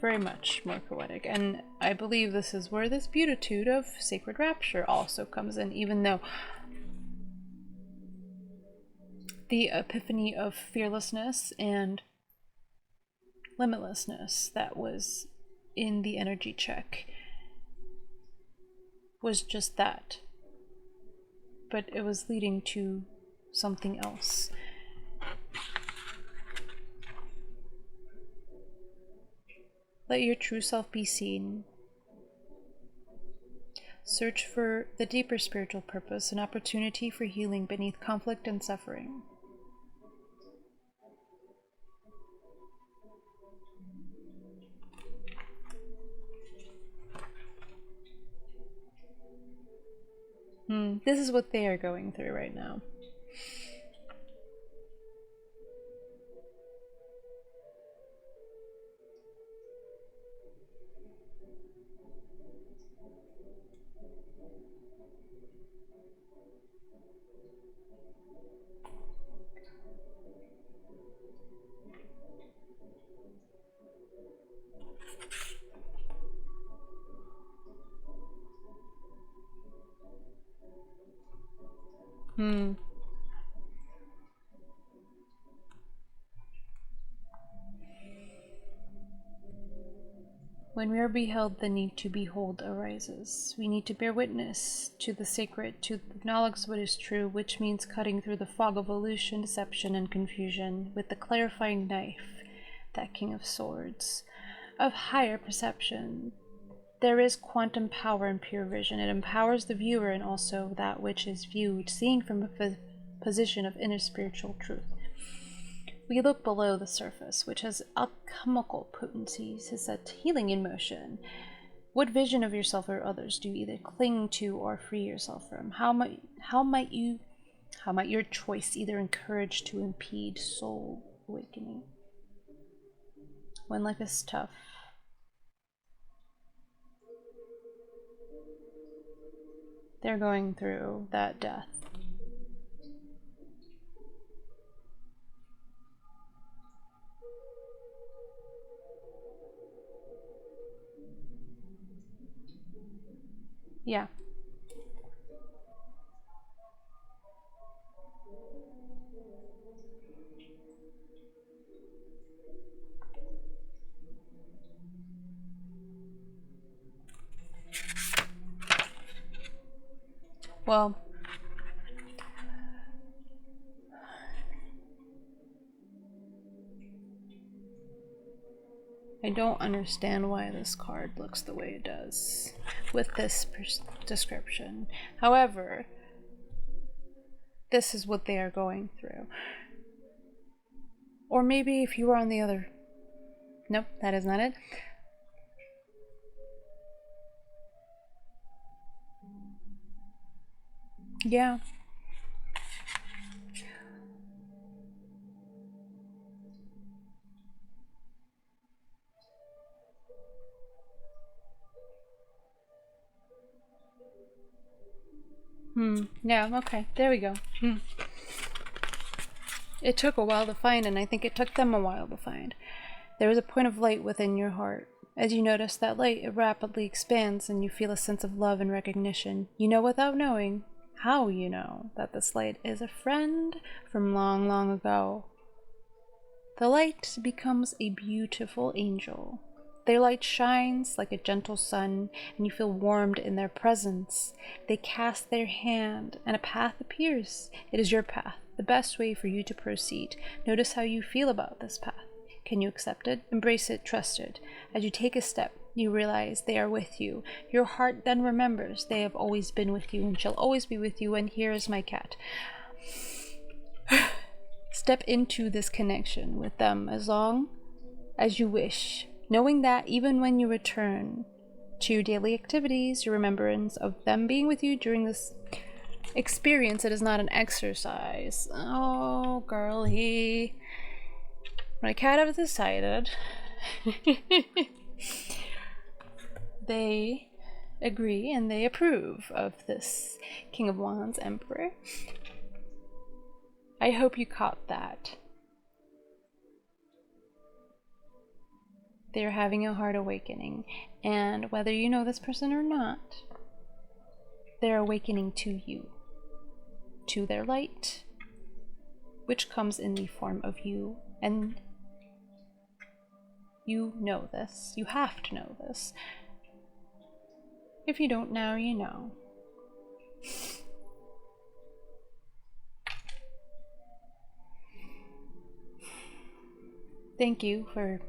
Very much more poetic. And I believe this is where this beatitude of sacred rapture also comes in, even though the epiphany of fearlessness and limitlessness that was in the energy check was just that. But it was leading to something else. Let your true self be seen. Search for the deeper spiritual purpose, an opportunity for healing beneath conflict and suffering. This is what they are going through right now. When we are beheld, the need to behold arises. We need to bear witness to the sacred, to acknowledge what is true, which means cutting through the fog of illusion, deception, and confusion with the clarifying knife, that King of Swords, of higher perception. There is quantum power in pure vision. It empowers the viewer and also that which is viewed, seeing from a position of inner spiritual truth. We look below the surface, which has alchemical potencies, is set healing in motion. What vision of yourself or others do you either cling to or free yourself from? How might your choice either encourage to impede soul awakening? When life is tough, they're going through that death. Yeah. Well, I don't understand why this card looks the way it does with this description. However, this is what they are going through. Or maybe if you were on the other... Nope, that is not it. Yeah. Yeah, okay. There we go. It took a while to find, and I think it took them a while to find. There is a point of light within your heart. As you notice that light, it rapidly expands, and you feel a sense of love and recognition. You know without knowing how you know that this light is a friend from long, long ago. The light becomes a beautiful angel. Their light shines like a gentle sun, and you feel warmed in their presence. They cast their hand, and a path appears. It is your path, the best way for you to proceed. Notice how you feel about this path. Can you accept it, embrace it, trust it? As you take a step, you realize they are with you. Your heart then remembers they have always been with you and shall always be with you, and here is my cat. Step into this connection with them as long as you wish, knowing that even when you return to your daily activities, your remembrance of them being with you during this experience, it is not an exercise. Oh, girlie. My cat have decided they agree and they approve of this King of Wands Emperor. I hope you caught that. They're having a heart awakening, and whether you know this person or not, they're awakening to you, to their light, which comes in the form of you. And you know this. You have to know this. If you don't now, you know. Thank you for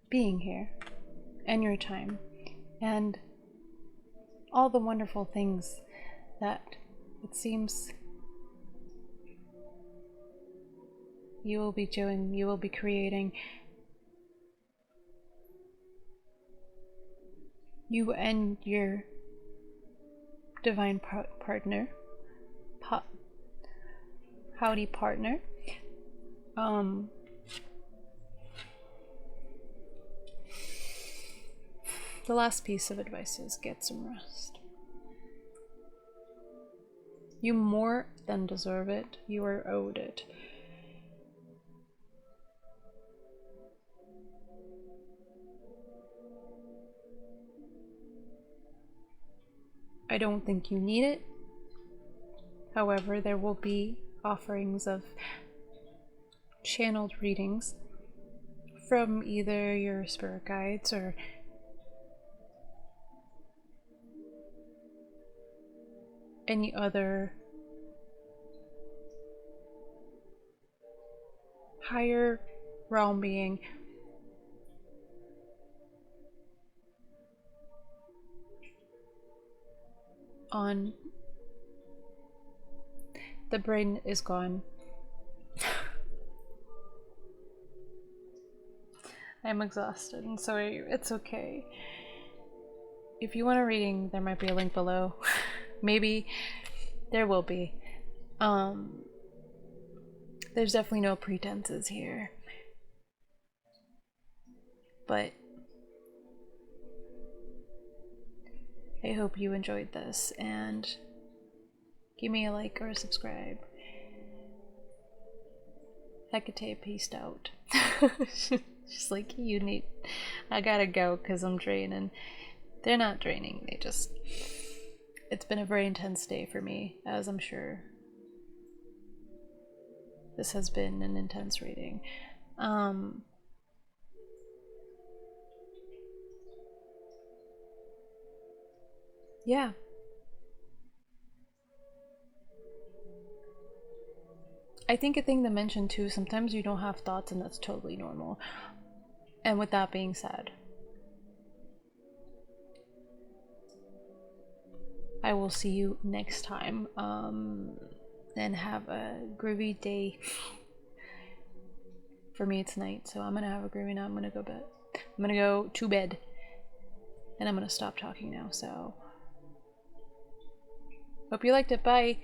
being here and your time and all the wonderful things that it seems you will be doing, you will be creating. You and your divine partner, howdy partner, the last piece of advice is get some rest. You more than deserve it. You are owed it. I don't think you need it. However, there will be offerings of channeled readings from either your spirit guides or any other higher realm being. On the brain is gone. I'm exhausted and so are you. It's okay. If you want a reading, there might be a link below. Maybe there will be. There's definitely no pretenses here. But I hope you enjoyed this and give me a like or a subscribe. Hekate peaced out. She's like, you need, I gotta go because I'm draining. They're not draining, they just, it's been a very intense day for me, as I'm sure this has been an intense reading. Yeah. I think a thing to mention too, sometimes you don't have thoughts and that's totally normal. And with that being said, I will see you next time. And have a groovy day. For me it's night, so I'm gonna have a groovy night. I'm gonna go to bed. And I'm gonna stop talking now, so hope you liked it. Bye.